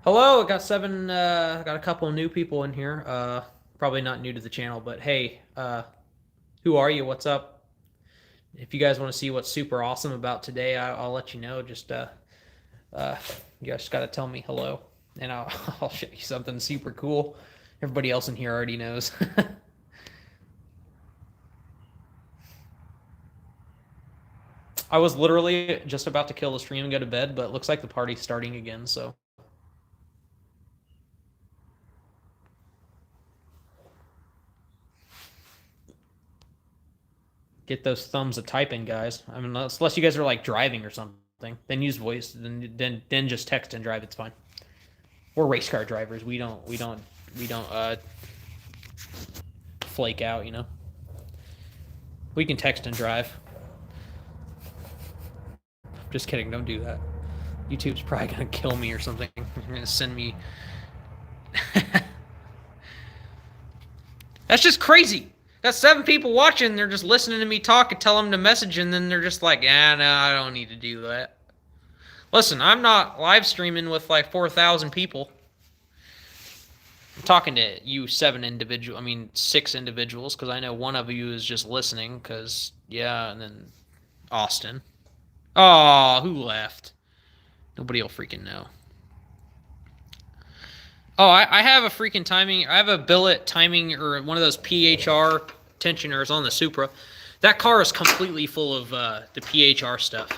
Hello, I got got a couple of new people in here. Probably not new to the channel, but hey, who are you? What's up? If you guys want to see what's super awesome about today, I'll let you know. Just you guys got to tell me hello, and I'll show you something super cool. Everybody else in here already knows. I was literally just about to kill the stream and go to bed, but it looks like the party's starting again, so. Get those thumbs a typing, guys. I mean, unless you guys are like driving or something, then use voice. Then just text and drive. It's fine. We're race car drivers. We don't flake out. You know. We can text and drive. Just kidding. Don't do that. YouTube's probably gonna kill me or something. They're gonna send me. That's just crazy. Got 7 people watching. They're just listening to me talk and tell them to message, and then they're just like, no, I don't need to do that. Listen, I'm not live streaming with like 4,000 people. I'm talking to you 6 individuals, because I know one of you is just listening, because, yeah, and then Austin. Oh, who left? Nobody will freaking know. Oh, I have a freaking timing. I have a billet timing, or one of those PHR tensioners on the Supra. That car is completely full of the PHR stuff.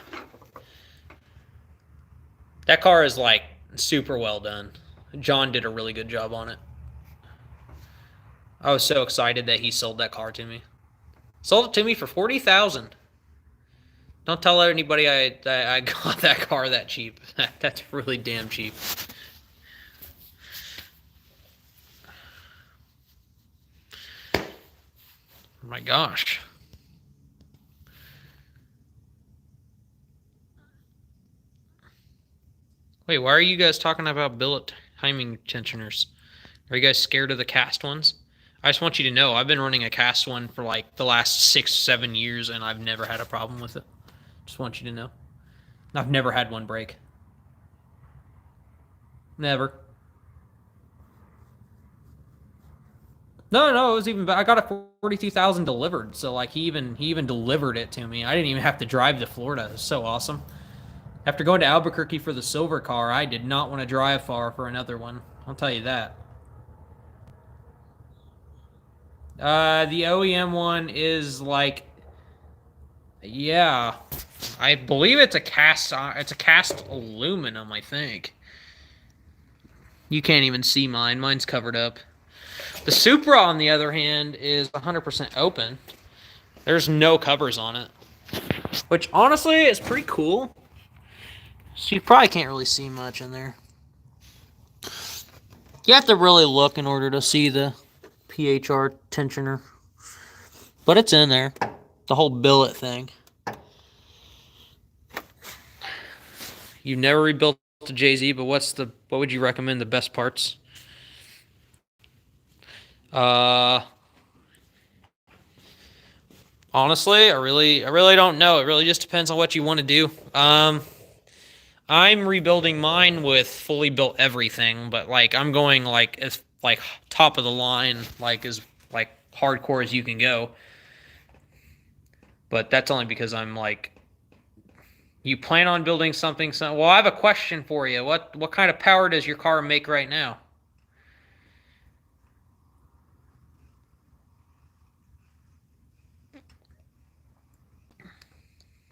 That car is like super well done. John did a really good job on it. I was so excited that he sold that car to me. Sold it to me for $40,000. Don't tell anybody I got that car that cheap. That's really damn cheap. Oh my gosh. Wait, why are you guys talking about billet timing tensioners? Are you guys scared of the cast ones? I just want you to know, I've been running a cast one for like the last 6-7 years, and I've never had a problem with it. Just want you to know. I've never had one break. Never. No, it was even. I got a 42,000 delivered, so like he even delivered it to me. I didn't even have to drive to Florida. It was so awesome. After going to Albuquerque for the silver car, I did not want to drive far for another one. I'll tell you that. The OEM one is like, yeah, I believe it's a cast. It's a cast aluminum, I think. You can't even see mine. Mine's covered up. The Supra, on the other hand, is 100% open. There's no covers on it, which honestly is pretty cool. So you probably can't really see much in there. You have to really look in order to see the PHR tensioner, but it's in there. The whole billet thing. You've never rebuilt the JZ, but what would you recommend the best parts? Honestly, I really don't know. It really just depends on what you want to do. I'm rebuilding mine with fully built everything, but like I'm going like as like top of the line, like as like hardcore as you can go. But that's only because I'm like, you plan on building something. Well, I have a question for you. What kind of power does your car make right now?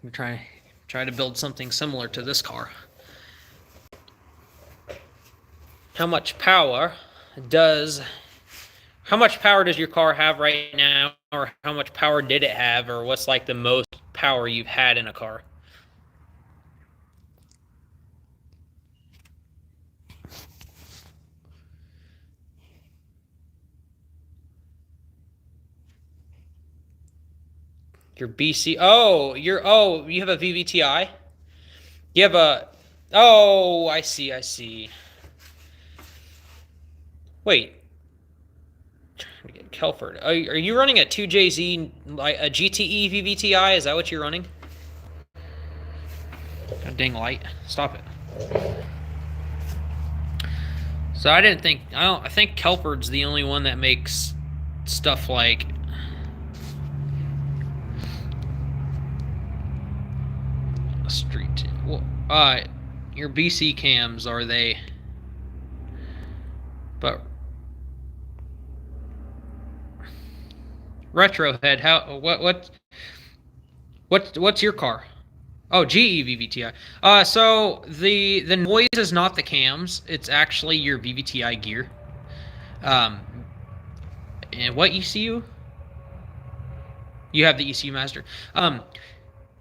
I'm trying to build something similar to this car. How much power does your car have right now, or how much power did it have, or what's like the most power you've had in a car? Your BC. You have a vvti? You have a. Oh, I see. Wait. Kelford. Are you running a 2JZ, like a GTE vvti? Is that what you're running? God dang light. Stop it. So I think Kelford's the only one that makes stuff like a street. Well, your BC cams, are they? But Retrohead, what's your car? Oh, GE VVTi. So the noise is not the cams. It's actually your VVTi gear. And what ECU? You have the ECU master.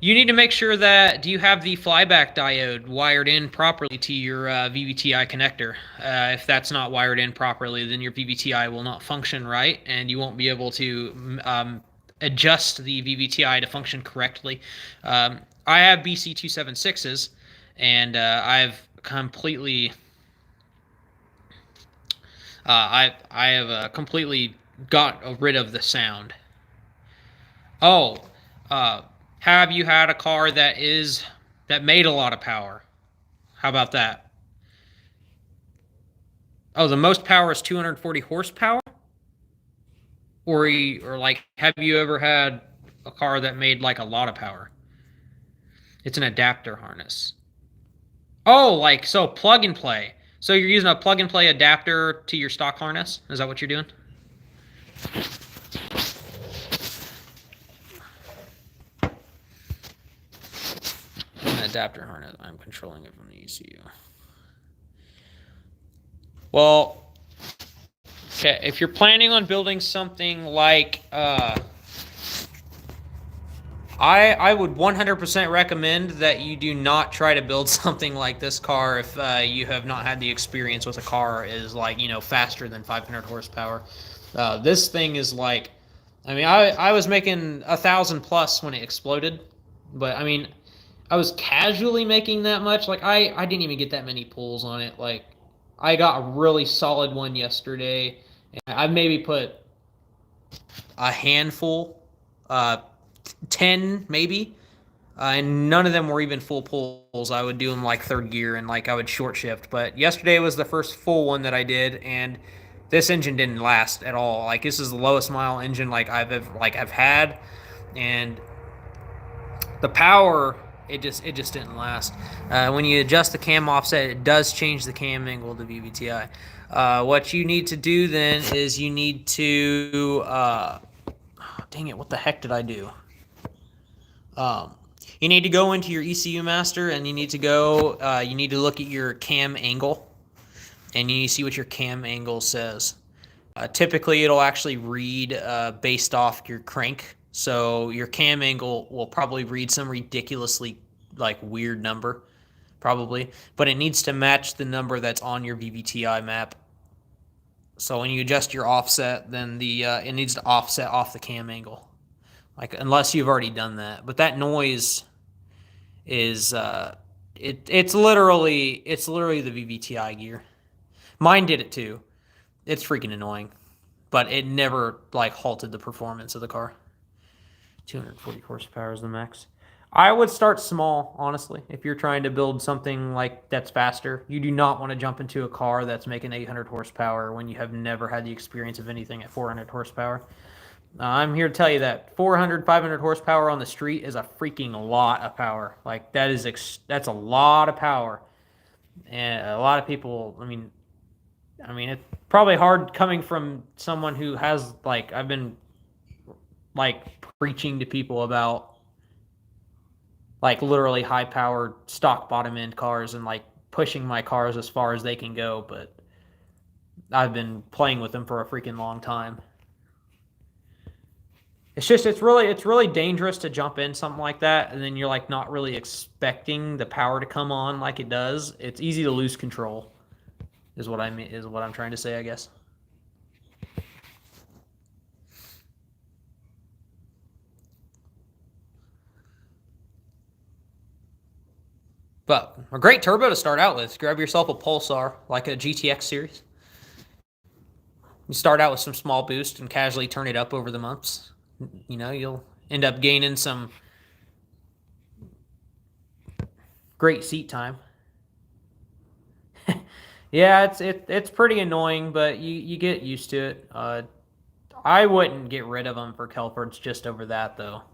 You need to make sure that, do you have the flyback diode wired in properly to your VVTi connector? If that's not wired in properly, then your VVTi will not function right, and you won't be able to adjust the VVTi to function correctly. I have BC276s, and I've completely, I have completely got rid of the sound. Oh, have you had a car that made a lot of power? How about that? Oh, the most power is 240 horsepower? Or like, have you ever had a car that made like a lot of power? It's an adapter harness. Oh, like, so plug and play. So you're using a plug and play adapter to your stock harness? Is that what you're doing? Adapter harness. I'm controlling it from the ECU. Well, okay, if you're planning on building something like, I would 100% recommend that you do not try to build something like this car if you have not had the experience with a car is like, faster than 500 horsepower. This thing is like, I mean, I was making 1,000 plus when it exploded, but I mean, I was casually making that much. Like, I didn't even get that many pulls on it. Like, I got a really solid one yesterday. And I maybe put a handful, 10 maybe, and none of them were even full pulls. I would do them like third gear and like I would short shift. But yesterday was the first full one that I did, and this engine didn't last at all. Like, this is the lowest mile engine like I've had, and the power, it just didn't last. When you adjust the cam offset, it does change the cam angle to VVTi. What you need to do then is you need to dang it, what the heck did I do? You need to go into your ECU master, and you need to go, you need to look at your cam angle, and you need to see what your cam angle says. Typically, it'll actually read based off your crank. So your cam angle will probably read some ridiculously like weird number, probably, but it needs to match the number that's on your VVTi map. So when you adjust your offset, then it needs to offset off the cam angle, like unless you've already done that. But that noise is it's literally the VVTi gear. Mine did it too. It's freaking annoying, but it never like halted the performance of the car. 240 horsepower is the max. I would start small, honestly, if you're trying to build something like that's faster. You do not want to jump into a car that's making 800 horsepower when you have never had the experience of anything at 400 horsepower. I'm here to tell you that 400, 500 horsepower on the street is a freaking lot of power. Like, that's a lot of power. And a lot of people, I mean, it's probably hard coming from someone who has, like, I've been like preaching to people about like literally high powered stock bottom end cars and like pushing my cars as far as they can go, but I've been playing with them for a freaking long time. It's really dangerous to jump in something like that and then you're like not really expecting the power to come on like it does. It's easy to lose control is what I'm trying to say, I guess. But a great turbo to start out with. Grab yourself a Pulsar, like a GTX series. You start out with some small boost and casually turn it up over the months. You know, you'll end up gaining some great seat time. Yeah, it's pretty annoying, but you get used to it. I wouldn't get rid of them for Kelfords just over that, though.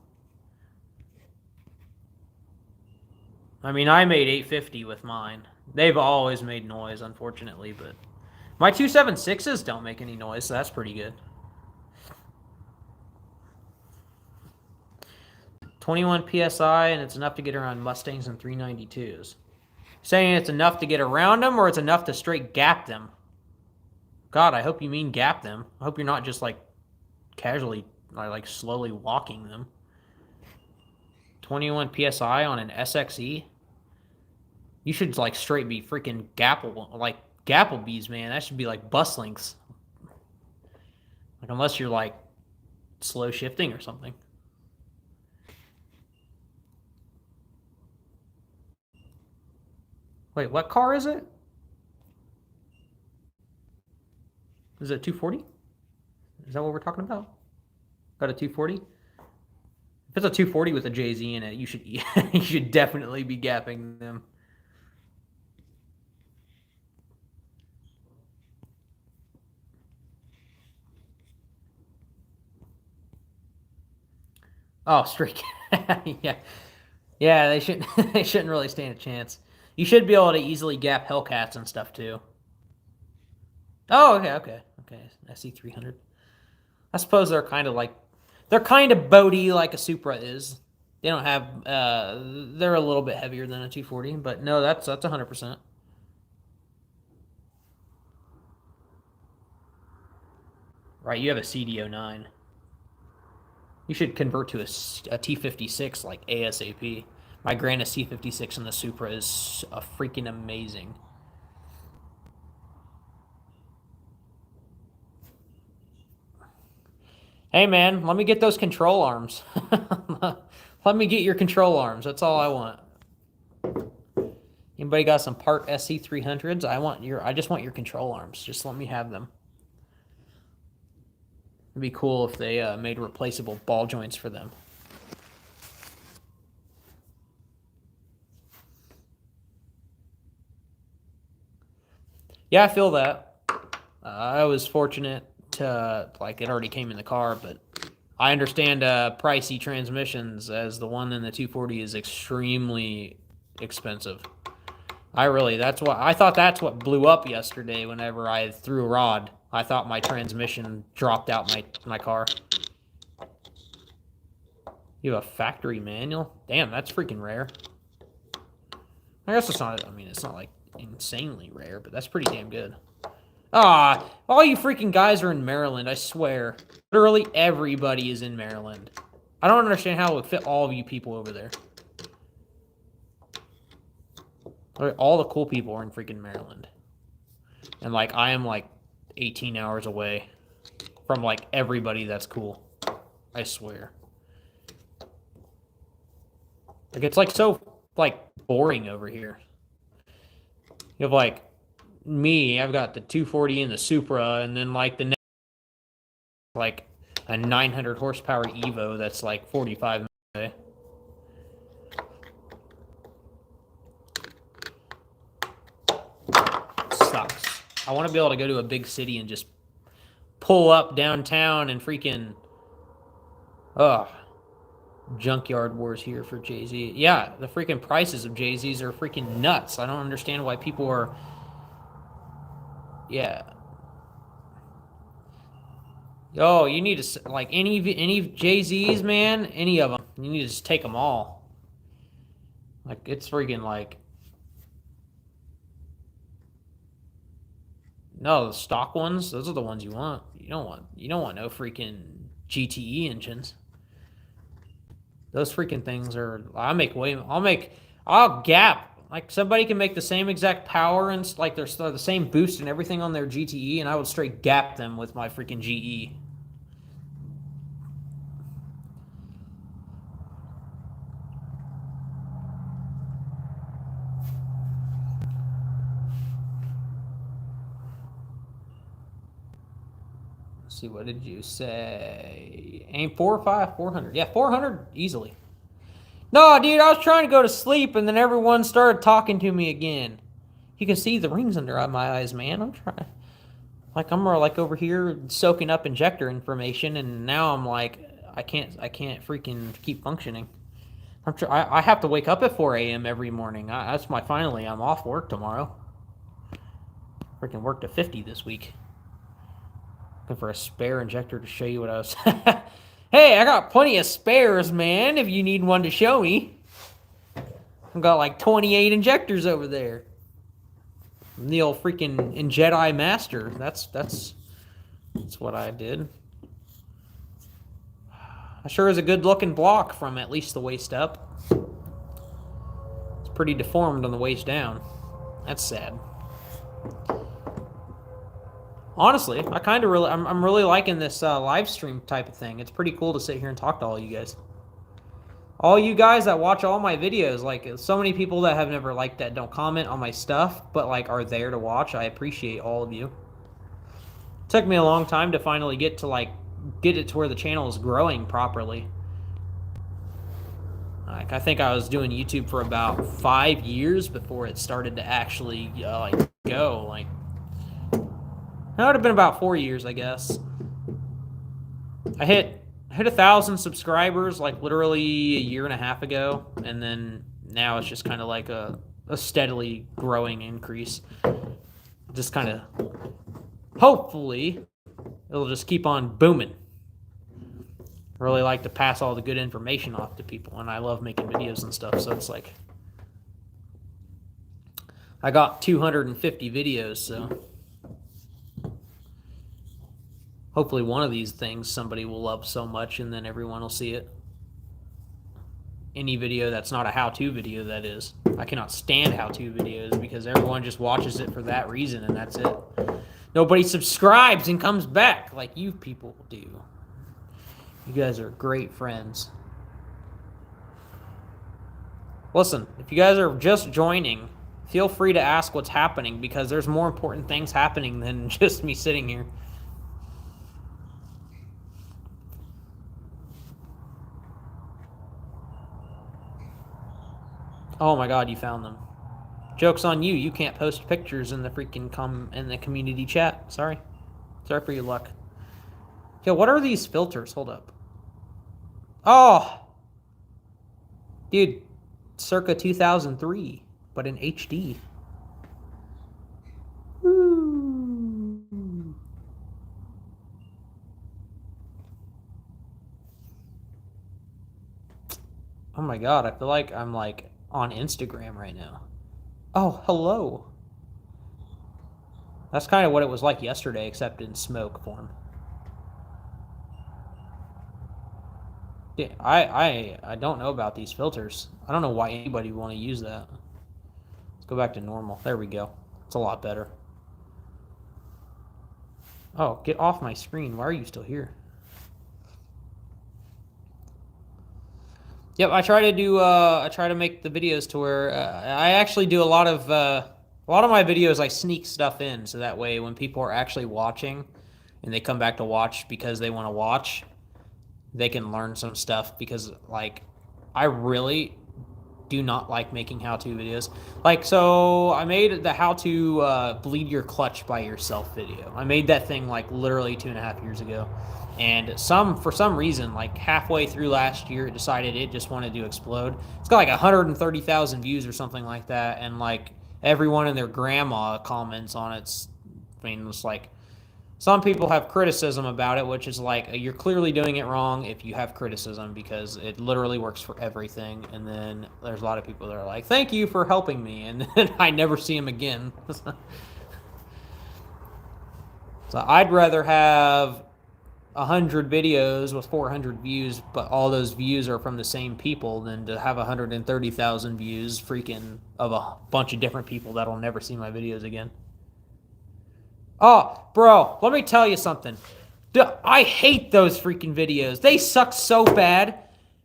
I mean, I made 850 with mine. They've always made noise, unfortunately, but my 276s don't make any noise, so that's pretty good. 21 psi, and it's enough to get around Mustangs and 392s. Saying it's enough to get around them, or it's enough to straight gap them? God, I hope you mean gap them. I hope you're not just like casually, like slowly walking them. 21 psi on an SXE. You should like straight be freaking Gapplebees, man. That should be like bus links. Like unless you're like slow shifting or something. Wait, what car is it? Is it 240? Is that what we're talking about? Got a 240? If it's a 240 with a JZ in it, you should definitely be gapping them. Oh, straight. Yeah. Yeah, they shouldn't really stand a chance. You should be able to easily gap Hellcats and stuff too. Oh, okay. SE300. I suppose they're kind of boaty like a Supra is. They don't have they're a little bit heavier than a 240, but no, that's 100%. Right, you have a CD09. You should convert to a T56 like ASAP. My Grand C56 in the Supra is freaking amazing. Hey man, let me get those control arms. Let me get your control arms. That's all I want. Anybody got some part SC300s? I just want your control arms. Just let me have them. It'd be cool if they made replaceable ball joints for them. Yeah, I feel that. I was fortunate to, like, it already came in the car, but I understand pricey transmissions, as the one in the 240 is extremely expensive. I thought that's what blew up yesterday whenever I threw a rod. I thought my transmission dropped out my car. You have a factory manual? Damn, that's freaking rare. I guess it's not like insanely rare, but that's pretty damn good. Ah, all you freaking guys are in Maryland, I swear. Literally everybody is in Maryland. I don't understand how it would fit all of you people over there. All the cool people are in freaking Maryland. And, like, I am, like, 18 hours away from, like, everybody that's cool. I swear. Like, it's, like, so, like, boring over here. You have, like, me, I've got the 240 and the Supra, and then, like, the next, like, a 900 horsepower Evo that's, like, 45 minutes away. Sucks. I want to be able to go to a big city and just pull up downtown and freaking... Junkyard wars here for JZ. Yeah, the freaking prices of JZs are freaking nuts. I don't understand why people are... Yeah. Oh, you need to... Like, any JZs, man, any of them. You need to just take them all. Like, it's freaking, like... No, the stock ones, those are the ones you want. You don't want no freaking GTE engines. Those freaking things are... I'll gap. Like, somebody can make the same exact power and, like, they're the same boost and everything on their GTE, and I would straight gap them with my freaking GE. Let's see, what did you say? Aim 400. Yeah, 400 easily. No, dude, I was trying to go to sleep, and then everyone started talking to me again. You can see the rings under my eyes, man. I'm trying. Like, I'm more like over here soaking up injector information, and now I'm like, I can't freaking keep functioning. I have to wake up at 4 a.m. every morning. That's finally, I'm off work tomorrow. Freaking worked a 50 this week. Looking for a spare injector to show you what I was... Hey, I got plenty of spares, man, if you need one to show me. I've got like 28 injectors over there. I'm the old freaking Jedi Master. That's what I did. I sure is a good looking block from at least the waist up. It's pretty deformed on the waist down. That's sad. Honestly, I'm really liking this live stream type of thing. It's pretty cool to sit here and talk to all you guys. All you guys that watch all my videos, like so many people that have never liked that don't comment on my stuff, but like are there to watch. I appreciate all of you. It took me a long time to finally get it to where the channel is growing properly. Like I think I was doing YouTube for about 5 years before it started to actually like go. Like it would have been about 4 years, I guess. I hit 1,000 subscribers like literally a year and a half ago, and then now it's just kind of like a steadily growing increase. Just kind of, hopefully, it'll just keep on booming. I really like to pass all the good information off to people, and I love making videos and stuff, so it's like, I got 250 videos, so hopefully one of these things somebody will love so much, and then everyone will see it. Any video that's not a how-to video, that is. I cannot stand how-to videos because everyone just watches it for that reason, and that's it. Nobody subscribes and comes back like you people do. You guys are great friends. Listen, if you guys are just joining, feel free to ask what's happening because there's more important things happening than just me sitting here. Oh my god, you found them. Joke's on you. You can't post pictures in the freaking community chat. Sorry. Sorry for your luck. Yo, what are these filters? Hold up. Oh! Dude, circa 2003, but in HD. Woo. Oh my god, I feel like I'm like on Instagram right now. Oh, hello. That's kind of what it was like yesterday, except in smoke form. Yeah, I don't know about these filters. I don't know why anybody would want to use that. Let's go back to normal. There we go. It's a lot better. Oh, get off my screen. Why are you still here? Yep, I try to make the videos to where I actually do a lot of my videos. I sneak stuff in so that way when people are actually watching and they come back to watch because they want to watch, they can learn some stuff because like I really do not like making how-to videos. Like, so I made the how to bleed your clutch by yourself video. I made that thing like literally 2.5 years ago. And for some reason, like halfway through last year, it decided it just wanted to explode. It's got like 130,000 views or something like that. And like everyone and their grandma comments on it. I mean, it's like some people have criticism about it, which is like, you're clearly doing it wrong if you have criticism because it literally works for everything. And then there's a lot of people that are like, thank you for helping me. And then I never see them again. So I'd rather have 100 videos with 400 views, but all those views are from the same people than to have 130,000 views freaking of a bunch of different people that'll never see my videos again. Oh, bro, let me tell you something. I hate those freaking videos. They suck so bad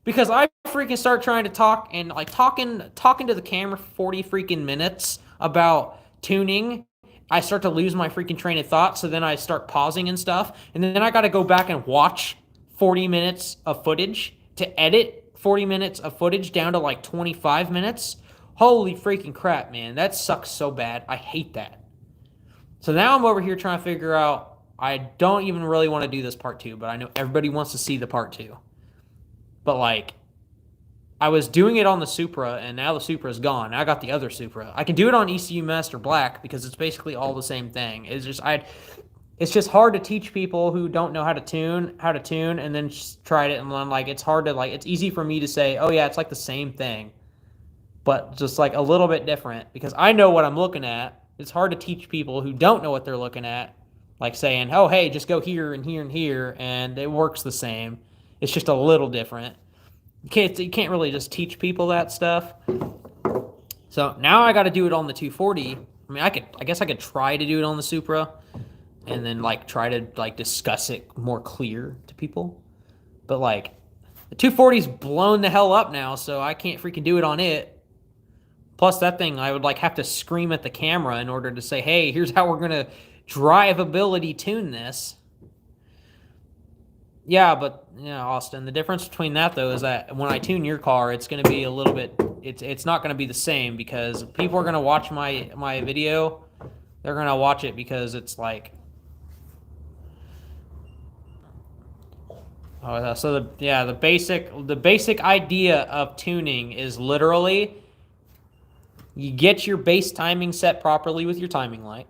because I freaking start trying to talk and like talking to the camera for 40 freaking minutes about tuning. I start to lose my freaking train of thought, so then I start pausing and stuff, and then I got to go back and watch 40 minutes of footage to edit 40 minutes of footage down to like 25 minutes. Holy freaking crap, man. That sucks so bad. I hate that. So now I'm over here trying to figure out, I don't even really want to do this part 2, but I know everybody wants to see the part 2. But like, I was doing it on the Supra, and now the Supra is gone. I got the other Supra. I can do it on ECU Master Black because it's basically all the same thing. It's just it's just hard to teach people who don't know how to tune, and then just tried it and learn. Like, it's hard to, like, it's easy for me to say, oh yeah, it's like the same thing, but just like a little bit different, because I know what I'm looking at. It's hard to teach people who don't know what they're looking at, like saying, oh hey, just go here and here and here, and it works the same. It's just a little different. You can't really just teach people that stuff. So now I got to do it on the 240. I mean, I guess I could try to do it on the Supra, and then like try to like discuss it more clear to people. But like the 240's blown the hell up now, so I can't freaking do it on it. Plus that thing, I would like have to scream at the camera in order to say, hey, here's how we're gonna drivability tune this. Yeah, but Austin, the difference between that though is that when I tune your car, it's going to be a little bit. It's not going to be the same, because people are going to watch my video. They're going to watch it because it's like. Oh, so the basic idea of tuning is literally you get your base timing set properly with your timing light.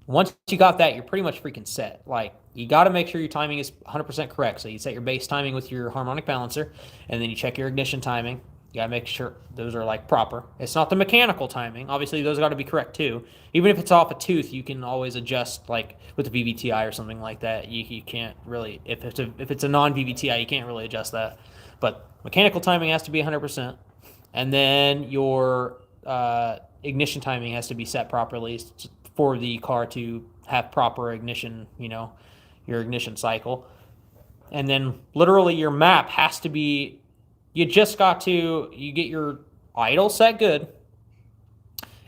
Once you got that, you're pretty much freaking set. Like, you got to make sure your timing is 100% correct. So you set your base timing with your harmonic balancer, and then you check your ignition timing. You got to make sure those are, like, proper. It's not the mechanical timing. Obviously, those got to be correct, too. Even if it's off a tooth, you can always adjust, like, with the vvti or something like that. You can't really, if it's a non-vvti, you can't really adjust that. But mechanical timing has to be 100%. And then your ignition timing has to be set properly for the car to have proper ignition, your ignition cycle. And then literally your map has to be, you get your idle set good,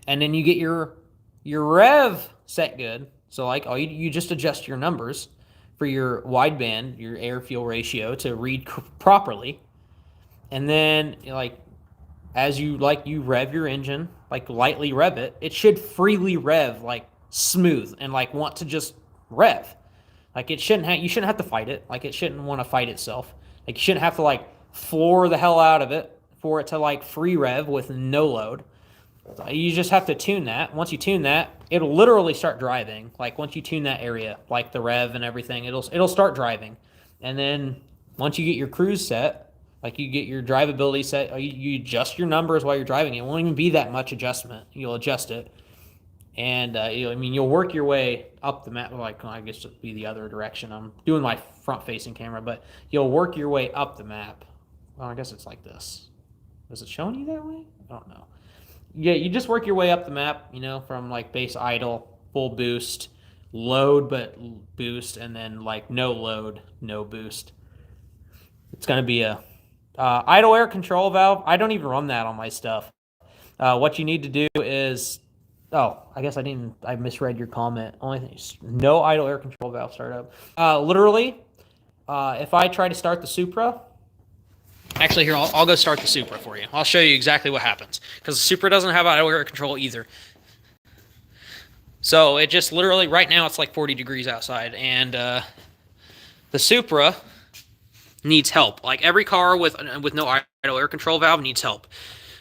and then you get your rev set good. So like you just adjust your numbers for your wideband, your air-fuel ratio to read properly. And then like as you rev your engine, like lightly rev it, it should freely rev, like smooth, and like want to just rev. Like you shouldn't have to fight it. Like it shouldn't want to fight itself. Like you shouldn't have to like floor the hell out of it for it to like free rev with no load. So you just have to tune that. Once you tune that, it'll literally start driving. Like once you tune that area, like the rev and everything, it'll start driving. And then once you get your cruise set, like you get your drivability set, you adjust your numbers while you're driving. It won't even be that much adjustment. You'll adjust it. And, you'll work your way up the map. Like, I guess it'd be the other direction. I'm doing my front-facing camera, but you'll work your way up the map. Well, I guess it's like this. Is it showing you that way? I don't know. Yeah, you just work your way up the map, from, like, base idle, full boost, load but boost, and then, like, no load, no boost. It's going to be a idle air control valve. I don't even run that on my stuff. What you need to do is... Oh, I guess I misread your comment. Only thing is no idle air control valve startup. Literally, if I try to start the Supra. Actually, here, I'll go start the Supra for you. I'll show you exactly what happens. Because the Supra doesn't have idle air control either. So it just literally, right now it's like 40 degrees outside. And the Supra needs help. Like every car with no idle air control valve needs help.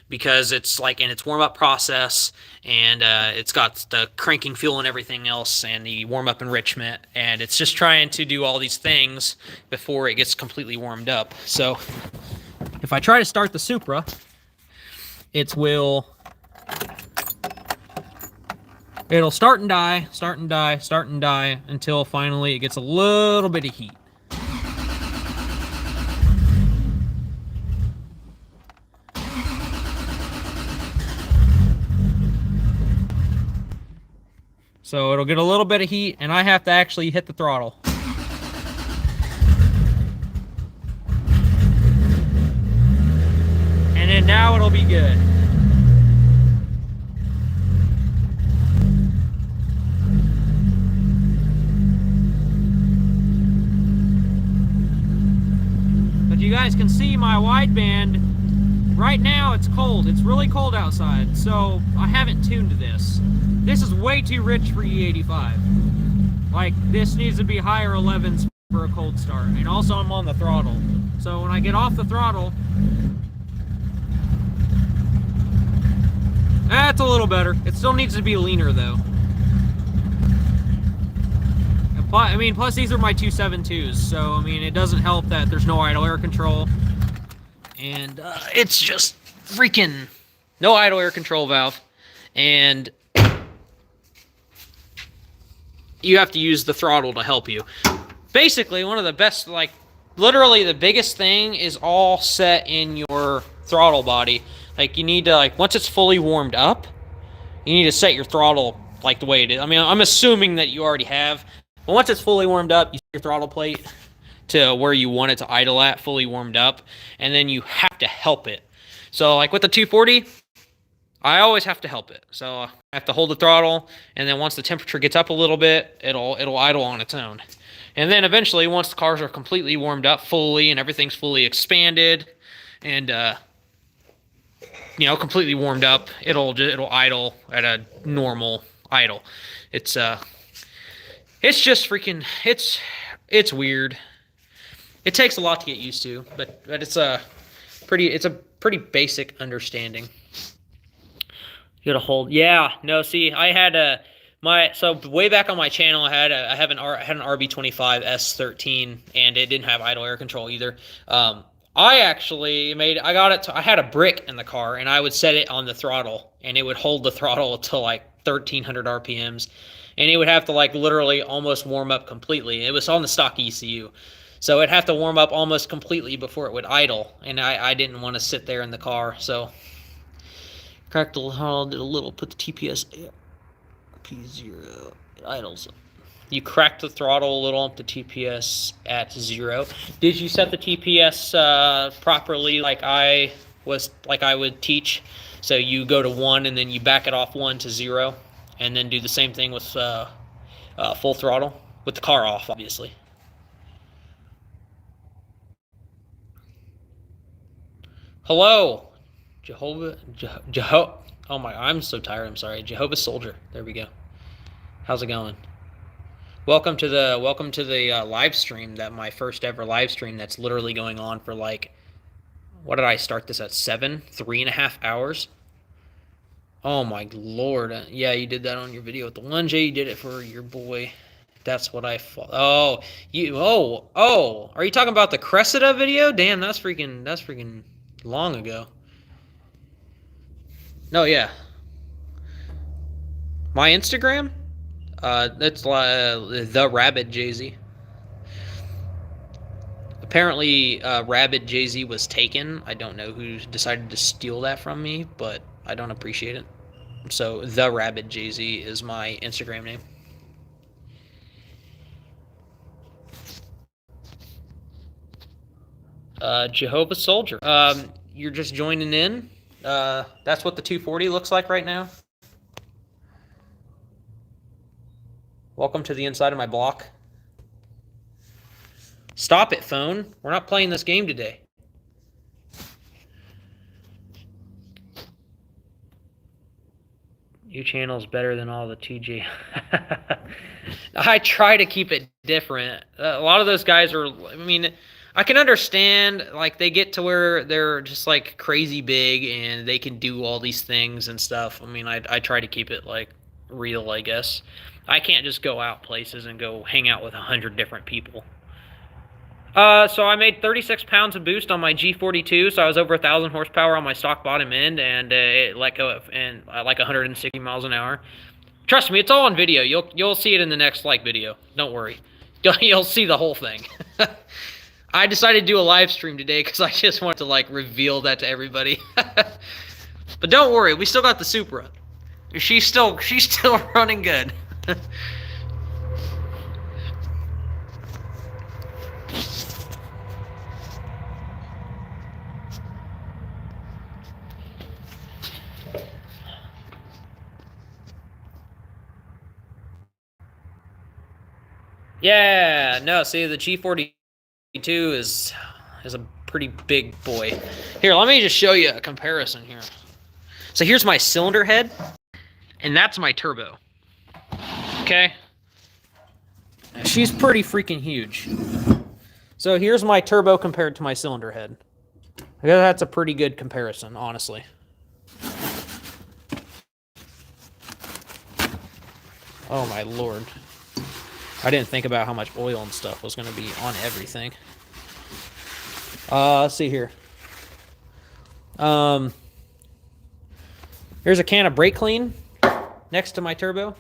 Because it's like in its warm-up process, and it's got the cranking fuel and everything else, and the warm-up enrichment, and it's just trying to do all these things before it gets completely warmed up. So if I try to start the Supra, it'll start and die, start and die, start and die, until finally it gets a little bit of heat. So it'll get a little bit of heat, and I have to actually hit the throttle. And then now it'll be good. But you guys can see my wideband. Right now it's cold. It's really cold outside, so I haven't tuned this. This is way too rich for E85. Like, this needs to be higher 11s for a cold start. And also I'm on the throttle. So when I get off the throttle, that's a little better. It still needs to be leaner though. But, I mean, plus these are my 272s, so, I mean, it doesn't help that there's no idle air control. And it's just freaking no idle air control valve. And you have to use the throttle to help you. Basically, one of the best, like, literally the biggest thing is all set in your throttle body. Like, you need to, like, once it's fully warmed up, you need to set your throttle, like, the way it is. I mean, I'm assuming that you already have. But once it's fully warmed up, you set your throttle plate to where you want it to idle at, fully warmed up. And then you have to help it. So, like, with the 240, I always have to help it. So, I have to hold the throttle. And then once the temperature gets up a little bit, it'll idle on its own. And then eventually, once the cars are completely warmed up fully and everything's fully expanded and, you know, completely warmed up, it'll idle at a normal idle. It's just freaking, it's weird. It takes a lot to get used to, but it's a pretty basic understanding. You gotta hold, yeah, no, see, I had so way back on my channel, I had an RB25 S13, and it didn't have idle air control either. I actually I had a brick in the car, and I would set it on the throttle, and it would hold the throttle to like 1300 RPMs, and it would have to like literally almost warm up completely. It was on the stock ECU, so it'd have to warm up almost completely before it would idle, and I didn't want to sit there in the car, so cracked the hull, did a little, put the TPS P0, idles. You cracked the throttle a little, up the TPS at 0. Did you set the TPS properly like I would teach? So you go to 1 and then you back it off 1 to 0, and then do the same thing with full throttle with the car off, obviously. Hello, oh my, I'm so tired. I'm sorry, Jehovah's Soldier. There we go. How's it going? Welcome to the live stream, that my first ever live stream that's literally going on for like, what did I start this at 7? 3.5 hours? Oh my lord. Yeah, you did that on your video with the lunge. You did it for your boy. That's what I thought. Oh, are you talking about the Cressida video? Damn, that's freaking long ago. No, yeah. My Instagram? That's the Rabid Jay-Z. Apparently, Rabid Jay-Z was taken. I don't know who decided to steal that from me, but I don't appreciate it. So, the Rabid Jay-Z is my Instagram name. Jehovah's Soldier. You're just joining in. That's what the 240 looks like right now. Welcome to the inside of my block. Stop it, phone. We're not playing this game today. Your channel's better than all the TJ. I try to keep it different. A lot of those guys are, I mean, I can understand, like, they get to where they're just, like, crazy big and they can do all these things and stuff. I mean, I try to keep it, like, real, I guess. I can't just go out places and go hang out with 100 different people. So I made 36 pounds of boost on my G42, so I was over 1,000 horsepower on my stock bottom end, and it let go and like 160 miles an hour. Trust me, it's all on video. You'll see it in the next video. Don't worry, you'll see the whole thing. I decided to do a live stream today because I just wanted to like reveal that to everybody. But don't worry, we still got the Supra. She's still running good. Yeah, no, see, the G42 is a pretty big boy. Here, let me just show you a comparison here. So here's my cylinder head, and that's my turbo. Okay? She's pretty freaking huge. So here's my turbo compared to my cylinder head. I guess that's a pretty good comparison, honestly. Oh my lord. I didn't think about how much oil and stuff was going to be on everything. Let's see here. Here's a can of brake clean next to my turbo.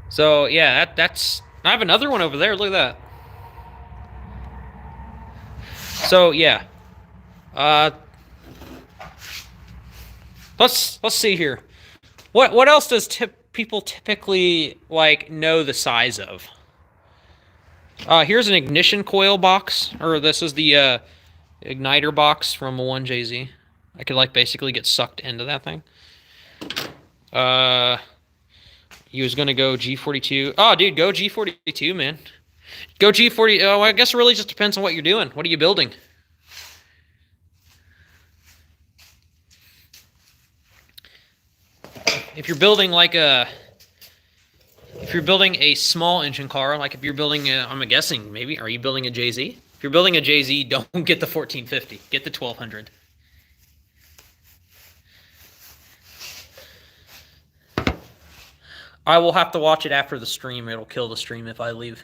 So yeah, that's. I have another one over there. Look at that. So yeah. Let's see here. What else does people typically like know the size of? Here's an ignition coil box, or this is the igniter box from a 1JZ. I could like basically get sucked into that thing. He was gonna go G42. Oh, dude, go G42, man. Go G40. Oh, I guess it really just depends on what you're doing. What are you building? If you're building like a, if you're building a small engine car, like if you're building a, I'm guessing maybe, are you building a JZ? If you're building a JZ, don't get the 1450. Get the 1200. I will have to watch it after the stream. It'll kill the stream if I leave.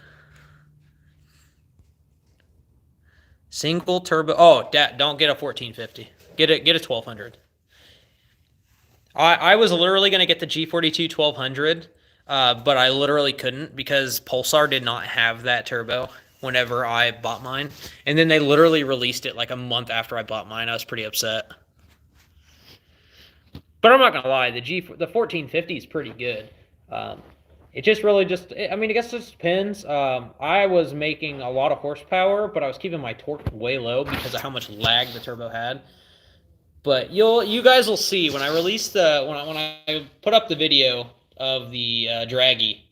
Single turbo. Oh, don't get a 1450. Get a 1200. I was literally going to get the G42 1200, but I literally couldn't because Pulsar did not have that turbo whenever I bought mine. And then they literally released it like a month after I bought mine. I was pretty upset. But I'm not going to lie, the 1450 is pretty good. It just really I mean, I guess it just depends. I was making a lot of horsepower, but I was keeping my torque way low because of how much lag the turbo had. But you guys will see when I release the when I put up the video of the draggy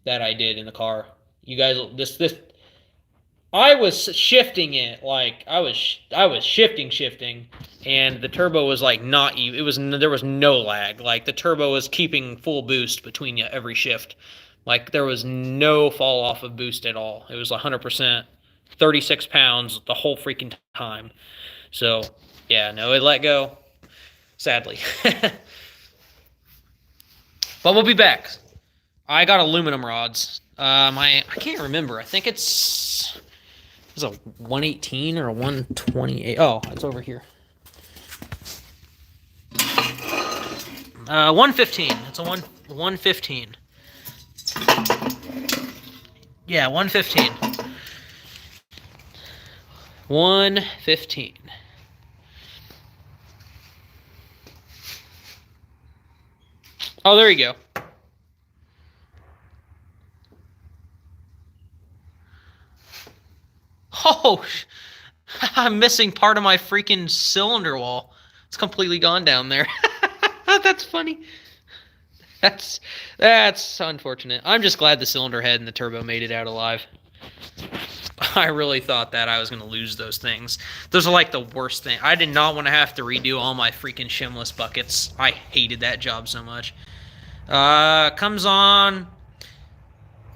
that I did in the car. You guys, I was shifting it like I was shifting, and the turbo was like not even. There was no lag. Like the turbo was keeping full boost between every shift. Like there was no fall off of boost at all. It was 100%, 36 pounds the whole freaking time. So. Yeah, no, it let go, sadly. But we'll be back. I got aluminum rods. I can't remember. I think it's a 118 or a 128. Oh, it's over here. 115. It's a 115. Yeah, 115. 115. Oh, there you go. Oh, I'm missing part of my freaking cylinder wall. It's completely gone down there. That's funny. That's unfortunate. I'm just glad the cylinder head and the turbo made it out alive. I really thought that I was going to lose those things. Those are like the worst thing. I did not want to have to redo all my freaking shimless buckets. I hated that job so much. Comes on.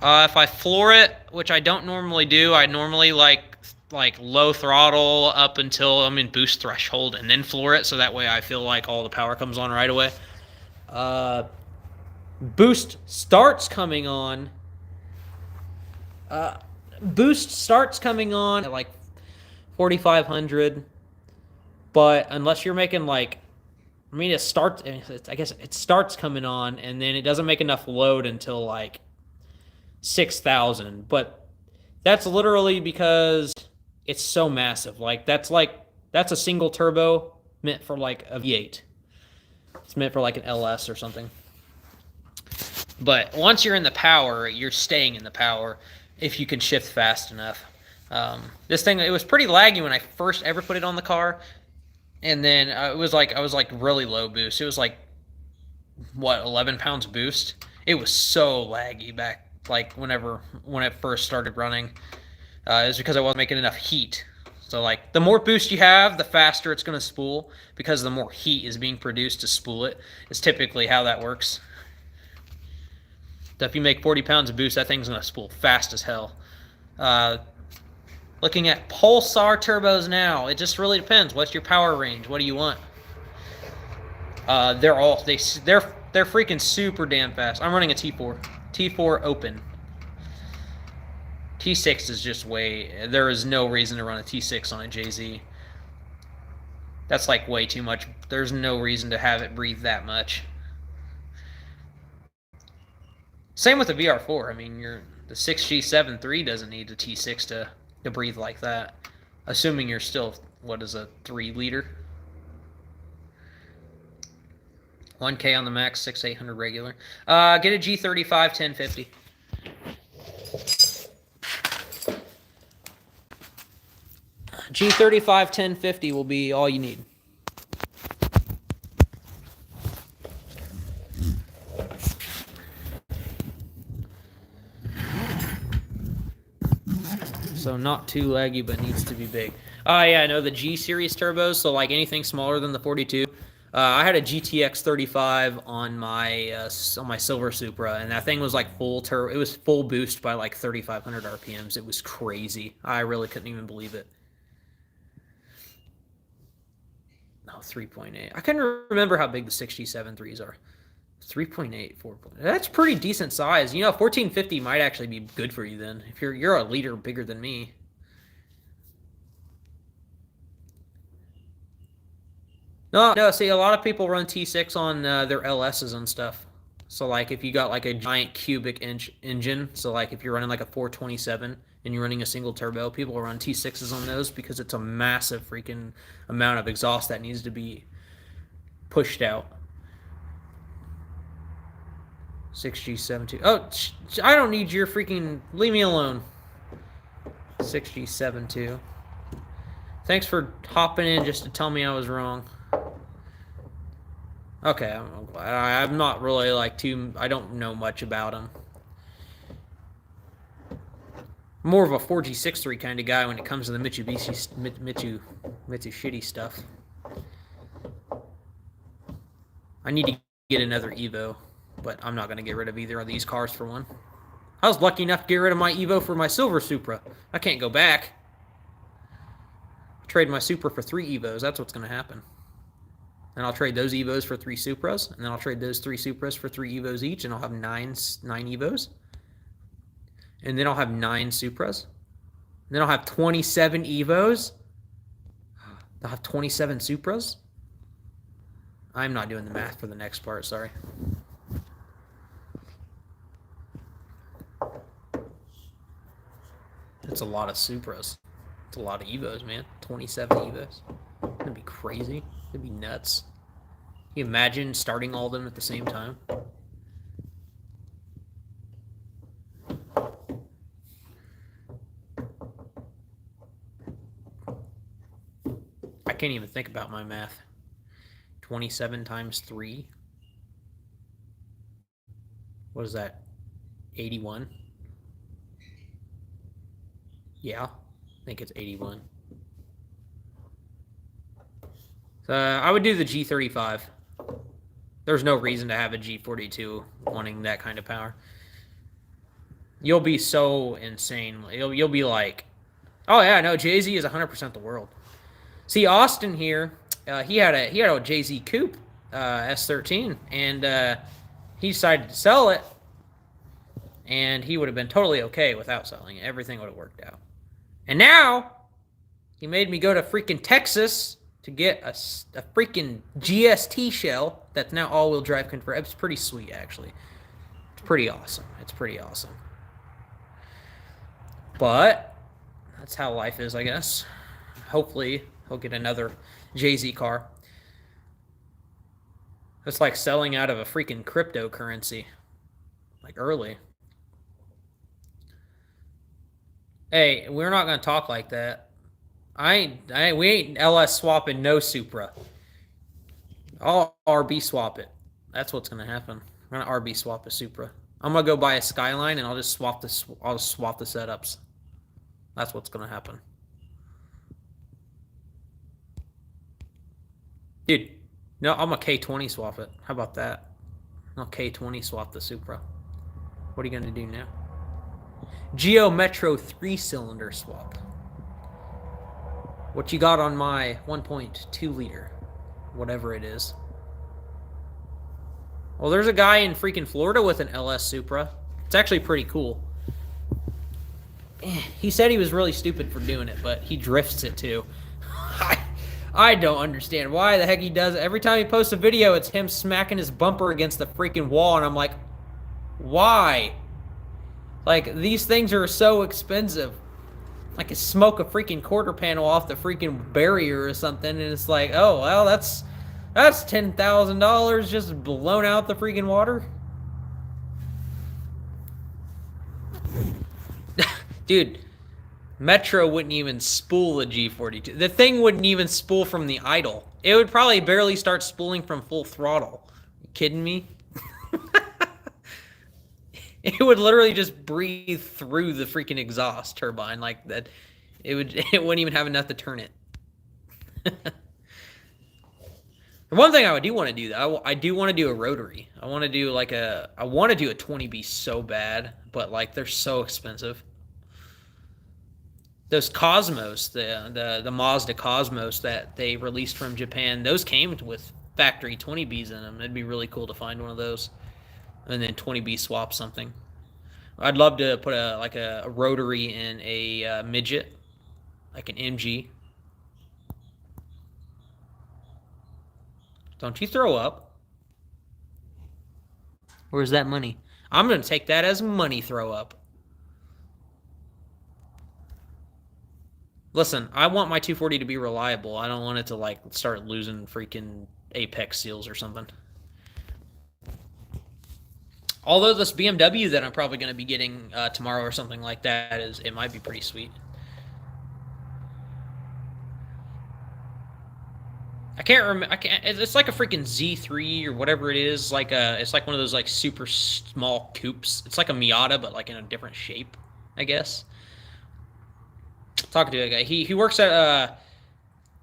If I floor it, which I don't normally do, I normally like low throttle up until I'm in boost threshold and then floor it, so that way I feel like all the power comes on right away. Boost starts coming on. Boost starts coming on at like 4,500, but unless you're making like, I mean, I guess it starts coming on, and then it doesn't make enough load until like 6,000. But that's literally because it's so massive. Like that's a single turbo meant for like a V8. It's meant for like an LS or something. But once you're in the power, you're staying in the power if you can shift fast enough. This thing, it was pretty laggy when I first ever put it on the car. And then I was like really low boost. It was like, what, 11 pounds boost? It was so laggy back, like when it first started running. It was because I wasn't making enough heat. So like, the more boost you have, the faster it's going to spool, because the more heat is being produced to spool it. Is typically how that works. So if you make 40 pounds of boost, that thing's going to spool fast as hell. Looking at Pulsar turbos now, it just really depends. What's your power range? What do you want? They're They're freaking super damn fast. I'm running a T4. T4 open. T6 is just way... There is no reason to run a T6 on a JZ. That's like way too much. There's no reason to have it breathe that much. Same with the VR4. I mean, the 6G7 doesn't need the T6 to breathe like that. Assuming you're still, what is a 3-liter? 1K on the max, 6,800 regular. Get a G35 1050. G35 1050 will be all you need. So not too laggy, but needs to be big. Oh yeah, I know the G series turbos. So like anything smaller than the 42. I had a GTX 35 on my Silver Supra, and that thing was like full turbo. It was full boost by like 3,500 RPMs. It was crazy. I really couldn't even believe it. No, 3.8. I couldn't remember how big the 6G7 are. 3.8, 4. That's pretty decent size. You know, 1450 might actually be good for you then. If you're a liter bigger than me. No, see, a lot of people run T6 on their LSs and stuff. So, like, if you got, like, a giant cubic inch engine, so, like, if you're running, like, a 427 and you're running a single turbo, people run T6s on those because it's a massive freaking amount of exhaust that needs to be pushed out. 6G72. Oh, I don't need your freaking... Leave me alone. 6G72. Thanks for hopping in just to tell me I was wrong. Okay, I'm glad. I'm not really like I don't know much about them. More of a 4G63 kind of guy when it comes to the Mitsubishi shitty stuff. I need to get another Evo, but I'm not going to get rid of either of these cars for one. I was lucky enough to get rid of my Evo for my Silver Supra. I can't go back. Trade my Supra for 3 Evos. That's what's going to happen. And I'll trade those Evos for 3 Supras, and then I'll trade those 3 Supras for 3 Evos each, and I'll have 9 Evos. And then I'll have 9 Supras. And then I'll have 27 Evos. I'll have 27 Supras. I'm not doing the math for the next part, sorry. That's a lot of Supras. It's a lot of Evos, man. 27 Evos. That'd be crazy. It'd be nuts. Can you imagine starting all of them at the same time? I can't even think about my math. 27 times 3. What is that? 81? Yeah, I think it's 81. I would do the G35. There's no reason to have a G42 wanting that kind of power. You'll be so insane. You'll be like, oh yeah, no, Jay-Z is 100% the world. See, Austin here, he had a Jay-Z Coupe S13, and he decided to sell it, and he would have been totally okay without selling it. Everything would have worked out. And now, he made me go to freaking Texas to get a freaking GST shell that's now all-wheel drive convertible. It's pretty sweet, actually. It's pretty awesome. It's pretty awesome. But that's how life is, I guess. Hopefully, he'll get another Jay-Z car. It's like selling out of a freaking cryptocurrency. Like early. Hey, we're not going to talk like that. We ain't LS swapping no Supra. I'll RB swap it. That's what's going to happen. We're going to RB swap a Supra. I'm going to go buy a Skyline and I'll just swap the setups. That's what's going to happen. Dude, no, I'm a K20 swap it. How about that? I'll K20 swap the Supra. What are you going to do now? Geo Metro 3-cylinder swap. What you got on my 1.2 liter? Whatever it is. Well, there's a guy in freaking Florida with an LS Supra. It's actually pretty cool. He said he was really stupid for doing it, but he drifts it too. I don't understand why the heck he does it. Every time he posts a video, it's him smacking his bumper against the freaking wall, and I'm like, why? Like, these things are so expensive. I could smoke a freaking quarter panel off the freaking barrier or something, and it's like, oh, well, that's $10,000 just blown out the freaking water. Dude, Metro wouldn't even spool the G42. The thing wouldn't even spool from the idle. It would probably barely start spooling from full throttle. You kidding me? It would literally just breathe through the freaking exhaust turbine like that. It wouldn't even have enough to turn it. One thing I do want to do though, I do want to do a rotary. I want to do a 20B so bad, but like they're so expensive. Those Cosmos, the Mazda Cosmos that they released from Japan, those came with factory 20Bs in them. It'd be really cool to find one of those, and then 20B swap something. I'd love to put a rotary in a midget, like an MG. Don't you throw up? Where's that money? I'm gonna take that as money throw up. Listen, I want my 240 to be reliable. I don't want it to like start losing freaking apex seals or something. Although this BMW that I'm probably going to be getting tomorrow or something like that it might be pretty sweet. I can't remember. It's like a freaking Z3 or whatever it is. It's like one of those like super small coupes. It's like a Miata, but like in a different shape, I guess. Talking to a guy. He works at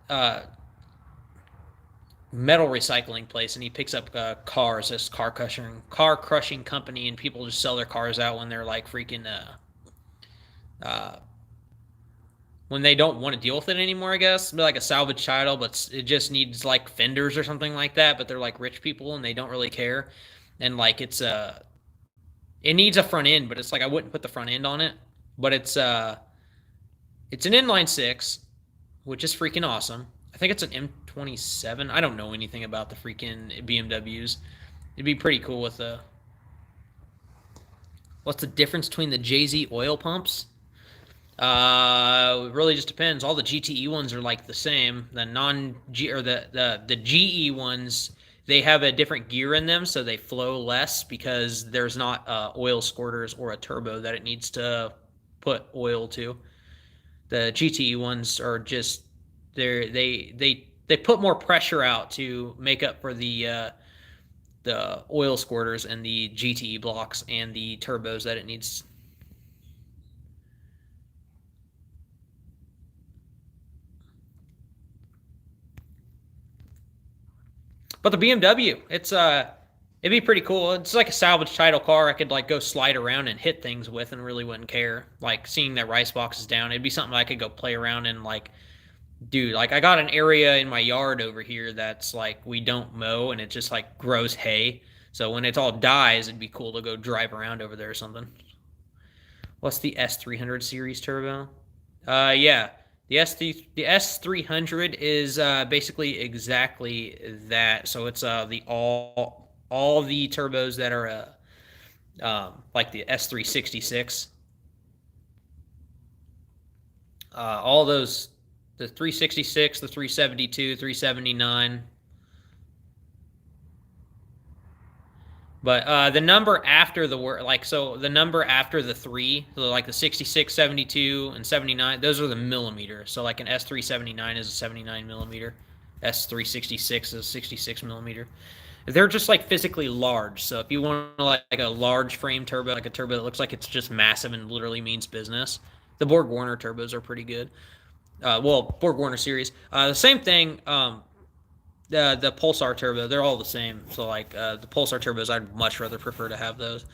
a metal recycling place, and he picks up cars. This car crushing company, and people just sell their cars out when they're like freaking when they don't want to deal with it anymore, I guess. Like a salvage title, but it just needs like fenders or something like that. But they're like rich people and they don't really care. And like it needs a front end, but it's like I wouldn't put the front end on it. But it's an inline six, which is freaking awesome. I think it's an M27. I don't know anything about the freaking BMWs. It'd be pretty cool with the. What's the difference between the JZ oil pumps? It really just depends. All the GTE ones are like the same. The non-G or the GE ones, they have a different gear in them, so they flow less because there's not oil squirters or a turbo that it needs to put oil to. The GTE ones are just they put more pressure out to make up for the oil squirters and the GTE blocks and the turbos that it needs. But the BMW, it'd be pretty cool. It's like a salvage title car. I could like go slide around and hit things with and really wouldn't care. Like seeing that rice box is down, it'd be something I could go play around and like, dude, like I got an area in my yard over here that's like we don't mow and it just like grows hay. So when it all dies, it'd be cool to go drive around over there or something. What's the S300 series turbo? Yeah. The S300 is basically exactly that. So it's the all the turbos that are like the S366. All those, the 366, the 372, 379. But the number after the word, like, so the number after the 3, so like the 66, 72, and 79, those are the millimeter. So like an S379 is a 79 millimeter. S366 is 66 millimeter. They're just like physically large. So if you want like a large frame turbo, like a turbo that looks like it's just massive and literally means business, the Borg Warner turbos are pretty good. Well, Borg Warner series. The same thing. The Pulsar turbo, they're all the same. So like the Pulsar turbos, I'd much rather prefer to have those.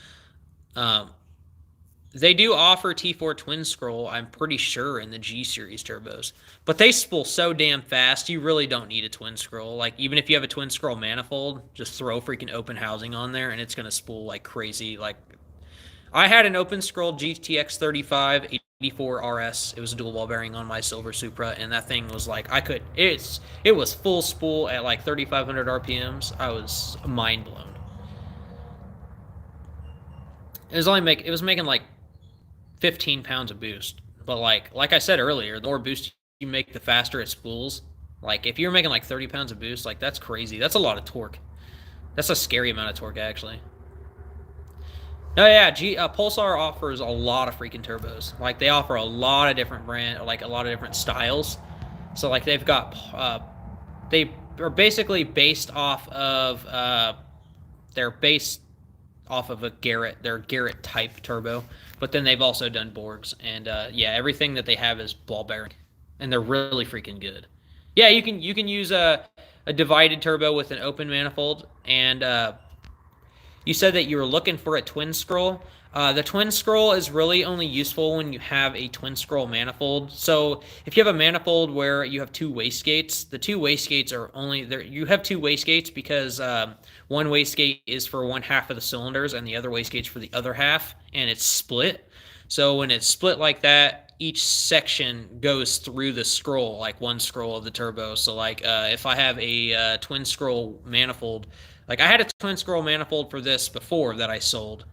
They do offer T4 twin scroll, I'm pretty sure, in the G series turbos. But they spool so damn fast, you really don't need a twin scroll. Like, even if you have a twin scroll manifold, just throw freaking open housing on there and it's going to spool like crazy. Like, I had an open scroll GTX 35 84 RS. It was a dual ball bearing on my Silver Supra, and that thing was like, it was full spool at like 3,500 RPMs. I was mind blown. It was making like 15 pounds of boost. But like I said earlier, the more boost you make, the faster it spools. Like if you're making like 30 pounds of boost, like that's crazy. That's a lot of torque. That's a scary amount of torque actually. Oh yeah, Pulsar offers a lot of freaking turbos. Like they offer a lot of different like a lot of different styles. So like they've got they are basically based off of they're based off of their Garrett type turbo, but then they've also done Borgs, and yeah, everything that they have is ball bearing, and they're really freaking good. Yeah, you can use a divided turbo with an open manifold, and you said that you were looking for a twin scroll. The twin scroll is really only useful when you have a twin scroll manifold. So if you have a manifold where you have two wastegates, the two wastegates are only there. You have two wastegates because one wastegate is for one half of the cylinders and the other wastegate's for the other half, and it's split. So when it's split like that, each section goes through the scroll, like one scroll of the turbo. So like if I have a twin scroll manifold, like I had a twin scroll manifold for this before that I sold.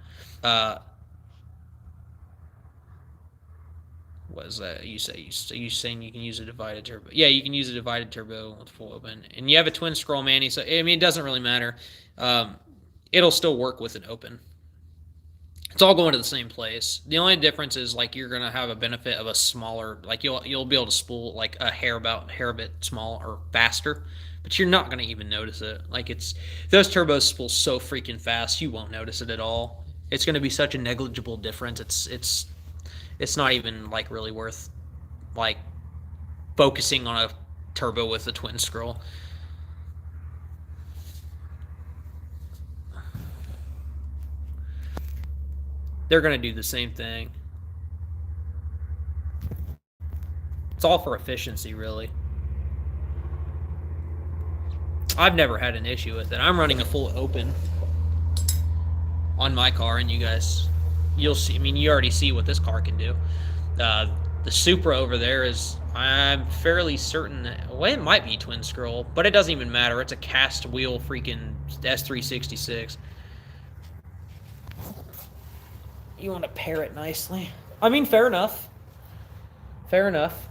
Was that you saying you can use a divided turbo? Yeah, you can use a divided turbo with full open, and you have a twin scroll mani. So I mean, it doesn't really matter. It'll still work with an open. It's all going to the same place. The only difference is like you're gonna have a benefit of a smaller, like you'll be able to spool like a hair bit small or faster, but you're not gonna even notice it. Like those turbos spool so freaking fast, you won't notice it at all. It's gonna be such a negligible difference. It's not even like really worth like focusing on a turbo with a twin scroll. They're going to do the same thing. It's all for efficiency, really. I've never had an issue with it. I'm running a full open on my car, and you'll see. I mean, you already see what this car can do. The Supra over there is, I'm fairly certain that, well, it might be twin scroll, but it doesn't even matter. It's a cast wheel freaking S366. You want to pair it nicely. I mean, fair enough. Fair enough.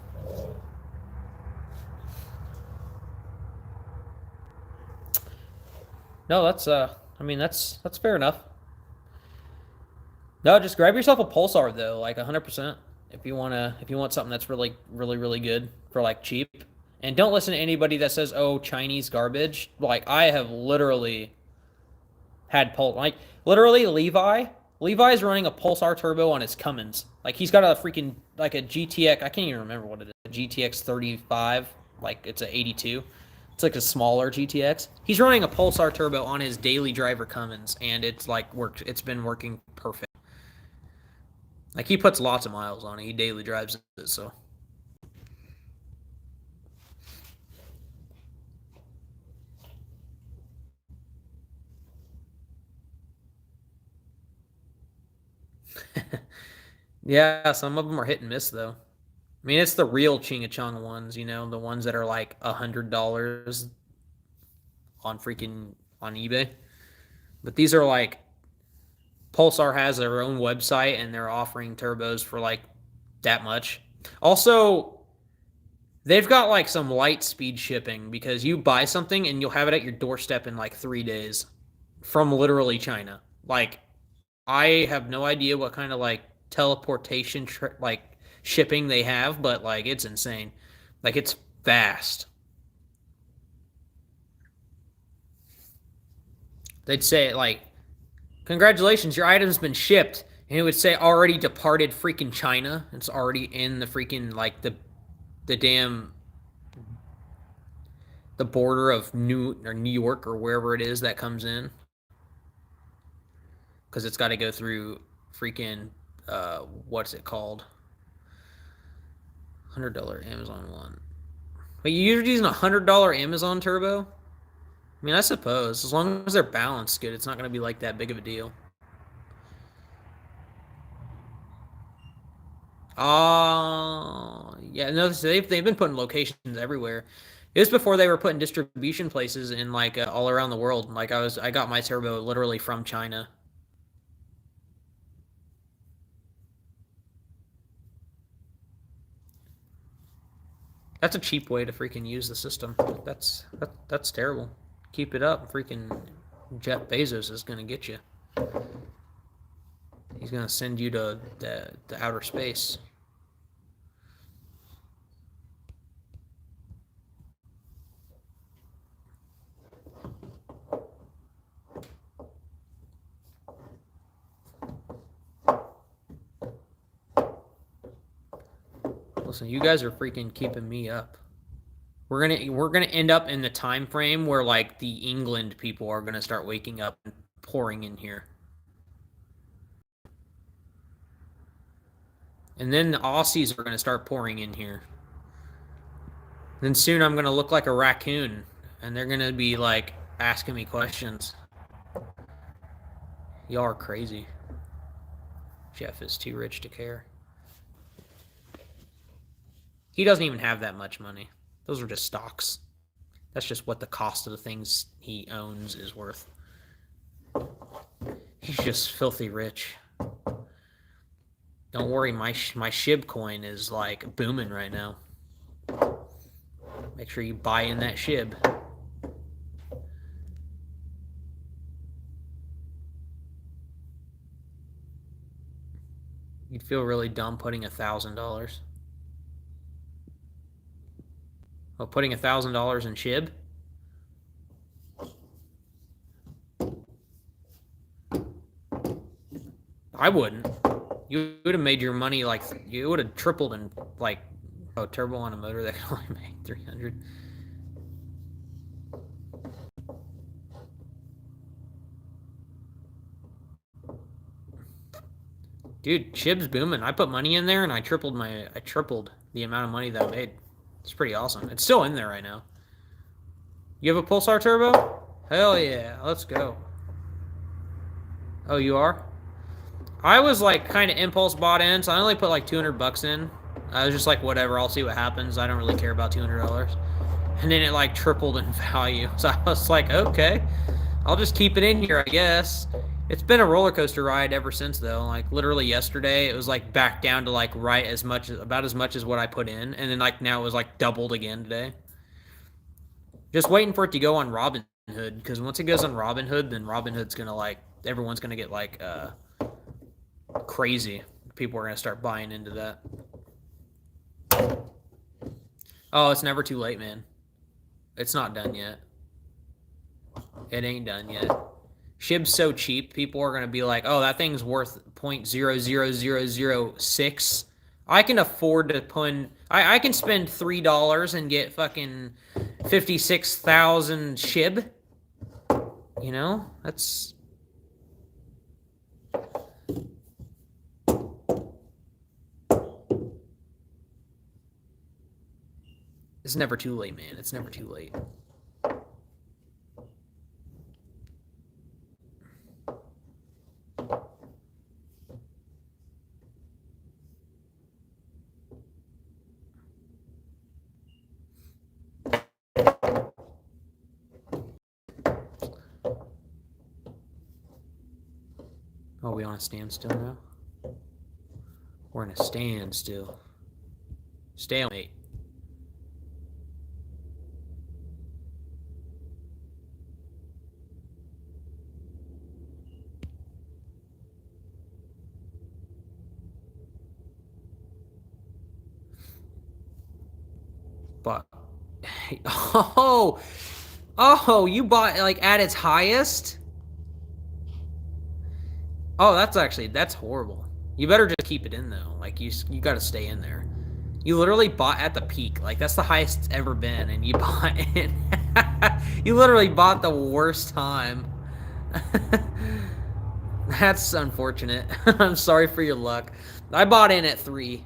No, that's that's fair enough. No, just grab yourself a Pulsar though, like 100%. If you want something that's really, really, really good for like cheap. And don't listen to anybody that says, "Oh, Chinese garbage." Like I have literally had like literally Levi's running a Pulsar turbo on his Cummins. Like he's got a freaking like a GTX. I can't even remember what it is. A GTX 35. Like it's a 82. It's like a smaller GTX. He's running a Pulsar turbo on his daily driver Cummins, and it's like worked. It's been working perfect. Like he puts lots of miles on it. He daily drives it, so. Yeah, some of them are hit and miss though. I mean, it's the real Ching-a-Chong ones, the ones that are like $100 on eBay. But these are like Pulsar has their own website and they're offering turbos for like that much. Also, they've got like some light speed shipping because you buy something and you'll have it at your doorstep in like 3 days from literally China. Like I have no idea what kind of like teleportation like shipping they have, but like it's insane. Like it's fast. They'd say like, "Congratulations, your item's been shipped," and it would say already departed freaking China. It's already in the freaking like the damn the border of New York or wherever it is that comes in, because it's got to go through freaking what's it called? $100 Amazon one. But you're using $100 Amazon turbo? I mean, I suppose. As long as they're balanced good, it's not going to be like that big of a deal. Yeah, no, they've been putting locations everywhere. It was before they were putting distribution places in like all around the world. Like I got my turbo literally from China. That's a cheap way to freaking use the system. That's terrible. Keep it up, freaking Jeff Bezos is gonna get you. He's gonna send you to the outer space. Listen, you guys are freaking keeping me up. We're gonna end up in the time frame where like the England people are gonna start waking up and pouring in here. And then the Aussies are gonna start pouring in here. Then soon I'm gonna look like a raccoon and they're gonna be like asking me questions. Y'all are crazy. Jeff is too rich to care. He doesn't even have that much money. Those are just stocks. That's just what the cost of the things he owns is worth. He's just filthy rich. Don't worry, my SHIB coin is like booming right now. Make sure you buy in that SHIB. You'd feel really dumb putting $1,000. Oh, putting $1,000 in SHIB? I wouldn't. You would have made your money like you would have tripled in like turbo on a motor that can only make 300. Dude, SHIB's booming. I put money in there and I tripled the amount of money that I made. It's pretty awesome. It's still in there right now. You have a Pulsar turbo? Hell yeah, let's go. Oh, you are? I was like kind of impulse bought in, so I only put like $200 in. I was just like, whatever, I'll see what happens. I don't really care about $200. And then it like tripled in value. So I was like, okay, I'll just keep it in here, I guess. It's been a roller coaster ride ever since, though. Like literally yesterday, it was like back down to like about as much as what I put in, and then like now it was like doubled again today. Just waiting for it to go on Robinhood, because once it goes on Robinhood, then Robinhood's gonna like everyone's gonna get like crazy. People are gonna start buying into that. Oh, it's never too late, man. It's not done yet. It ain't done yet. SHIB's so cheap, people are going to be like, oh, that thing's worth 0.00006. I can afford to put in, I can spend $3 and get fucking 56,000 SHIB. You know, that's... It's never too late, man. It's never too late. Oh, we on a standstill now? We're in a standstill. Stalemate. But oh, you bought like at its highest? Oh, that's horrible. You better just keep it in though. Like you got to stay in there. You literally bought at the peak. Like that's the highest it's ever been, and you bought it. You literally bought the worst time. That's unfortunate. I'm sorry for your luck. I bought in at 3.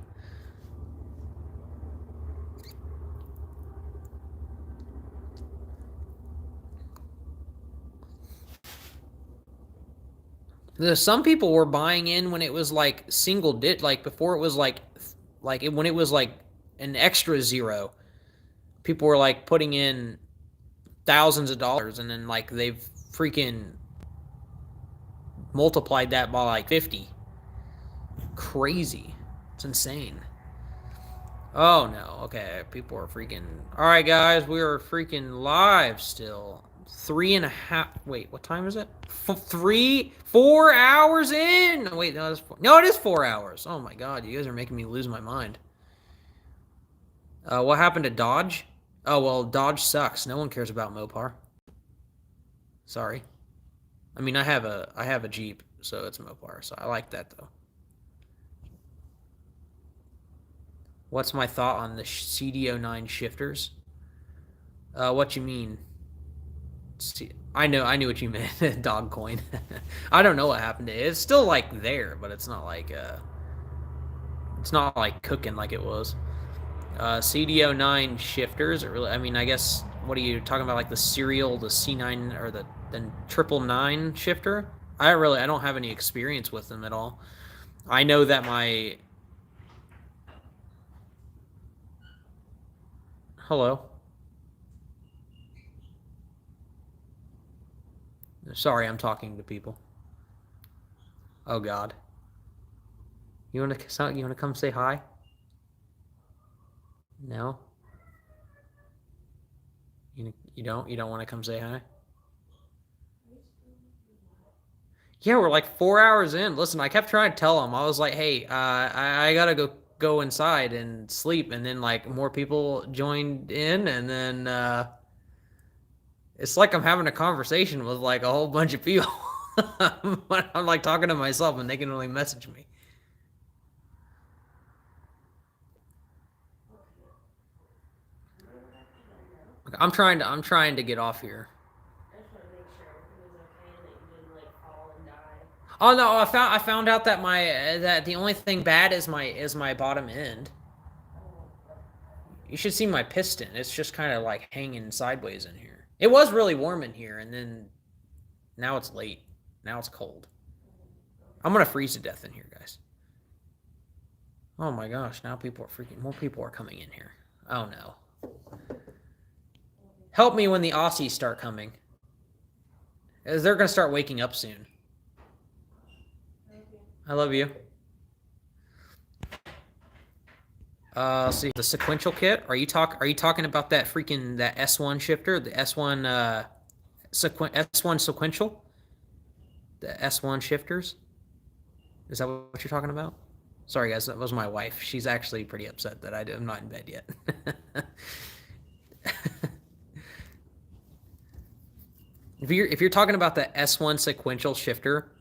Some people were buying in when it was like single digit, like before it was like when it was like an extra 0. People were like putting in thousands of dollars, and then like they've freaking multiplied that by like 50. Crazy. It's insane. Oh no. Okay, people are freaking. All right, guys, we are freaking live still. 3.5. Wait, what time is it? 4 hours in. Wait, no, it is 4 hours. Oh my god, you guys are making me lose my mind. What happened to Dodge? Oh well, Dodge sucks. No one cares about Mopar. Sorry. I mean, I have a Jeep, so it's Mopar. So I like that though. What's my thought on the CD09 shifters? What you mean? I knew what you meant. Dogcoin. I don't know what happened to it. It's still like there, but it's not like cooking like it was. CD09 shifters are really. I mean, I guess what are you talking about? Like the serial, the C9 or the 999 shifter? I don't have any experience with them at all. I know that my. Hello. Sorry, I'm talking to people. Oh God. You wanna come say hi? No. You don't want to come say hi? Yeah, we're like 4 hours in. Listen, I kept trying to tell them. I was like, hey, I gotta go inside and sleep, and then like more people joined in, and then it's like I'm having a conversation with like a whole bunch of people. But I'm like talking to myself, and they can only message me. I'm trying to get off here. Oh no, I found out that that the only thing bad is my bottom end. You should see my piston. It's just kind of like hanging sideways in here. It was really warm in here, and then now it's late. Now it's cold. I'm gonna freeze to death in here, guys. Oh my gosh, now more people are coming in here. Oh no. Help me when the Aussies start coming. As they're gonna start waking up soon. I love you. See the sequential kit. Are you talking about that S1 shifter, the S1 S1 sequential, the S1 shifters? Is that what you're talking about? Sorry guys, that was my wife. She's actually pretty upset that I'm not in bed yet. If you're talking about the S1 sequential shifter,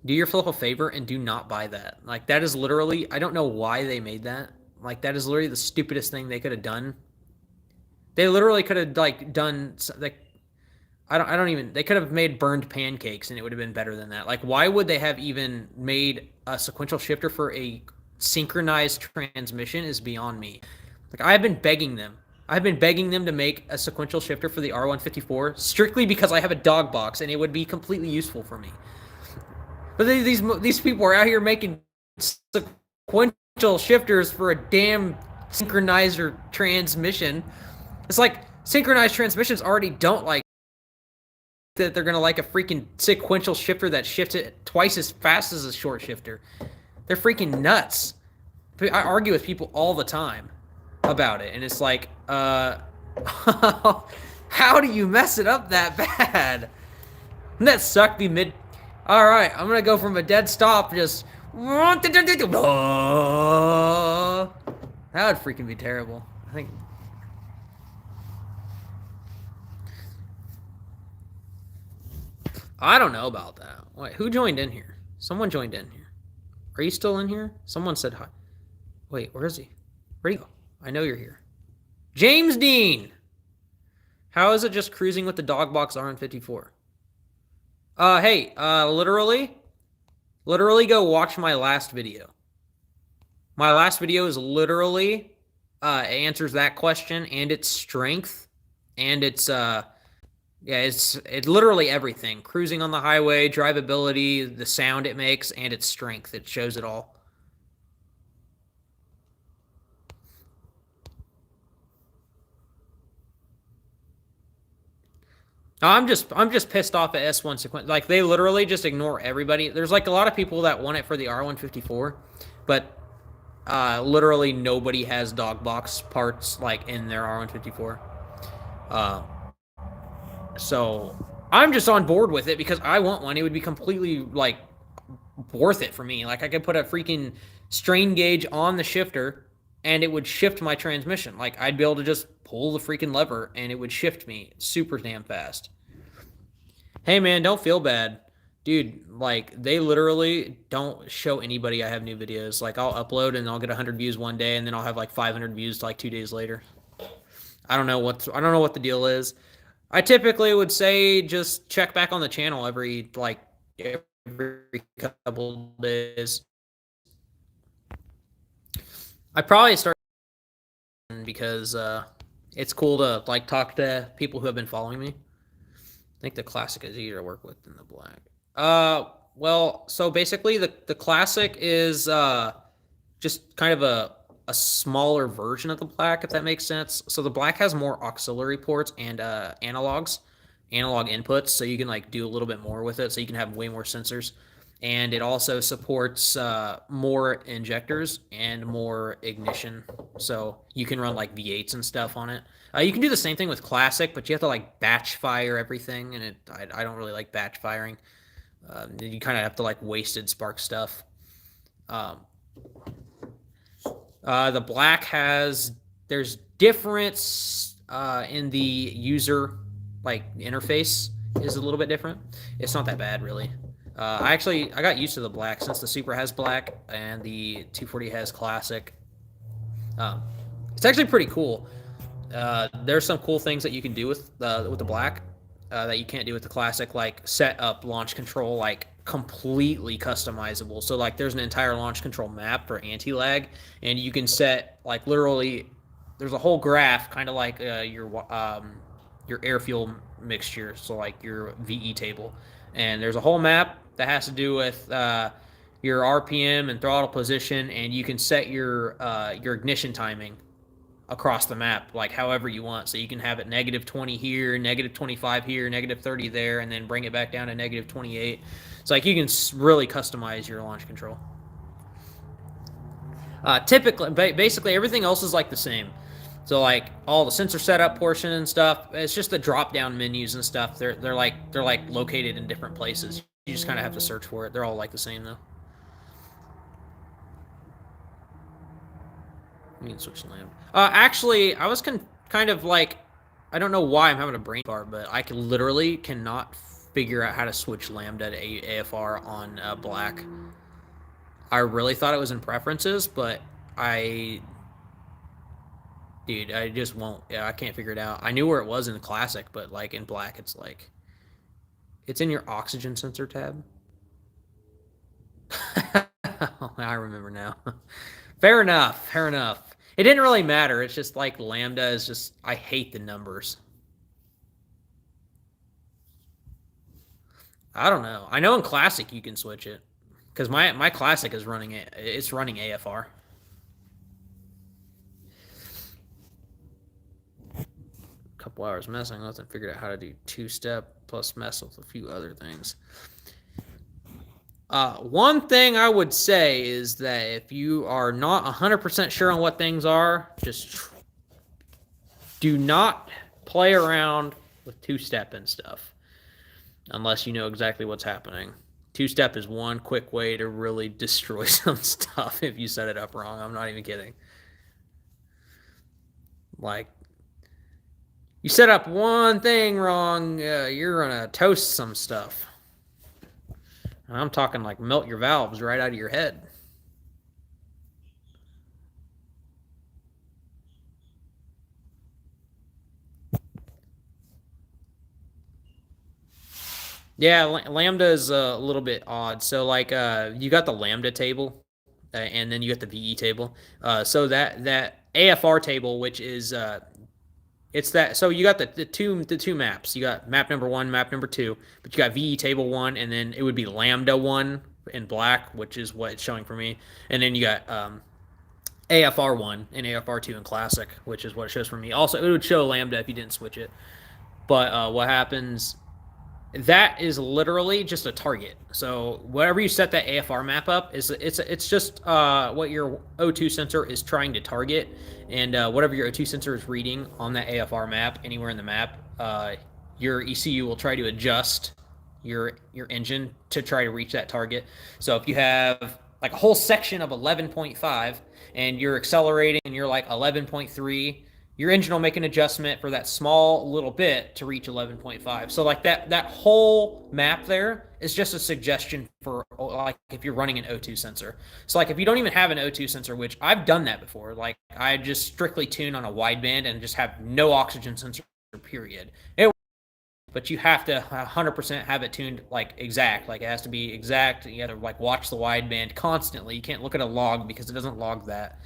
do yourself a favor and do not buy that. Like that is literally, I don't know why they made that. Like that is literally the stupidest thing they could have done. They literally could have like done like they could have made burned pancakes and it would have been better than that. Like why would they have even made a sequential shifter for a synchronized transmission is beyond me. Like I've been begging them to make a sequential shifter for the R154 strictly because I have a dog box and it would be completely useful for me. But these people are out here making sequential shifters for a damn synchronizer transmission. It's like synchronized transmissions already don't like that. They're gonna like a freaking sequential shifter that shifts it twice as fast as a short shifter. They're freaking nuts. I argue with people all the time about it, and it's like, how do you mess it up that bad? Wouldn't that suck? Be mid. All right, I'm gonna go from a dead stop. Just that would freaking be terrible. I think. I don't know about that. Wait, who joined in here? Someone joined in here. Are you still in here? Someone said hi. Wait, where is he? Where'd he go? I know you're here. James Dean! How is it just cruising with the Dogbox RN54? Hey, literally, Literally go watch my last video. My last video is literally answers that question and its strength and its it's literally everything. Cruising on the highway, drivability, the sound it makes, and its strength. It shows it all. I'm just pissed off at S1 sequence. Like they literally just ignore everybody. There's like a lot of people that want it for the R154, but literally nobody has Dogbox parts like in their R154. So I'm just on board with it because I want one. It would be completely like worth it for me. Like I could put a freaking strain gauge on the shifter and it would shift my transmission. Like I'd be able to just pull the freaking lever and it would shift me super damn fast. Hey man, don't feel bad. Dude, like they literally don't show anybody I have new videos. Like I'll upload and I'll get 100 views one day and then I'll have like 500 views like 2 days later. I don't know what the deal is. I typically would say just check back on the channel every couple days. I probably start because it's cool to like talk to people who have been following me. I think the classic is easier to work with than the black. Well, so basically the classic is just kind of a smaller version of the black, if that makes sense. So the black has more auxiliary ports and analog inputs, so you can like do a little bit more with it. So you can have way more sensors, and it also supports more injectors and more ignition. So you can run like V8s and stuff on it. You can do the same thing with classic, but you have to like batch fire everything, and I don't really like batch firing. You kind of have to like wasted spark stuff. The black there's difference in the user like interface is a little bit different. It's not that bad really. I got used to the black since the Supra has black and the 240 has classic. It's actually pretty cool. There's some cool things that you can do with the black that you can't do with the classic, like set up launch control like completely customizable. So like there's an entire launch control map for anti-lag, and you can set like literally there's a whole graph kind of like your air fuel mixture, so like your VE table, and there's a whole map that has to do with your RPM and throttle position, and you can set your ignition timing across the map like however you want. So you can have it -20 here, -25 here, -30 there, and then bring it back down to -28. So like you can really customize your launch control. Typically, basically everything else is like the same. So like all the sensor setup portion and stuff, it's just the drop down menus and stuff. They're like located in different places. You just kind of have to search for it. They're all like the same though. You can switch lamp. Actually, I was kind of like, I don't know why I'm having a brain fart, but I literally cannot figure out how to switch lambda to AFR on black. I really thought it was in preferences, but dude, I just won't. Yeah, I can't figure it out. I knew where it was in the classic, but like in black, it's like, it's in your oxygen sensor tab. I remember now. Fair enough. Fair enough. It didn't really matter. It's just like lambda is just, I hate the numbers. I don't know. I know in classic you can switch it because my classic is running it. It's running AFR. A couple hours messing with and figured out how to do two-step plus mess with a few other things. One thing I would say is that if you are not 100% sure on what things are, just do not play around with two-step and stuff unless you know exactly what's happening. Two-step is one quick way to really destroy some stuff if you set it up wrong. I'm not even kidding. Like, you set up one thing wrong, you're going to toast some stuff. And I'm talking like melt your valves right out of your head. Yeah, lambda is a little bit odd. So like you got the lambda table, and then you got the VE table. So that AFR table, which is it's that. So you got the two maps. You got map number one, map number two, but you got VE table one, and then it would be lambda one in black, which is what it's showing for me. And then you got AFR one and AFR two in classic, which is what it shows for me. Also, it would show lambda if you didn't switch it. But what happens? That is literally just a target. So whatever you set that AFR map up is it's just what your O2 sensor is trying to target, and whatever your O2 sensor is reading on that AFR map anywhere in the map, your ECU will try to adjust your engine to try to reach that target. So if you have like a whole section of 11.5 and you're accelerating and you're like 11.3, your engine will make an adjustment for that small little bit to reach 11.5. So like that whole map there is just a suggestion for like if you're running an O2 sensor. So like if you don't even have an O2 sensor, which I've done that before, like I just strictly tune on a wideband and just have no oxygen sensor, period. But you have to 100% have it tuned like exact. Like it has to be exact. You have to like watch the wideband constantly. You can't look at a log because it doesn't log that.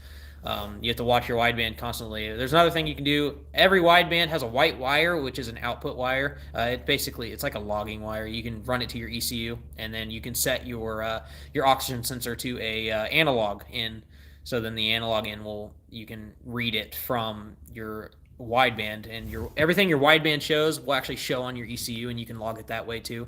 You have to watch your wideband constantly. There's another thing you can do. Every wideband has a white wire, which is an output wire. It's like a logging wire. You can run it to your ECU, and then you can set your oxygen sensor to a analog in. So then the analog in you can read it from your wideband, and everything your wideband shows will actually show on your ECU, and you can log it that way too.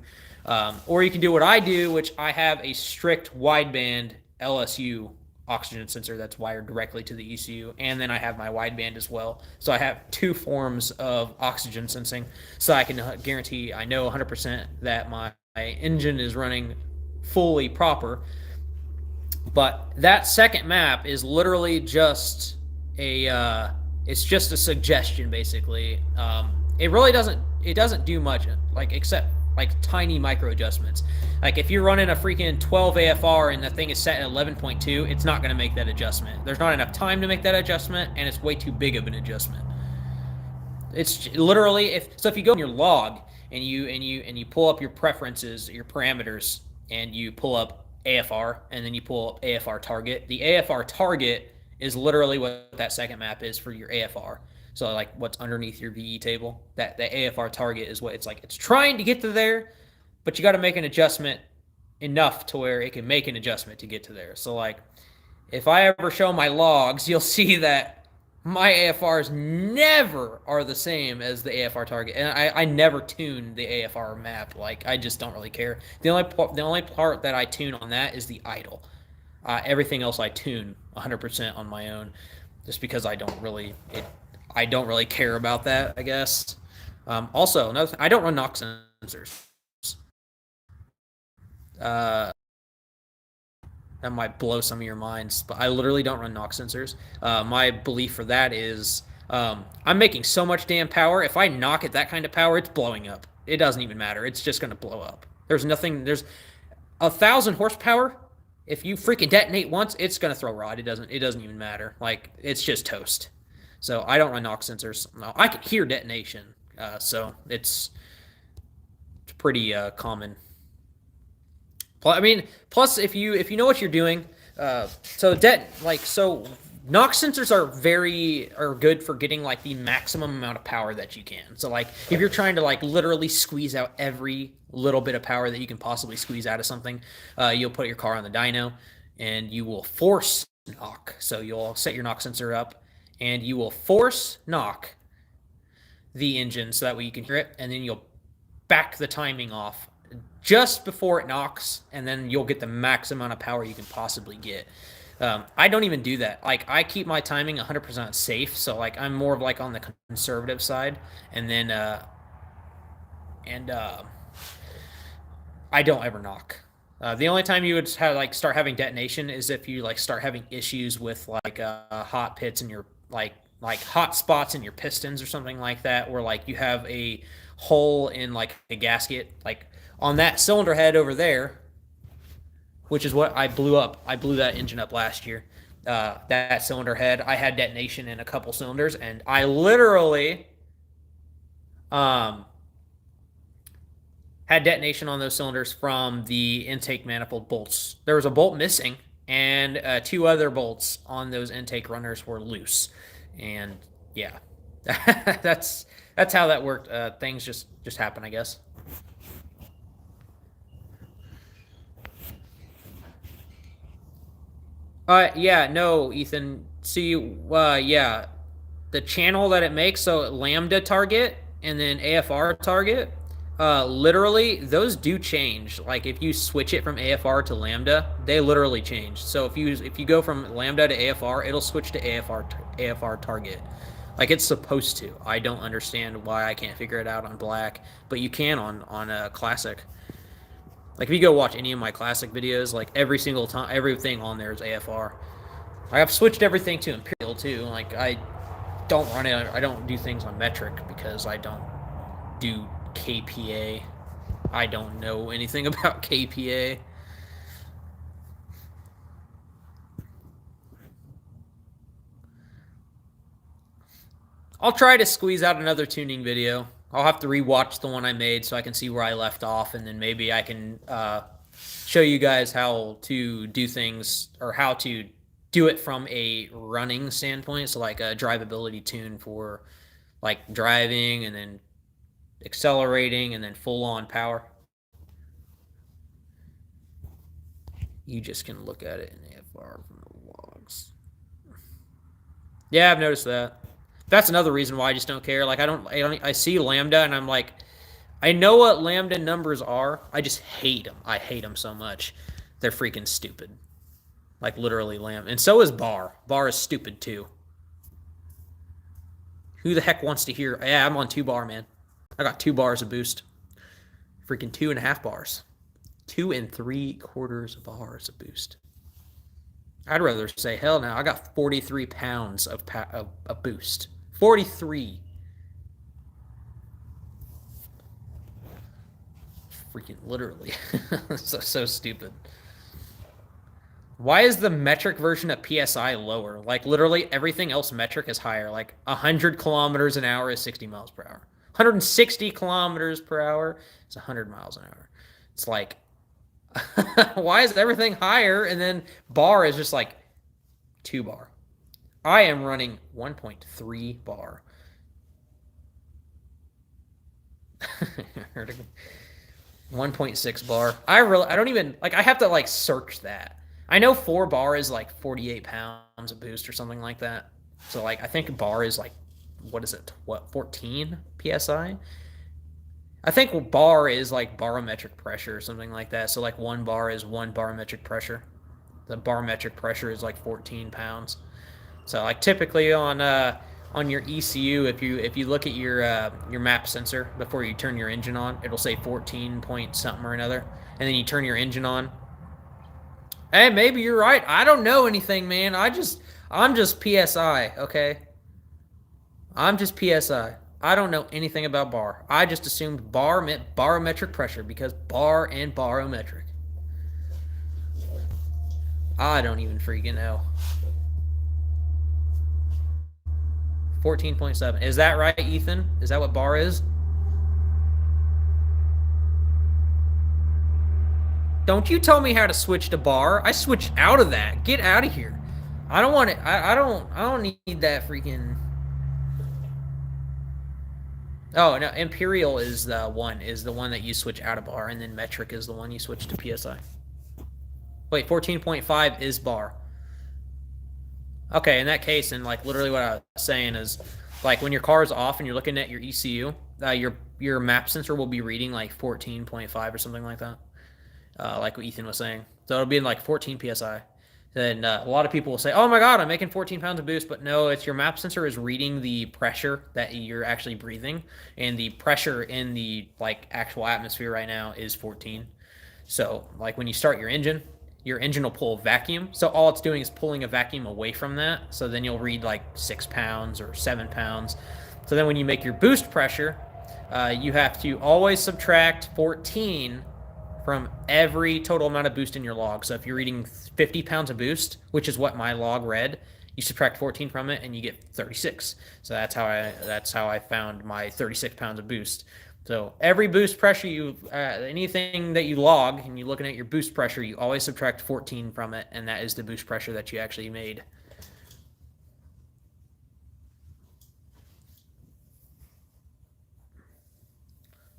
Or you can do what I do, which I have a strict wideband LSU oxygen sensor that's wired directly to the ECU, and then I have my wideband as well. So I have two forms of oxygen sensing, so I can guarantee I know 100% that my engine is running fully proper. But that second map is literally just it's just a suggestion basically. It really doesn't do much like except like tiny micro adjustments. Like if you're running a freaking 12 AFR and the thing is set at 11.2, it's not going to make that adjustment. There's not enough time to make that adjustment, and it's way too big of an adjustment. It's literally if you go in your log and you pull up your preferences, your parameters, and you pull up AFR, and then you pull up AFR target. The AFR target is literally what that second map is for your AFR. So like what's underneath your VE table, that the AFR target is what it's like. It's trying to get to there, but you got to make an adjustment enough to where it can make an adjustment to get to there. So like if I ever show my logs, you'll see that my AFRs never are the same as the AFR target. And I never tune the AFR map. Like I just don't really care. The only part that I tune on that is the idle. Everything else I tune 100% on my own, just because I don't really care about that, I guess. Also, another thing, I don't run knock sensors. That might blow some of your minds, but I literally don't run knock sensors. My belief for that is I'm making so much damn power. If I knock at that kind of power, it's blowing up. It doesn't even matter. It's just going to blow up. There's 1,000 horsepower. If you freaking detonate once, it's going to throw rod. It doesn't even matter. Like, it's just toast. So I don't run knock sensors. No, I can hear detonation. So it's pretty common. Plus if you know what you're doing, so knock sensors are good for getting like the maximum amount of power that you can. So like if you're trying to like literally squeeze out every little bit of power that you can possibly squeeze out of something, you'll put your car on the dyno and you will force knock. So you'll set your knock sensor up and you will force knock the engine so that way you can hear it, and then you'll back the timing off just before it knocks, and then you'll get the max amount of power you can possibly get. I don't even do that. Like I keep my timing 100% safe, so like I'm more of like on the conservative side, and then I don't ever knock. The only time you would start having detonation is if you like start having issues with like hot pits in your like hot spots in your pistons or something like that, where like you have a hole in like a gasket, like on that cylinder head over there, which is what I blew up. I blew that engine up last year. That cylinder head, I had detonation in a couple cylinders, and I literally had detonation on those cylinders from the intake manifold bolts. There was a bolt missing, and 2 other bolts on those intake runners were loose. And yeah, that's how that worked. Things just happen, I guess. Yeah, no, Ethan. See, yeah, the channel that it makes, so lambda target and then AFR target, literally those do change. Like if you switch it from AFR to lambda, they literally change. So if you go from lambda to AFR, it'll switch to AFR target. Like it's supposed to. I don't understand why I can't figure it out on black, but you can on a classic. Like if you go watch any of my classic videos, like every single time, everything on there is AFR. I've switched everything to Imperial too. Like I don't run it. I don't do things on metric because I don't do KPA. I don't know anything about KPA. I'll try to squeeze out another tuning video. I'll have to rewatch the one I made so I can see where I left off, and then maybe I can show you guys how to do things, or how to do it from a running standpoint. So like a drivability tune for like driving and then accelerating and then full on power. You just can look at it in AFR from the logs. Yeah, I've noticed that. That's another reason why I just don't care. Like I see lambda and I'm like, I know what lambda numbers are. I just hate them. I hate them so much. They're freaking stupid. Like literally lambda. And so is bar. Bar is stupid too. Who the heck wants to hear? Yeah, I'm on 2 bar, man. I got 2 bars of boost. Freaking 2.5 bars. 2 3/4 bars of boost. I'd rather say, hell no, I got 43 pounds of boost. 43. Freaking literally. so stupid. Why is the metric version of PSI lower? Like literally everything else metric is higher. Like 100 kilometers an hour is 60 miles per hour. 160 kilometers per hour is 100 miles an hour. It's like, why is everything higher? And then bar is just like 2 bar. I am running 1.3 bar. 1.6 bar. I don't even, like, I have to like search that. I know 4 bar is like 48 pounds of boost or something like that. So like, I think bar is like, what is it? What, 14 PSI? I think bar is like barometric pressure or something like that. So like 1 bar is 1 barometric pressure. The barometric pressure is like 14 pounds. So like typically on your ECU, if you look at your map sensor before you turn your engine on, it'll say 14 point something or another, and then you turn your engine on. Hey, maybe you're right. I don't know anything, man. I'm just PSI, okay? I'm just PSI. I don't know anything about bar. I just assumed bar meant barometric pressure because bar and barometric. I don't even freaking know. 14.7. Is that right, Ethan? Is that what bar is? Don't you tell me how to switch to bar. I switched out of that. Get out of here. I don't want it. I don't need that freaking. Oh no, Imperial is the one that you switch out of bar, and then metric is the one you switch to PSI. Wait, 14.5 is bar. Okay, in that case, and like literally what I was saying is, like when your car is off and you're looking at your ECU, your map sensor will be reading like 14.5 or something like that. Like what Ethan was saying. So it'll be in like 14 PSI. Then a lot of people will say, oh my God, I'm making 14 pounds of boost. But no, it's your map sensor is reading the pressure that you're actually breathing. And the pressure in the like actual atmosphere right now is 14. So like when you start your engine will pull vacuum. So all it's doing is pulling a vacuum away from that. So then you'll read like 6 pounds or 7 pounds. So then when you make your boost pressure, you have to always subtract 14 from every total amount of boost in your log. So if you're reading 50 pounds of boost, which is what my log read, you subtract 14 from it and you get 36. So that's how I found my 36 pounds of boost. So every boost pressure you, anything that you log, and you're looking at your boost pressure, you always subtract 14 from it, and that is the boost pressure that you actually made.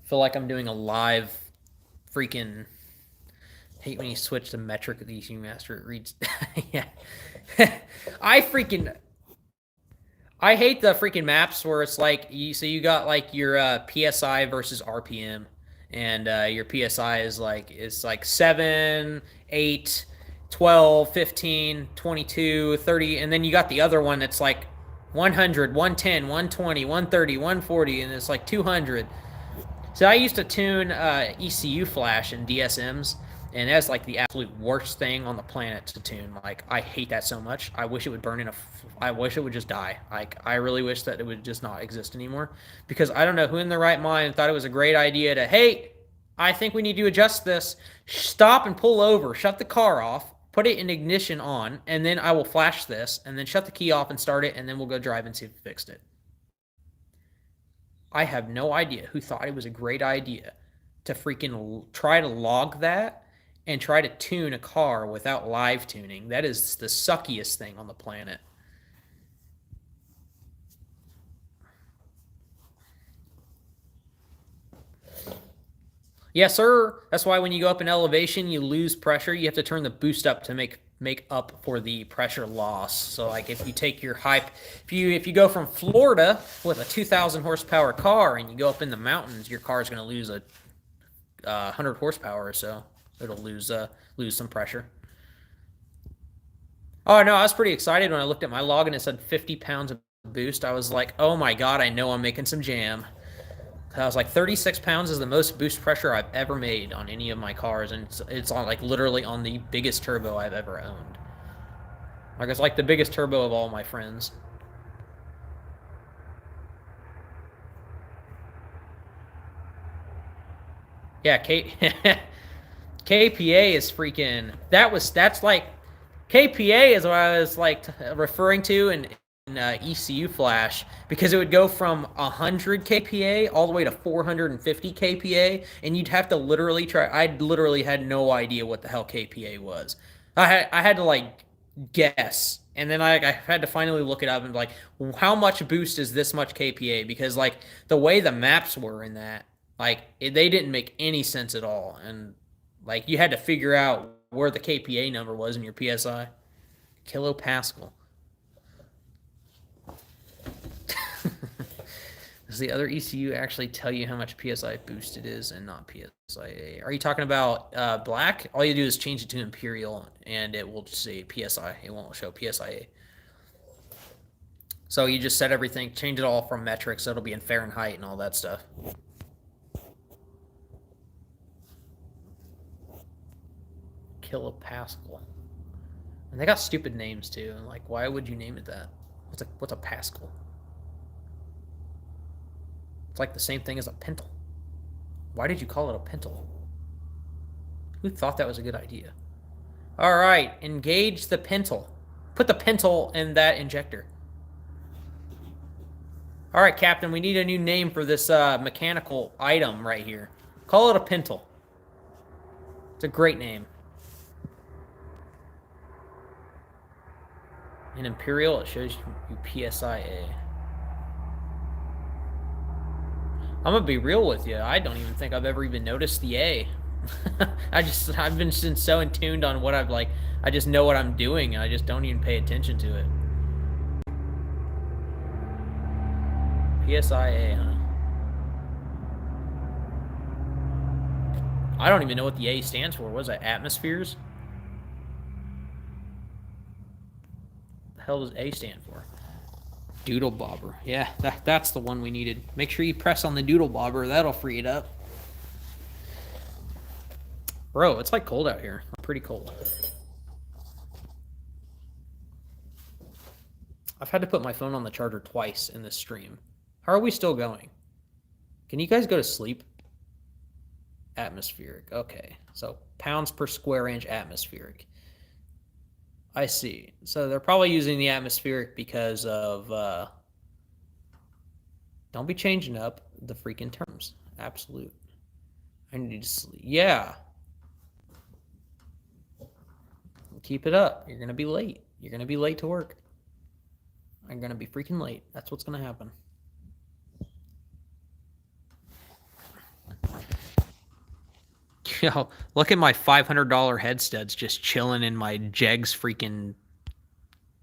I feel like I'm doing a live freaking... Hate when you switch to metric with the ECU master. It reads... yeah. I hate the freaking maps where it's like, you got like your PSI versus RPM, and your PSI is like, it's like 7, 8, 12, 15, 22, 30, and then you got the other one that's like 100, 110, 120, 130, 140, and it's like 200. So I used to tune ECU flash and DSMs, and that's like the absolute worst thing on the planet to tune. Like, I hate that so much. I wish it would burn in I wish it would just die. Like, I really wish that it would just not exist anymore. Because I don't know who in their right mind thought it was a great idea to, hey, I think we need to adjust this. Stop and pull over. Shut the car off. Put it in ignition on. And then I will flash this. And then shut the key off and start it. And then we'll go drive and see if we fixed it. I have no idea who thought it was a great idea to freaking try to log that and try to tune a car without live tuning. That is the suckiest thing on the planet. Yes, sir. That's why when you go up in elevation, you lose pressure. You have to turn the boost up to make up for the pressure loss. So like if you take your if you go from Florida with a 2,000 horsepower car and you go up in the mountains, your car is going to lose a 100 horsepower or so. It'll lose some pressure. Oh no, I was pretty excited when I looked at my log and it said 50 pounds of boost. I was like, oh my god, I know I'm making some jam. I was like, 36 pounds is the most boost pressure I've ever made on any of my cars, and it's on like literally on the biggest turbo I've ever owned. Like, it's like the biggest turbo of all my friends. Yeah, KPA is freaking... That's like... KPA is what I was like referring to in ECU flash, because it would go from 100 kPa all the way to 450 kPa, and you'd have to literally try... I literally had no idea what the hell kPa was. I had to like guess, and then I had to finally look it up and be like, how much boost is this much kPa? Because like the way the maps were in that, like they didn't make any sense at all, and like you had to figure out where the kPa number was in your PSI. Kilopascal. Does the other ECU actually tell you how much PSI boost it is and not PSIA? Are you talking about black? All you do is change it to Imperial and it will just say PSI. It won't show PSIA. So you just set everything, change it all from metric, so it'll be in Fahrenheit and all that stuff. Kilopascal. And they got stupid names too. Like, why would you name it that? What's a Pascal? It's like the same thing as a pental. Why did you call it a pental? Who thought that was a good idea? All right, engage the pental. Put the pental in that injector. All right, Captain, we need a new name for this mechanical item right here. Call it a pental. It's a great name. In Imperial, it shows you PSIA. I'm gonna be real with you. I don't even think I've ever even noticed the A. I've been so in tuned on what I've like. I just know what I'm doing, and I just don't even pay attention to it. PSIA, huh? I don't even know what the A stands for. What is that? Atmospheres? What the hell does A stand for? Doodle bobber. Yeah, that's the one we needed. Make sure you press on the doodle bobber. That'll free it up. Bro, it's like cold out here. Pretty cold. I've had to put my phone on the charger twice in this stream. How are we still going? Can you guys go to sleep? Atmospheric. Okay. So pounds per square inch atmospheric. I see. So they're probably using the atmospheric because of... don't be changing up the freaking terms. Absolute. I need to sleep. Yeah. Keep it up. You're going to be late. You're going to be late to work. I'm going to be freaking late. That's what's going to happen. Yo, look at my $500 head studs just chilling in my Jegs freaking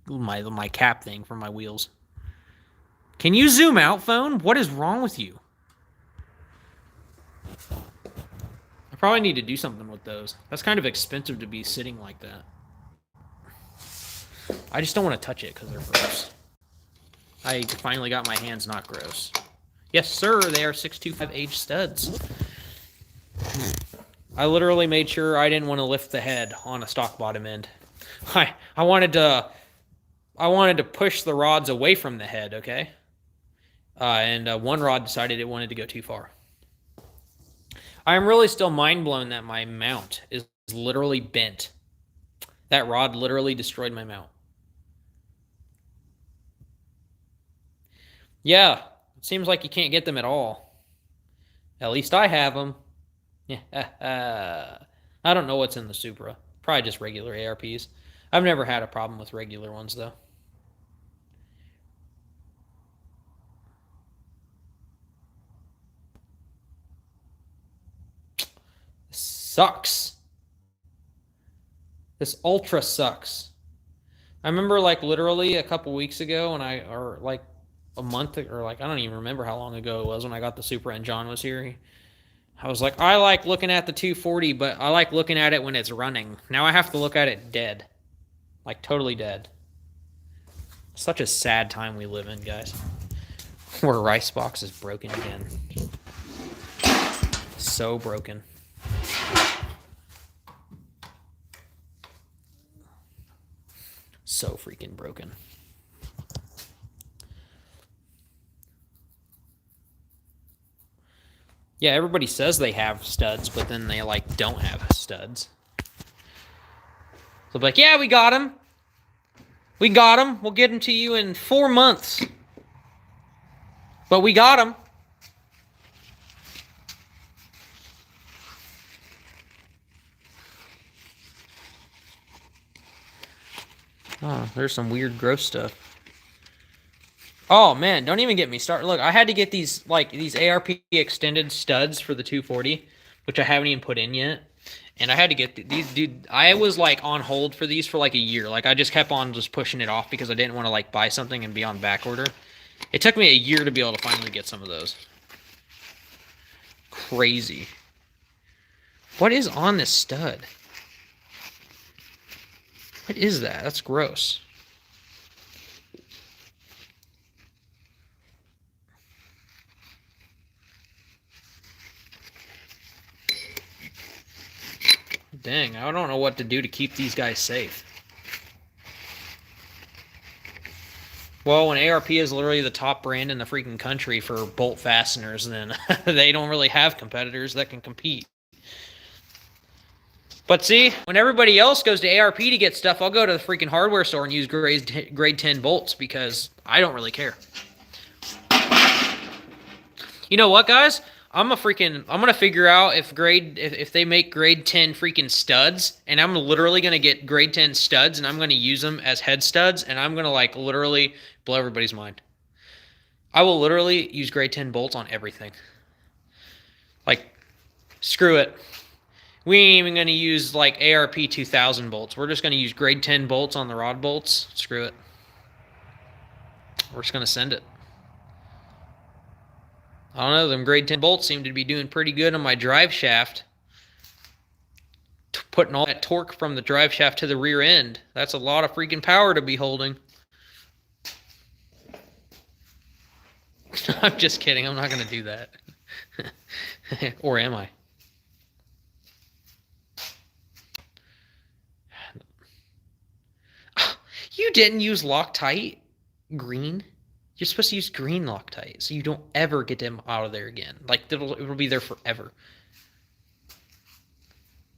my cap thing for my wheels. Can you zoom out, phone? What is wrong with you? I probably need to do something with those. That's kind of expensive to be sitting like that. I just don't want to touch it because they're gross. I finally got my hands not gross. Yes, sir, they are 625H studs. I literally made sure I didn't want to lift the head on a stock bottom end. I wanted to push the rods away from the head, okay? And one rod decided it wanted to go too far. I am really still mind blown that my mount is literally bent. That rod literally destroyed my mount. Yeah, it seems like you can't get them at all. At least I have them. Yeah, I don't know what's in the Supra. Probably just regular ARPs. I've never had a problem with regular ones, though. This sucks. This ultra sucks. I remember, like, literally a couple weeks ago, or like a month, or like, I don't even remember how long ago it was when I got the Supra and John was here. I was like, I like looking at the 240, but I like looking at it when it's running. Now I have to look at it dead. Like, totally dead. Such a sad time we live in, guys. Where Ricebox is broken again. So broken. So freaking broken. Yeah, everybody says they have studs, but then they, like, don't have studs. So, like, yeah, we got him. We got him. We'll get him to you in 4 months. But we got him. Oh, there's some weird, gross stuff. Oh, man, don't even get me started. Look, I had to get these, like, these ARP extended studs for the 240, which I haven't even put in yet. And I had to get these, dude, I was, like, on hold for these for, like, a year. Like, I just kept on just pushing it off because I didn't want to, like, buy something and be on back order. It took me a year to be able to finally get some of those. Crazy. What is on this stud? What is that? That's gross. Dang, I don't know what to do to keep these guys safe. Well, when ARP is literally the top brand in the freaking country for bolt fasteners, then they don't really have competitors that can compete. But see, when everybody else goes to ARP to get stuff, I'll go to the freaking hardware store and use grade 10 bolts because I don't really care. You know what, guys? I'm gonna figure out if they make grade 10 freaking studs, and I'm literally gonna get grade 10 studs, and I'm gonna use them as head studs, and I'm gonna, like, literally blow everybody's mind. I will literally use grade 10 bolts on everything. Like, screw it. We ain't even gonna use, like, ARP 2000 bolts. We're just gonna use grade 10 bolts on the rod bolts. Screw it. We're just gonna send it. I don't know, them grade 10 bolts seem to be doing pretty good on my drive shaft. Putting all that torque from the drive shaft to the rear end. That's a lot of freaking power to be holding. I'm just kidding. I'm not going to do that. Or am I? You didn't use Loctite? Green? You're supposed to use green Loctite, so you don't ever get them out of there again. Like, it'll be there forever.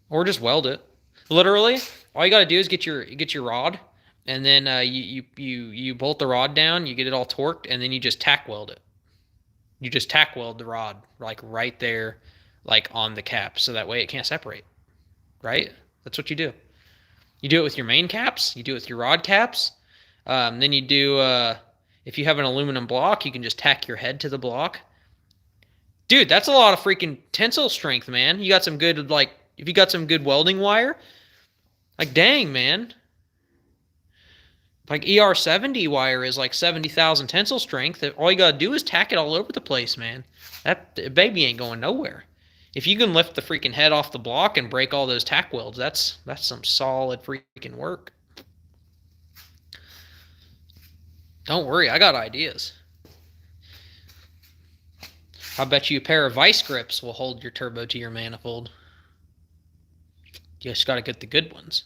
Or just weld it. Literally, all you gotta do is get your rod, and then you bolt the rod down, you get it all torqued, and then you just tack weld it. You just tack weld the rod like right there, like on the cap, so that way it can't separate. Right? That's what you do. You do it with your main caps. You do it with your rod caps. Then you do, if you have an aluminum block, you can just tack your head to the block. Dude, that's a lot of freaking tensile strength, man. You got some good, like, if you got some good welding wire, like, dang, man. Like, ER70 wire is like 70,000 tensile strength. All you gotta do is tack it all over the place, man. That baby ain't going nowhere. If you can lift the freaking head off the block and break all those tack welds, that's some solid freaking work. Don't worry, I got ideas. I bet you a pair of vice grips will hold your turbo to your manifold. You just gotta get the good ones.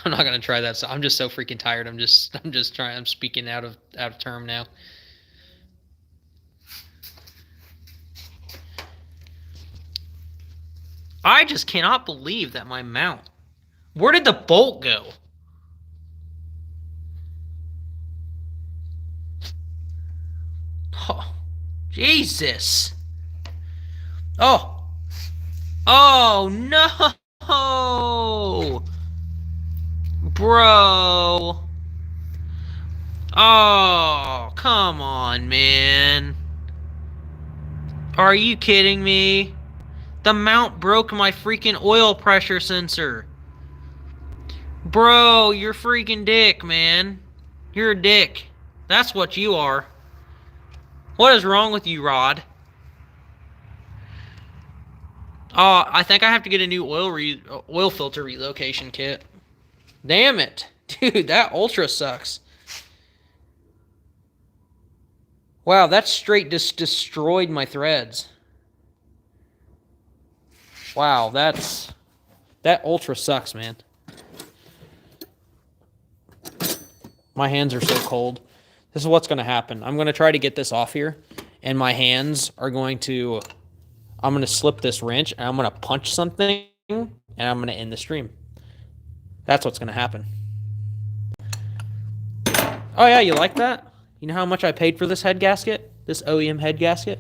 I'm not gonna try that. So I'm just so freaking tired. I'm speaking out of term now. I just cannot believe that my mount. Where did the bolt go? Oh, Jesus. Oh. Oh, no. Bro. Oh, come on, man. Are you kidding me? The mount broke my freaking oil pressure sensor. Bro, you're freaking dick, man. You're a dick. That's what you are. What is wrong with you, Rod? Oh, I think I have to get a new oil filter relocation kit. Damn it. Dude, that ultra sucks. Wow, that straight just destroyed my threads. Wow, that ultra sucks, man. My hands are so cold. This is what's going to happen. I'm going to try to get this off here, and my hands are going to... I'm going to slip this wrench, and I'm going to punch something, and I'm going to end the stream. That's what's going to happen. Oh, yeah, you like that? You know how much I paid for this head gasket? This OEM head gasket?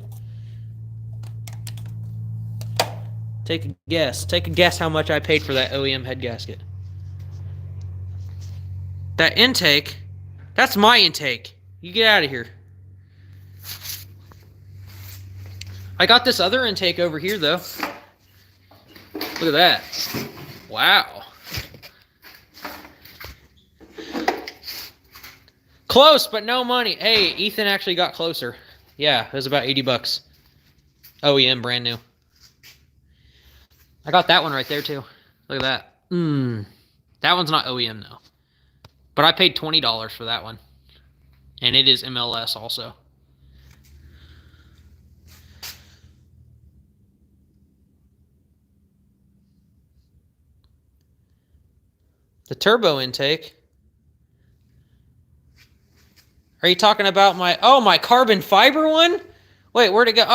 Take a guess. Take a guess how much I paid for that OEM head gasket. That intake, that's my intake. You get out of here. I got this other intake over here, though. Look at that. Wow. Close, but no money. Hey, Ethan actually got closer. Yeah, it was about 80 bucks. OEM, brand new. I got that one right there, too. Look at that. That one's not OEM, though. But I paid $20 for that one. And it is MLS also. The turbo intake. Are you talking about my carbon fiber one? Wait, where'd it go?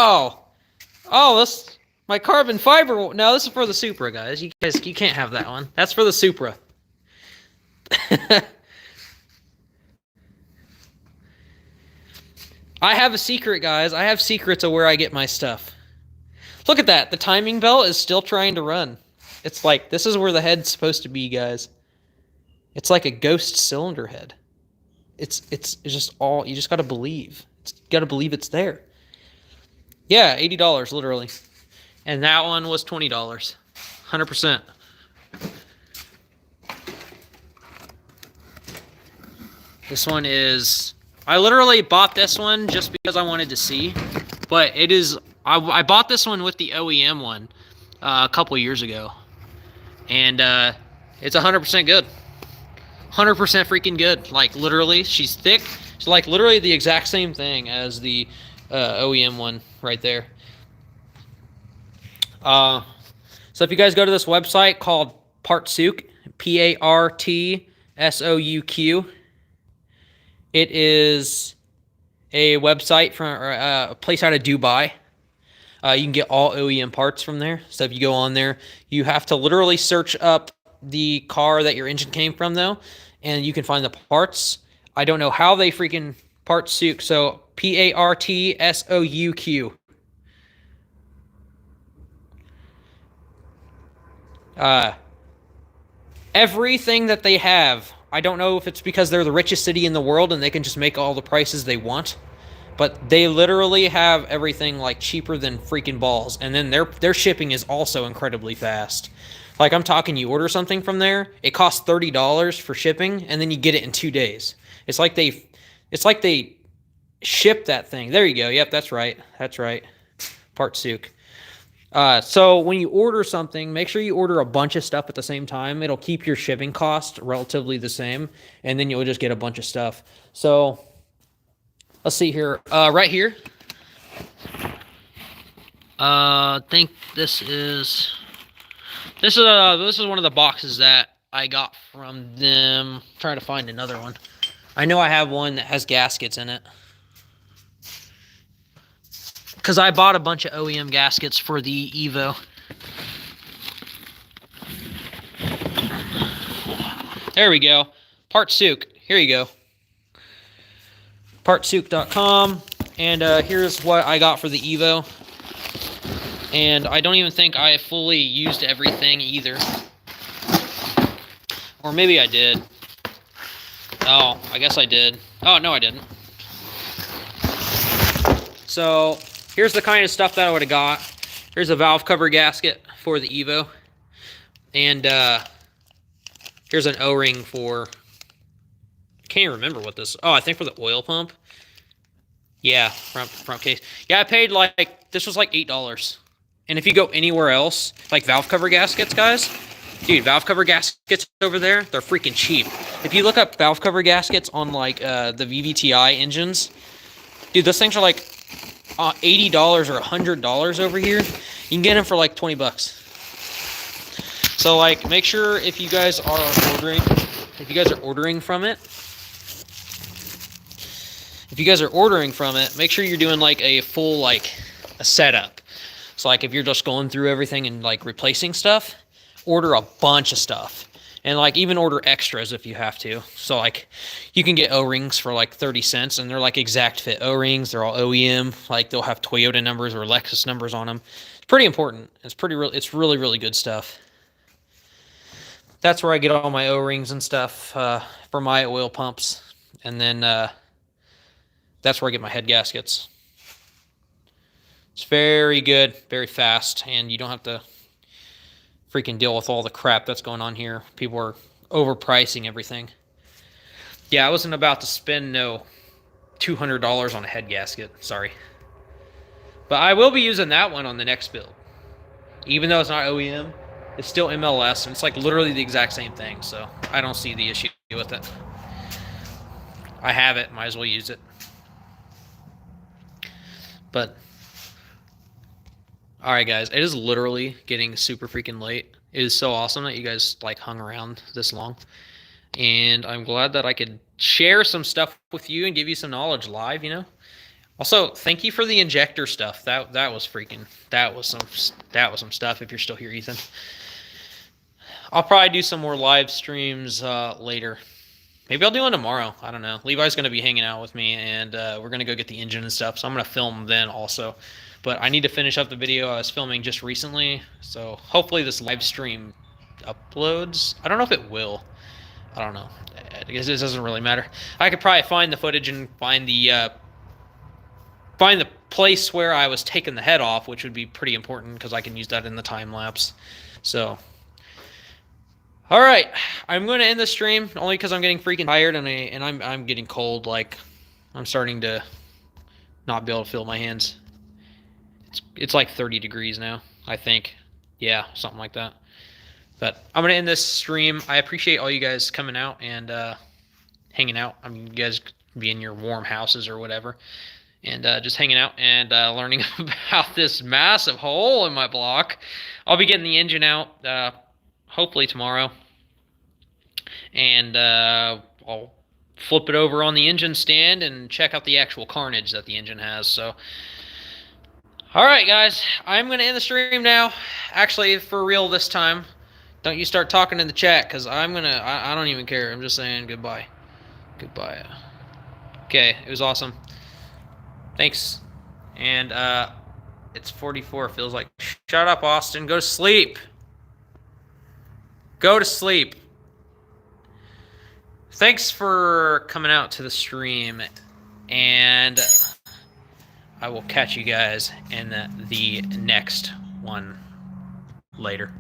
Oh, this my carbon fiber. No, this is for the Supra, guys. You can't have that one. That's for the Supra. I have a secret, guys. I have secrets of where I get my stuff. Look at that. The timing belt is still trying to run. It's like, this is where the head's supposed to be, guys. It's like a ghost cylinder head. It's just all, you just got to believe. You got to believe it's there. Yeah, $80, literally. And that one was $20. 100%. This one is... I literally bought this one just because I wanted to see, but it is, I bought this one with the OEM one a couple years ago, and it's 100% good. 100% freaking good. Like, literally, she's thick. She's like literally the exact same thing as the OEM one right there. So if you guys go to this website called Partsouk, P-A-R-T-S-O-U-Q, it is a website from a place out of Dubai. You can get all OEM parts from there. So if you go on there, you have to literally search up the car that your engine came from, though, and you can find the parts. I don't know how they freaking Partsouk. So Partsouk. Everything that they have, I don't know if it's because they're the richest city in the world and they can just make all the prices they want, but they literally have everything like cheaper than freaking balls. And then their shipping is also incredibly fast. Like, I'm talking, you order something from there, it costs $30 for shipping, and then you get it in 2 days. It's like they ship that thing. There you go. Yep, that's right. That's right. Partsouk. So when you order something, make sure you order a bunch of stuff at the same time. It'll keep your shipping cost relatively the same, and then you'll just get a bunch of stuff. So let's see here. Right here. I think this is one of the boxes that I got from them. I'm trying to find another one. I know I have one that has gaskets in it, because I bought a bunch of OEM gaskets for the Evo. There we go. Partsouk. Here you go. Partsouk.com. And here's what I got for the Evo. And I don't even think I fully used everything either. Or maybe I did. Oh, I guess I did. Oh, no, I didn't. So here's the kind of stuff that I would have got. Here's a valve cover gasket for the Evo. And here's an O-ring for... I can't even remember what this... Oh, I think for the oil pump. Yeah, front case. Yeah, I paid like... This was like $8. And if you go anywhere else, like valve cover gaskets, guys... Dude, valve cover gaskets over there, they're freaking cheap. If you look up valve cover gaskets on like the vvti engines... Dude, those things are like... $80 or $100 over here. You can get them for like 20 bucks. So like, make sure if you guys are ordering from it, make sure you're doing like a full like a setup. So like if you're just going through everything and like replacing stuff, order a bunch of stuff. And like even order extras if you have to. So like you can get O-rings for like 30 cents and they're like exact fit O-rings. They're all OEM. Like they'll have Toyota numbers or Lexus numbers on them. It's pretty important. It's really, really good stuff. That's where I get all my O-rings and stuff for my oil pumps. And then that's where I get my head gaskets. It's very good, very fast, and you don't have to freaking deal with all the crap that's going on here. People are overpricing everything. Yeah, I wasn't about to spend no $200 on a head gasket. Sorry. But I will be using that one on the next build. Even though it's not OEM, it's still MLS, and it's like literally the exact same thing. So I don't see the issue with it. I have it. Might as well use it. But... Alright guys, it is literally getting super freaking late. It is so awesome that you guys like hung around this long. And I'm glad that I could share some stuff with you and give you some knowledge live, you know. Also, thank you for the injector stuff. That was some stuff if you're still here, Ethan. I'll probably do some more live streams later. Maybe I'll do one tomorrow. I don't know. Levi's going to be hanging out with me, and we're going to go get the engine and stuff, so I'm going to film then also. But I need to finish up the video I was filming just recently, so hopefully this live stream uploads. I don't know if it will. I don't know. I guess it doesn't really matter. I could probably find the footage and find the place where I was taking the head off, which would be pretty important because I can use that in the time lapse. So, all right, I'm going to end the stream only because I'm getting freaking tired and I'm getting cold. Like, I'm starting to not be able to feel my hands. It's like 30 degrees now, I think. Yeah, something like that. But I'm going to end this stream. I appreciate all you guys coming out and hanging out. I mean, you guys be in your warm houses or whatever. And just hanging out and learning about this massive hole in my block. I'll be getting the engine out hopefully tomorrow. And I'll flip it over on the engine stand and check out the actual carnage that the engine has. So... Alright guys, I'm going to end the stream now. Actually, for real this time. Don't you start talking in the chat, because I don't even care. I'm just saying goodbye. Goodbye. Okay, it was awesome. Thanks. And it's 44. Feels like shut up, Austin. Go to sleep. Go to sleep. Thanks for coming out to the stream, and I will catch you guys in the next one later.